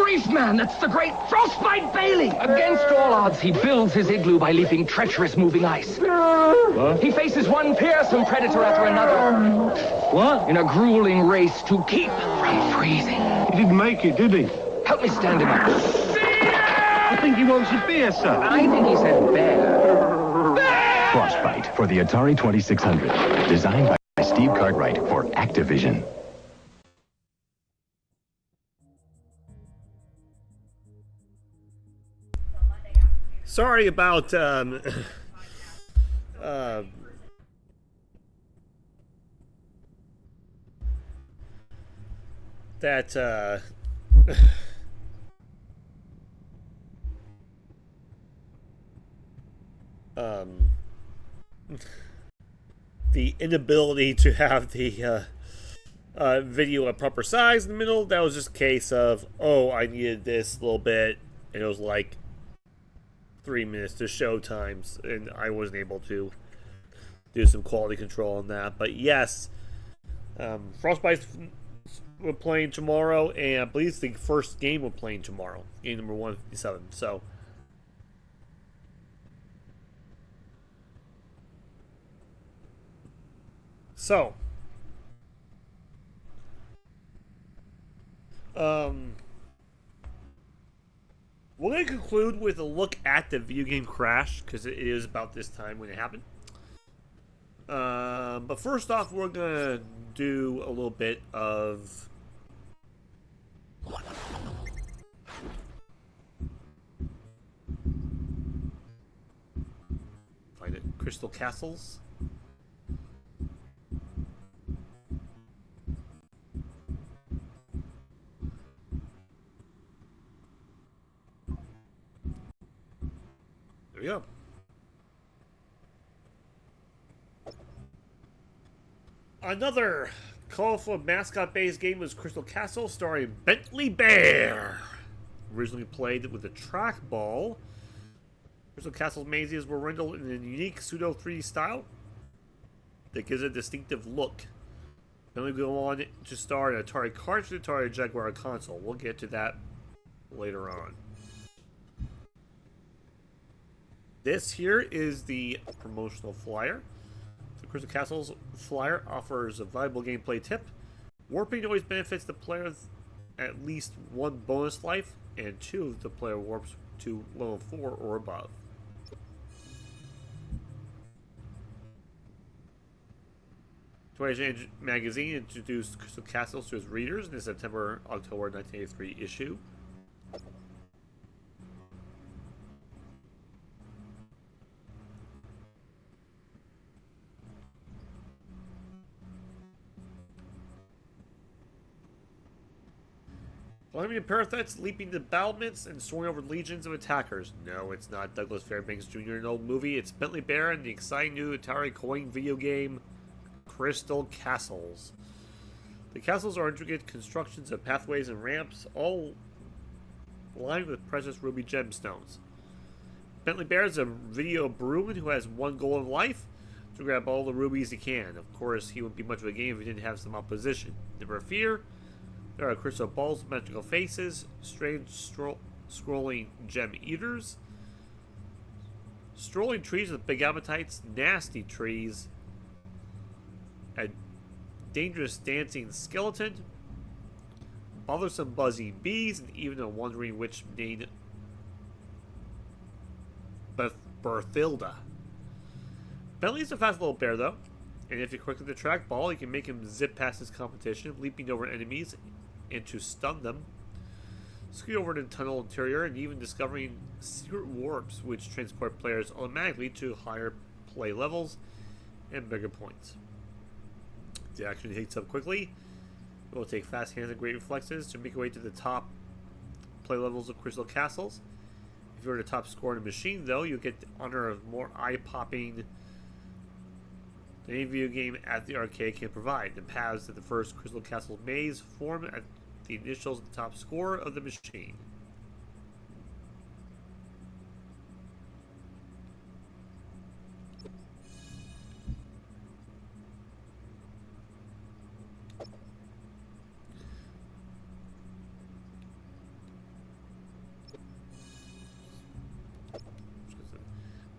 grief, man! That's the great Frostbite Bailey! Against all odds, he builds his igloo by leaping treacherous moving ice. What? He faces one fearsome predator after another. What? In a grueling race to keep from freezing. He didn't make it, did he? Help me stand him up. I think he wants a beer, sir. I think he said bear. Frostbite for the Atari 2600. Designed by Steve Cartwright for Activision. Sorry about that the inability to have the video at proper size in the middle. That was just a case of, oh, I needed this a little bit, and it was like 3 minutes to show times, and I wasn't able to do some quality control on that. But yes, Frostbite we're playing tomorrow, and I believe it's the first game we're playing tomorrow, game number 157. So, we're going to conclude with a look at the video game Crash, because it is about this time when it happened. But first off, we're going to do a little bit of find it, Crystal Castles. There we go. Another colorful mascot-based game was Crystal Castle, starring Bentley Bear. Originally played with a trackball, Crystal Castle's mazes were rendered in a unique pseudo 3D style that gives it a distinctive look. Then we go on to star an Atari cartridge, Atari Jaguar console. We'll get to that later on. This here is the promotional flyer. The Crystal Castle's flyer offers a valuable gameplay tip. Warping always benefits the player at least one bonus life, and 2 if the player warps to level 4 or above. Twilight Magazine introduced Crystal Castles to its readers in the September-October 1983 issue. Climbing parapets, leaping to battlements, and soaring over legions of attackers. No, it's not Douglas Fairbanks Jr. in an old movie. It's Bentley Bear and the exciting new Atari coin video game, Crystal Castles. The castles are intricate constructions of pathways and ramps, all lined with precious ruby gemstones. Bentley Bear is a video Bruin who has one goal in life: to grab all the rubies he can. Of course, he wouldn't be much of a game if he didn't have some opposition. Never fear. There are crystal balls, magical faces, strange scrolling gem eaters, strolling trees with big appetites, nasty trees, a dangerous dancing skeleton, bothersome buzzing bees, and even a wandering witch named Berthilda. Bentley's a fast little bear, though, and if you quickly the trackball, you can make him zip past his competition, leaping over enemies and to stun them, scoot over to the tunnel interior, and even discovering secret warps which transport players automatically to higher play levels and bigger points. The action heats up quickly. It will take fast hands and great reflexes to make your way to the top play levels of Crystal Castles. If you're the top scorer in the machine, though, you'll get the honor of more eye-popping than any video game at the arcade can provide. The paths to the first Crystal Castle maze form at the initials of the top scorer of the machine.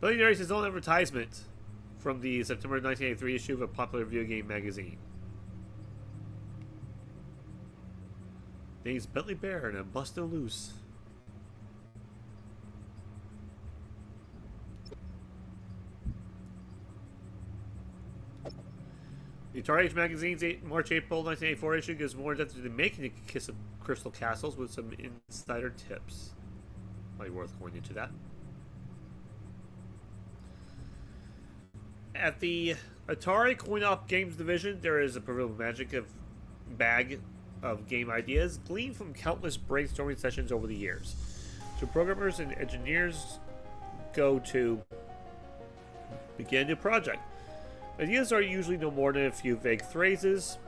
Billy narrates his own advertisement from the September 1983 issue of a popular video game magazine. Name's Bentley Bear and I'm bustin' loose. The Atari Age magazine's March-April 1984 issue gives more depth to the making of Kiss of Crystal Castles with some insider tips. Might be worth going into that. At the Atari Coin-Op Games division, there is a proverbial magic of bag of game ideas gleaned from countless brainstorming sessions over the years. So programmers and engineers go to begin a new project. Ideas are usually no more than a few vague phrases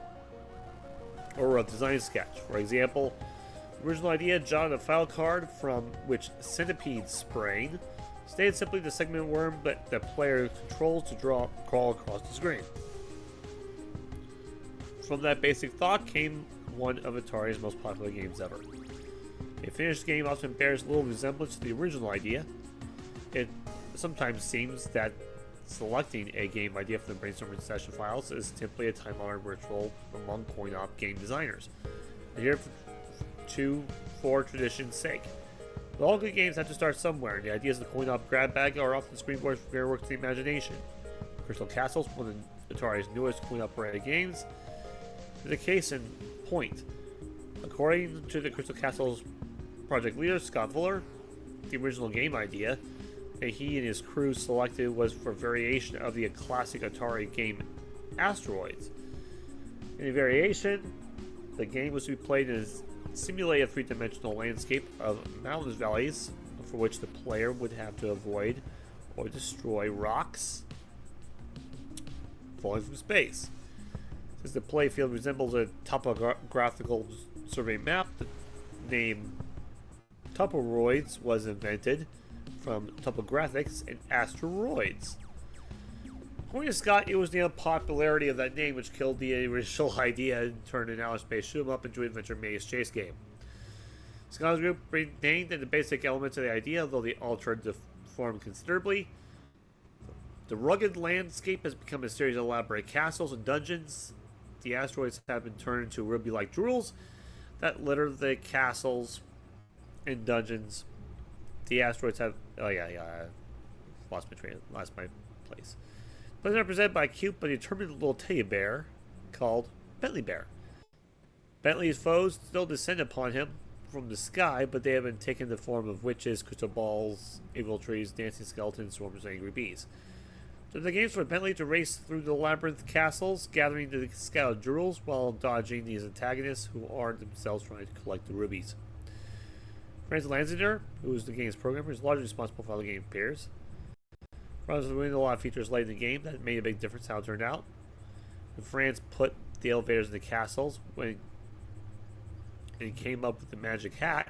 or a design sketch. For example, the original idea jotted a file card from which centipedes sprang stated simply the segment worm that the player controls to crawl across the screen. From that basic thought came one of Atari's most popular games ever. A finished game often bears little resemblance to the original idea. It sometimes seems that selecting a game idea from the brainstorming session files is simply a time-honored ritual among coin-op game designers, adhered to for tradition's sake. But all good games have to start somewhere, and the ideas of the coin-op grab bag are often springboards for mere works of the imagination. Crystal Castles, one of Atari's newest coin-op variety games, is a case in point. According to the Crystal Castles project leader, Scott Fuller, the original game idea that he and his crew selected was for variation of the classic Atari game Asteroids. In the variation, the game was to be played in a simulate a three-dimensional landscape of mountainous valleys for which the player would have to avoid or destroy rocks falling from space. Since the playfield resembles a topographical survey map, the name Toporoids was invented from topographics and asteroids. According to Scott, it was the unpopularity of that name which killed the original idea and turned an outer space shoot-'em-up into an adventure maze chase game. Scott's group maintained that the basic elements of the idea, though they altered the form considerably. The rugged landscape has become a series of elaborate castles and dungeons. The asteroids have been turned into ruby-like jewels that litter the castles and dungeons. The asteroids have... lost my place. But they're represented by a cute but determined little teddy bear called Bentley Bear. Bentley's foes still descend upon him from the sky, but they have been taken the form of witches, crystal balls, evil trees, dancing skeletons, swarms, and angry bees. So the game's for Bentley to race through the labyrinth castles, gathering the scattered jewels while dodging these antagonists who are themselves trying to collect the rubies. Franz Lanzinger, who is the game's programmer, is largely responsible for how the game appears. Franz was winning a lot of features late in the game that made a big difference how it turned out. When Franz put the elevators in the castles and came up with the magic hat,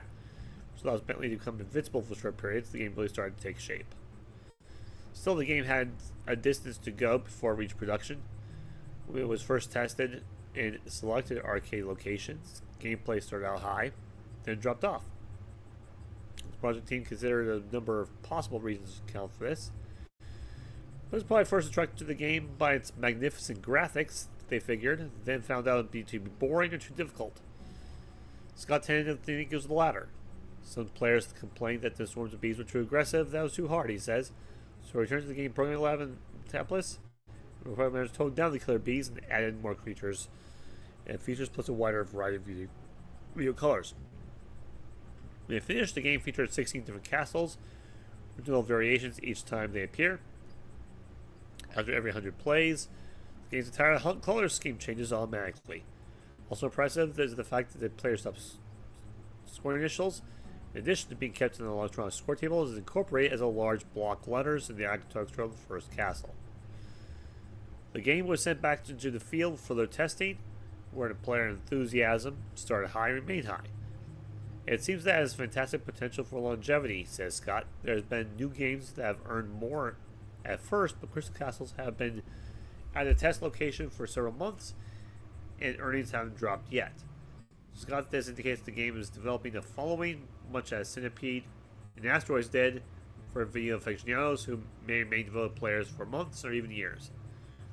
which allows Bentley to become invincible for short periods, the game really started to take shape. Still, the game had a distance to go before it reached production. When it was first tested in selected arcade locations, gameplay started out high, then dropped off. The project team considered a number of possible reasons to account for this. It was probably first attracted to the game by its magnificent graphics, they figured, then found out it would be too boring or too difficult. Scott tended to think it was the latter. Some players complained that the swarms of bees were too aggressive, that was too hard, he says. So he returned to the game programming lab in Tapless. The programmers toned down the killer bees and added more creatures and features plus a wider variety of video colors. When they finished, the game featured 16 different castles, original variations each time they appear. After every 100 plays, the game's entire color scheme changes automatically. Also impressive is the fact that the player stops scoring initials. In addition to being kept in an electronic score table, it is incorporated as a large block letters in the architecture of the first castle. The game was sent back into the field for their testing, where the player enthusiasm started high and remained high. It seems that it has fantastic potential for longevity, says Scott. There has been new games that have earned more at first, but Crystal Castles have been at a test location for several months, and earnings haven't dropped yet. Scott, this indicates the game is developing a following, much as Centipede and Asteroids did, for video aficionados who may remain devoted players for months or even years.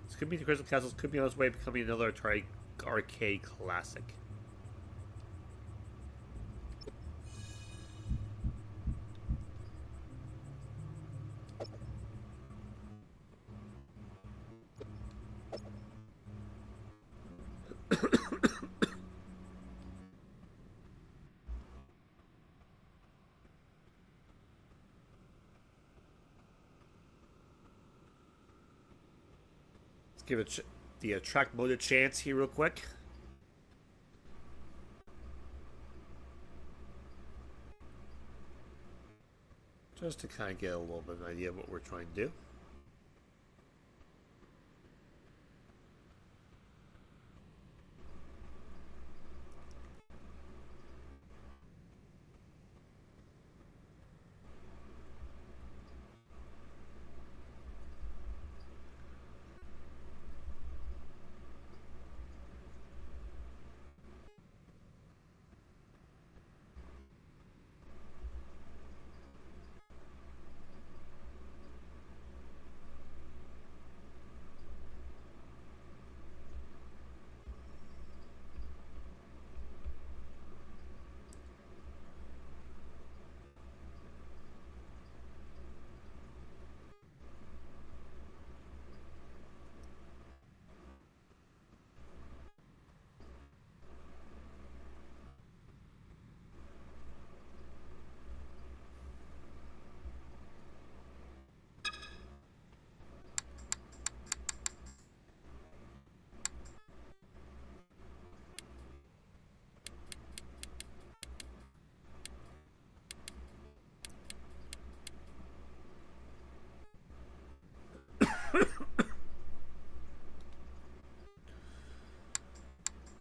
This could mean the Crystal Castles could be on its way to becoming another Atari arcade classic. Give it the attract mode a chance here real quick. Just to kind of get a little bit of an idea of what we're trying to do.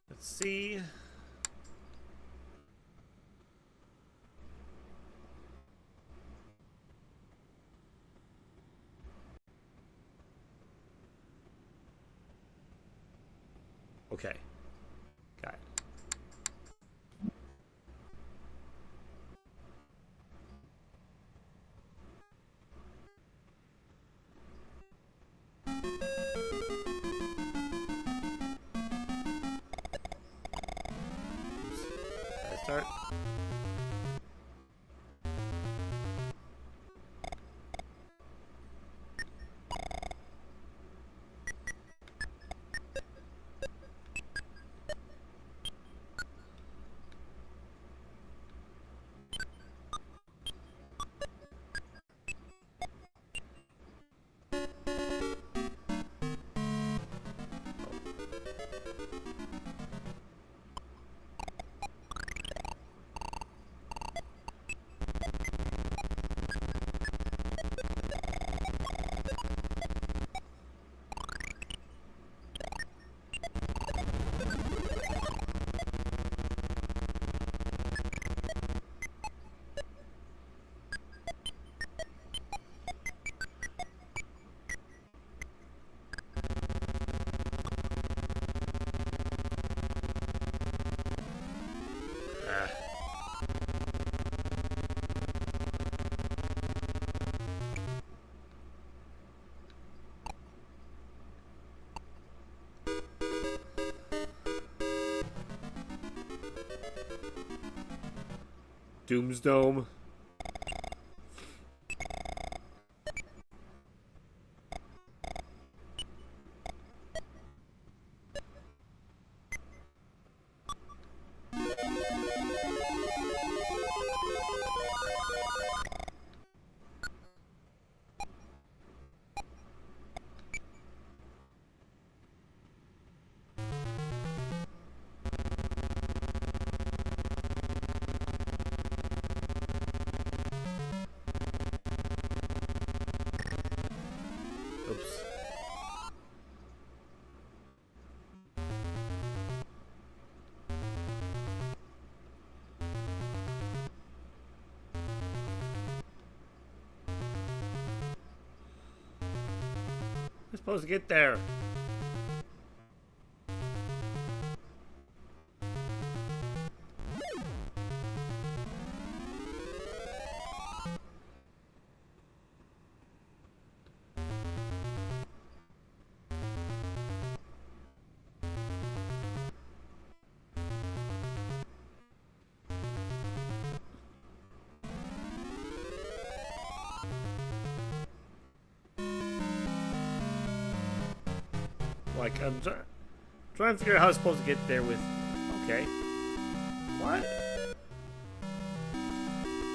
Let's see. Okay. Got it. Start. Doomsdome. Oops. We're supposed to get there. Like, I'm trying to figure out how I'm supposed to get there with... Okay. What?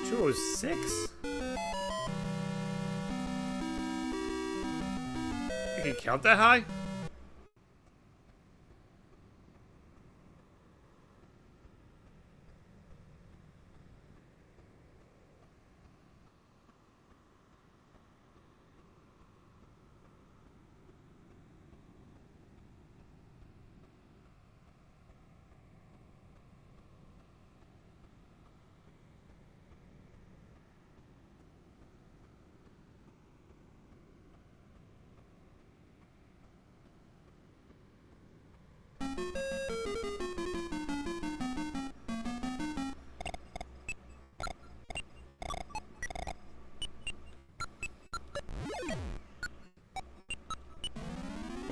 206? You can count that high?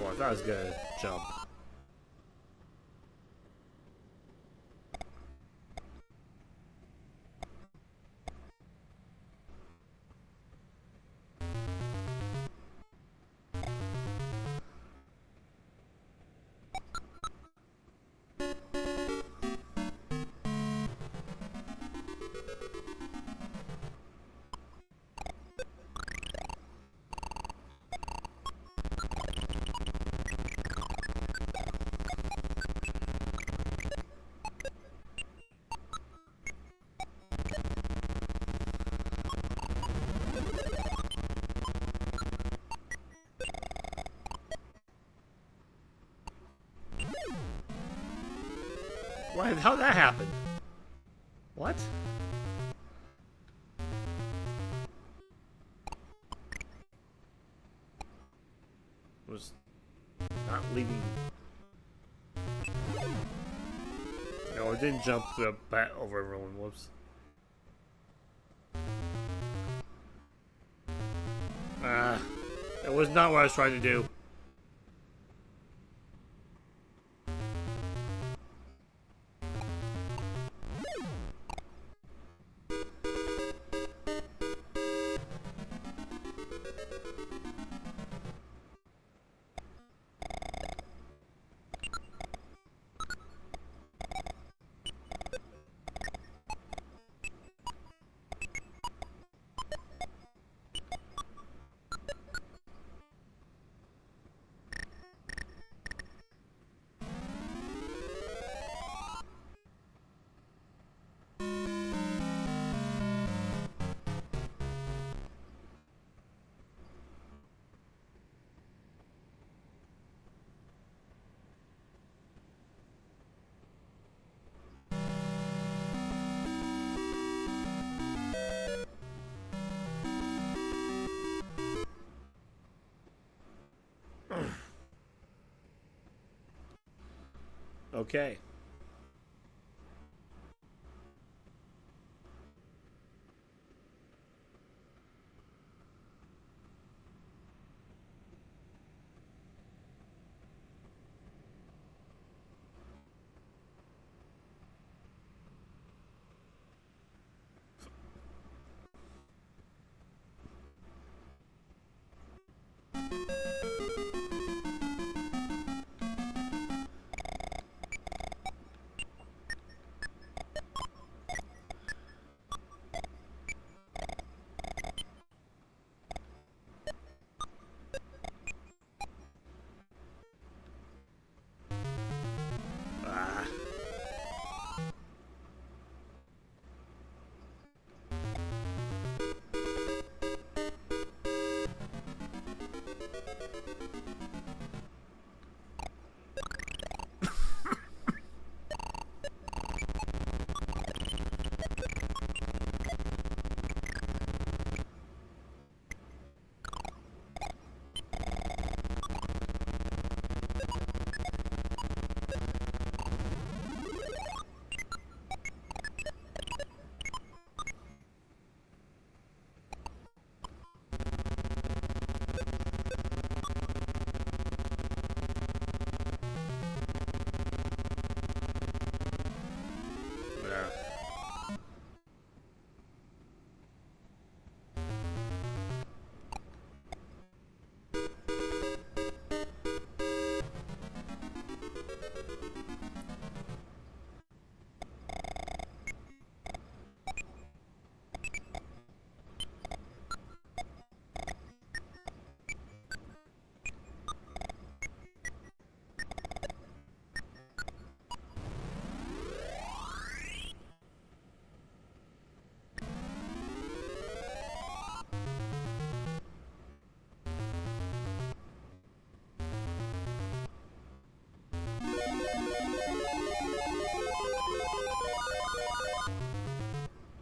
Oh, I thought I was gonna jump. Why? How'd that happen? What? Was not leaving. No, it didn't jump the bat over everyone. Whoops. That was not what I was trying to do. Okay.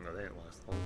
No, they didn't last long.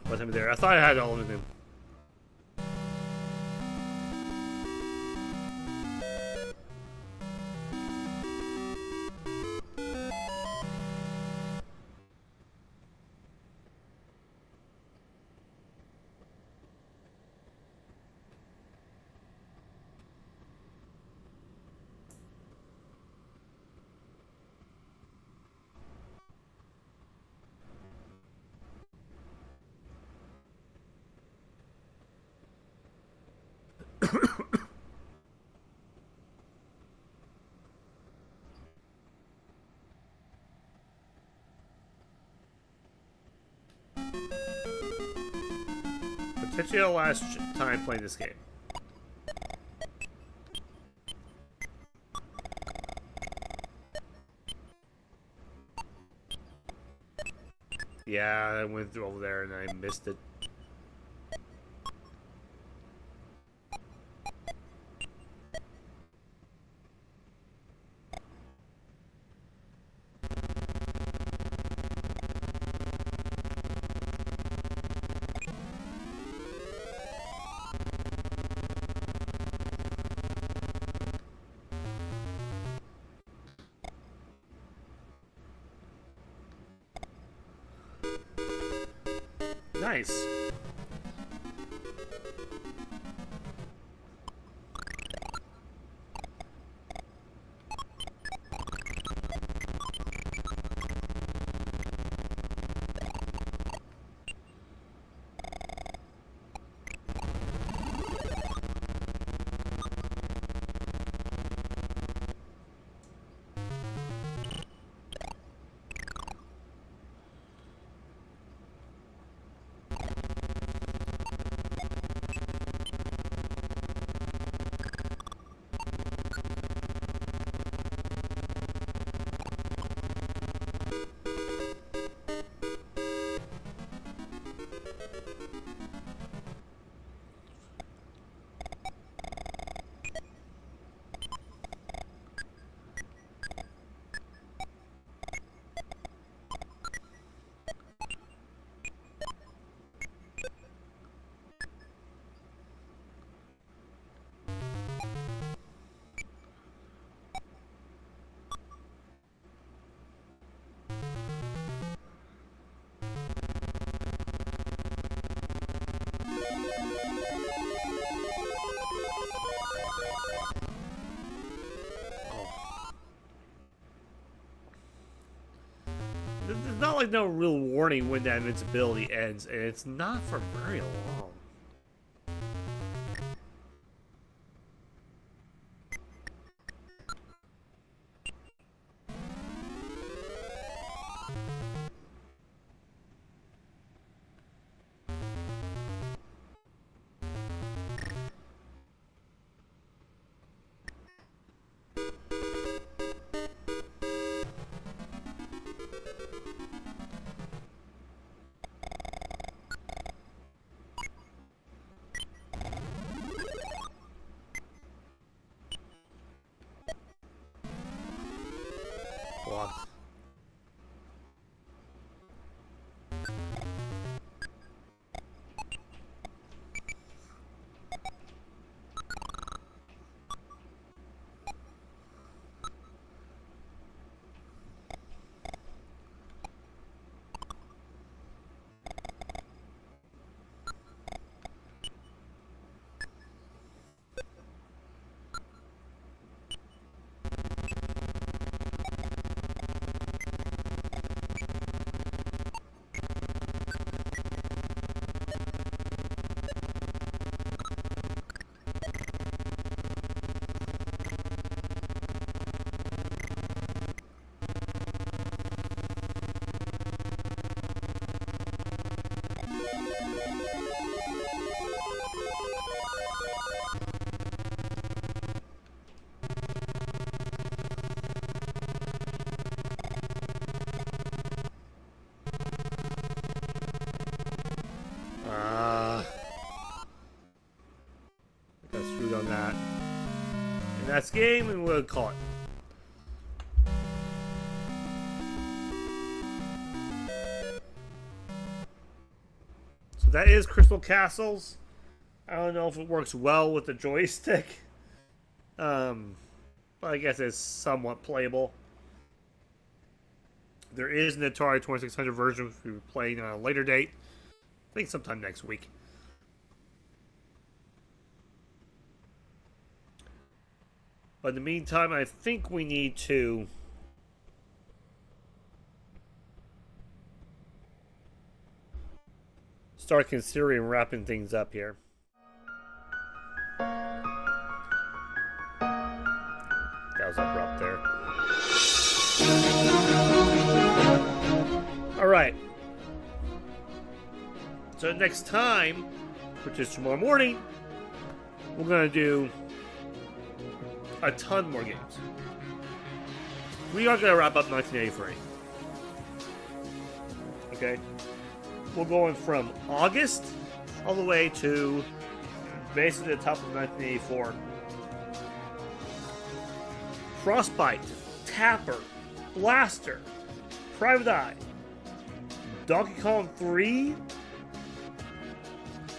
What time there? I thought I had all of them. Potentially the last time playing this game. Yeah, I went through over there and I missed it. Nice. there's not like no real warning when that invincibility ends, and it's not for very long. Blocked. Got screwed on that. And that's game, and we'll call it. So that is Crystal Castles. I don't know if it works well with the joystick. But I guess it's somewhat playable. There is an Atari 2600 version if you're playing on a later date. I think sometime next week. But in the meantime, I think we need to start considering wrapping things up here. That was abrupt there. Alright. So next time, which is tomorrow morning, we're going to do a ton more games. We are going to wrap up 1983. Okay? We're going from August all the way to basically the top of 1984. Frostbite, Tapper, Blaster, Private Eye, Donkey Kong 3,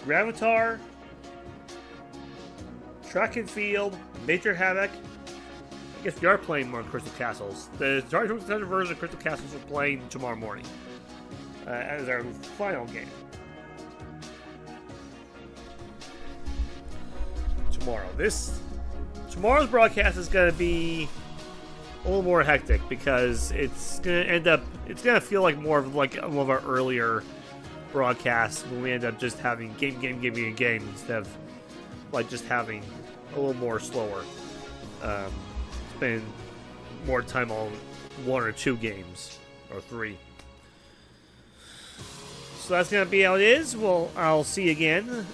Gravatar, Track and Field, Major Havoc. I guess we are playing more Crystal Castles. The Atari 2600 version of Crystal Castles we're playing tomorrow morning as our final game. Tomorrow's broadcast is going to be a little more hectic because it's going to feel like more of like one of our earlier broadcasts when we end up just having game instead of like just having a little more slower. Spend more time on one or two games or three. So that's going to be how it is. Well, I'll see you again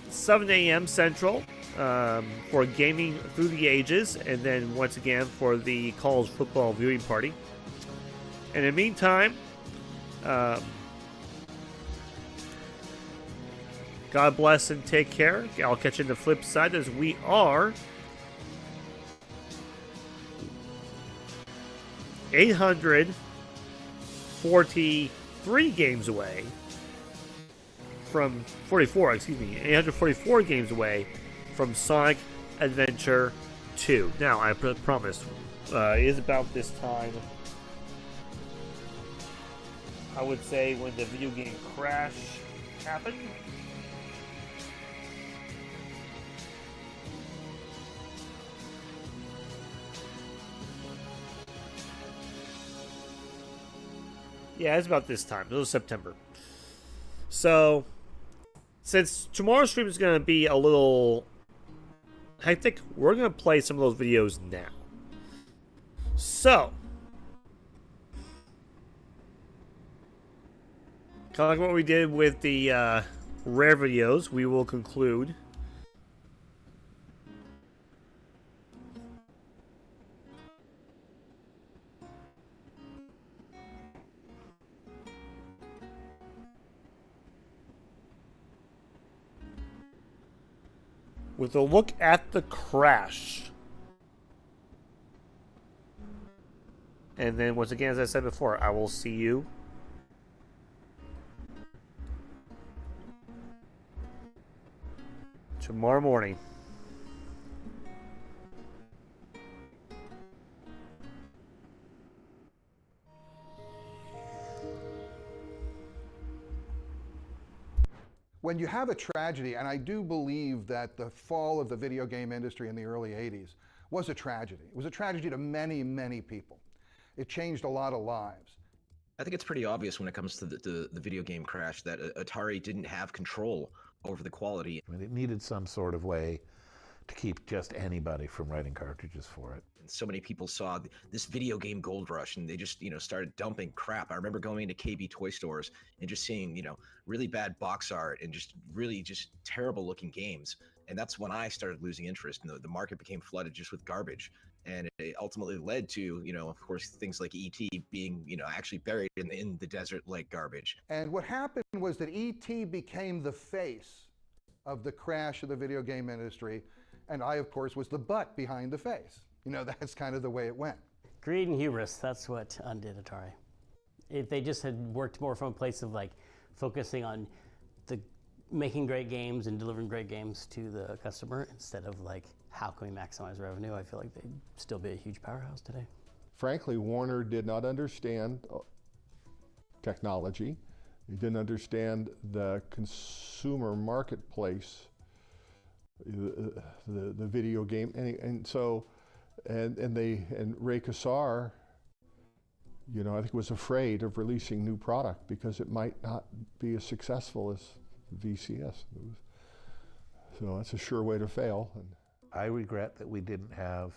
7 a.m. Central for Gaming Through the Ages, and then once again for the college football viewing party. And in the meantime, God bless and take care. I'll catch you on the flip side as we are 843 games away from 844 games away from Sonic Adventure 2. Now, I promise, it is about this time, I would say, when the video game crash happened. Yeah, it's about this time. It was September. So, since tomorrow's stream is going to be a little hectic, we're going to play some of those videos now. So, kind of like what we did with the rare videos, we will conclude with a look at the crash. And then, once again, as I said before, I will see you tomorrow morning. When you have a tragedy, and I do believe that the fall of the video game industry in the early 80s was a tragedy. It was a tragedy to many, many people. It changed a lot of lives. I think it's pretty obvious when it comes to the video game crash that Atari didn't have control over the quality. I mean, it needed some sort of way to keep just anybody from writing cartridges for it. And so many people saw this video game gold rush, and they just, started dumping crap. I remember going into KB toy stores and just seeing, really bad box art and just really just terrible looking games. And that's when I started losing interest, and the market became flooded just with garbage. And it ultimately led to, of course, things like E.T. being, actually buried in the desert like garbage. And what happened was that E.T. became the face of the crash of the video game industry. And I, of course, was the butt behind the face. That's kind of the way it went. Greed and hubris, that's what undid Atari. If they just had worked more from a place of like focusing on making great games and delivering great games to the customer instead of like, how can we maximize revenue? I feel like they'd still be a huge powerhouse today. Frankly, Warner did not understand technology. He didn't understand the consumer marketplace, the video game, and so Ray Kassar, I think was afraid of releasing new product because it might not be as successful as VCS. So that's a sure way to fail. I regret that we didn't have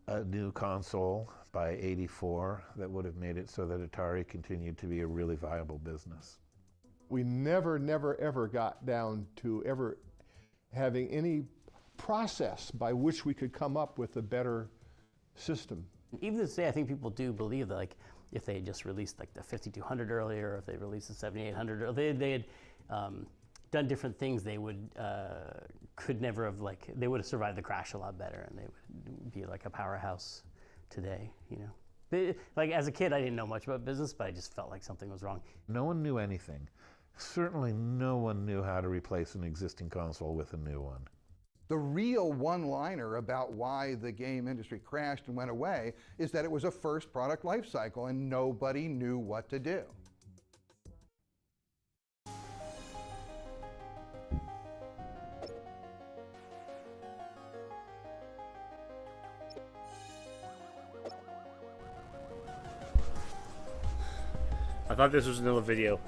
a new console by '84 that would have made it so that Atari continued to be a really viable business. We never, ever got down to ever having any process by which we could come up with a better system. Even to say, I think people do believe that, like, if they had just released like the 5200 earlier, or if they released the 7800, or they had done different things, they would could never have they would have survived the crash a lot better, and they would be like a powerhouse today. Like as a kid, I didn't know much about business, but I just felt like something was wrong. No one knew anything. Certainly, no one knew how to replace an existing console with a new one. The real one-liner about why the game industry crashed and went away is that it was a first product life cycle and nobody knew what to do. I thought this was another video.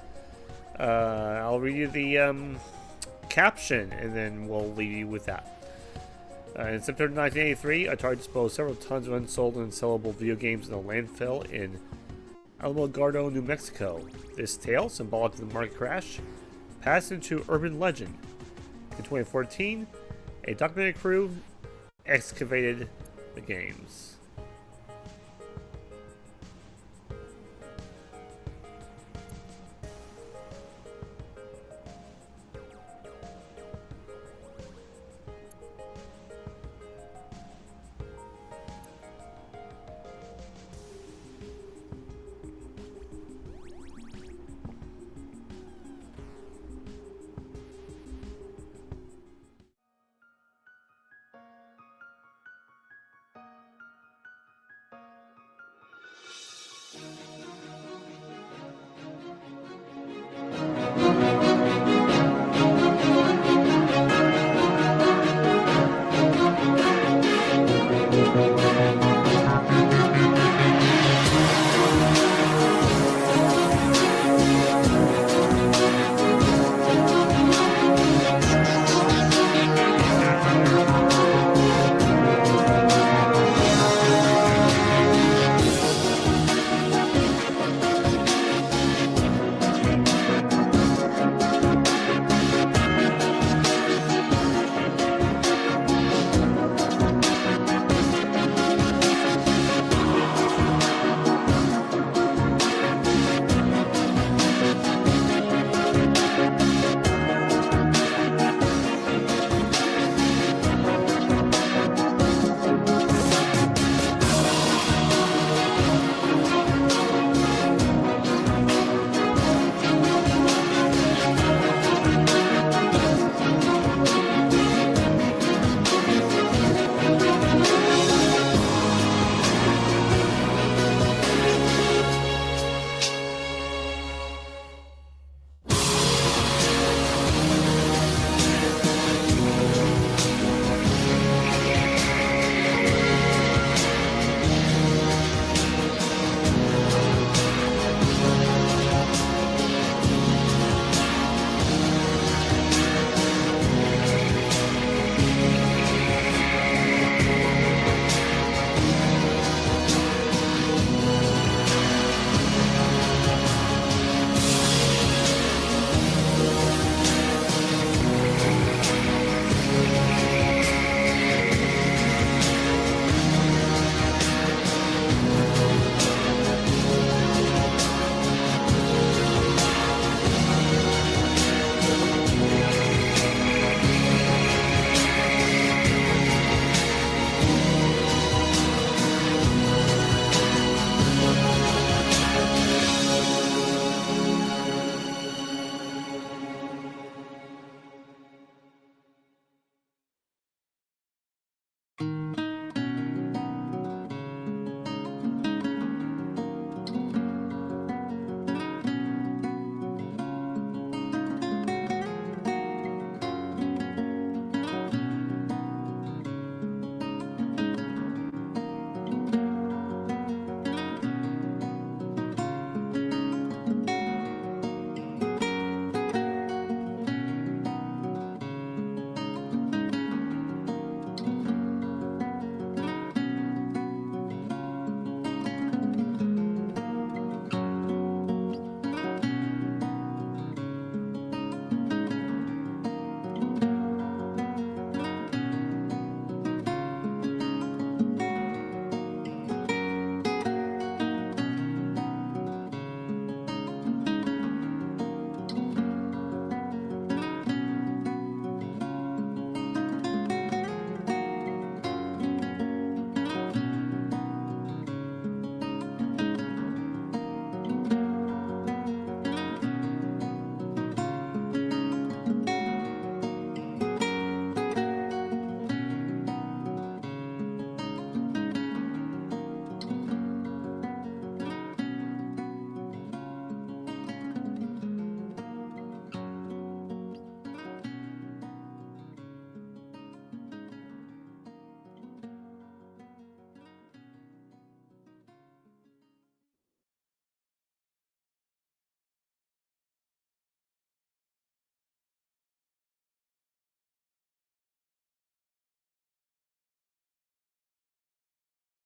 I'll read you the caption, and then we'll leave you with that. In September 1983, Atari disposed several tons of unsold and unsellable video games in a landfill in Alamogordo, New Mexico. This tale, symbolic of the market crash, passed into urban legend. In 2014, a documentary crew excavated the games.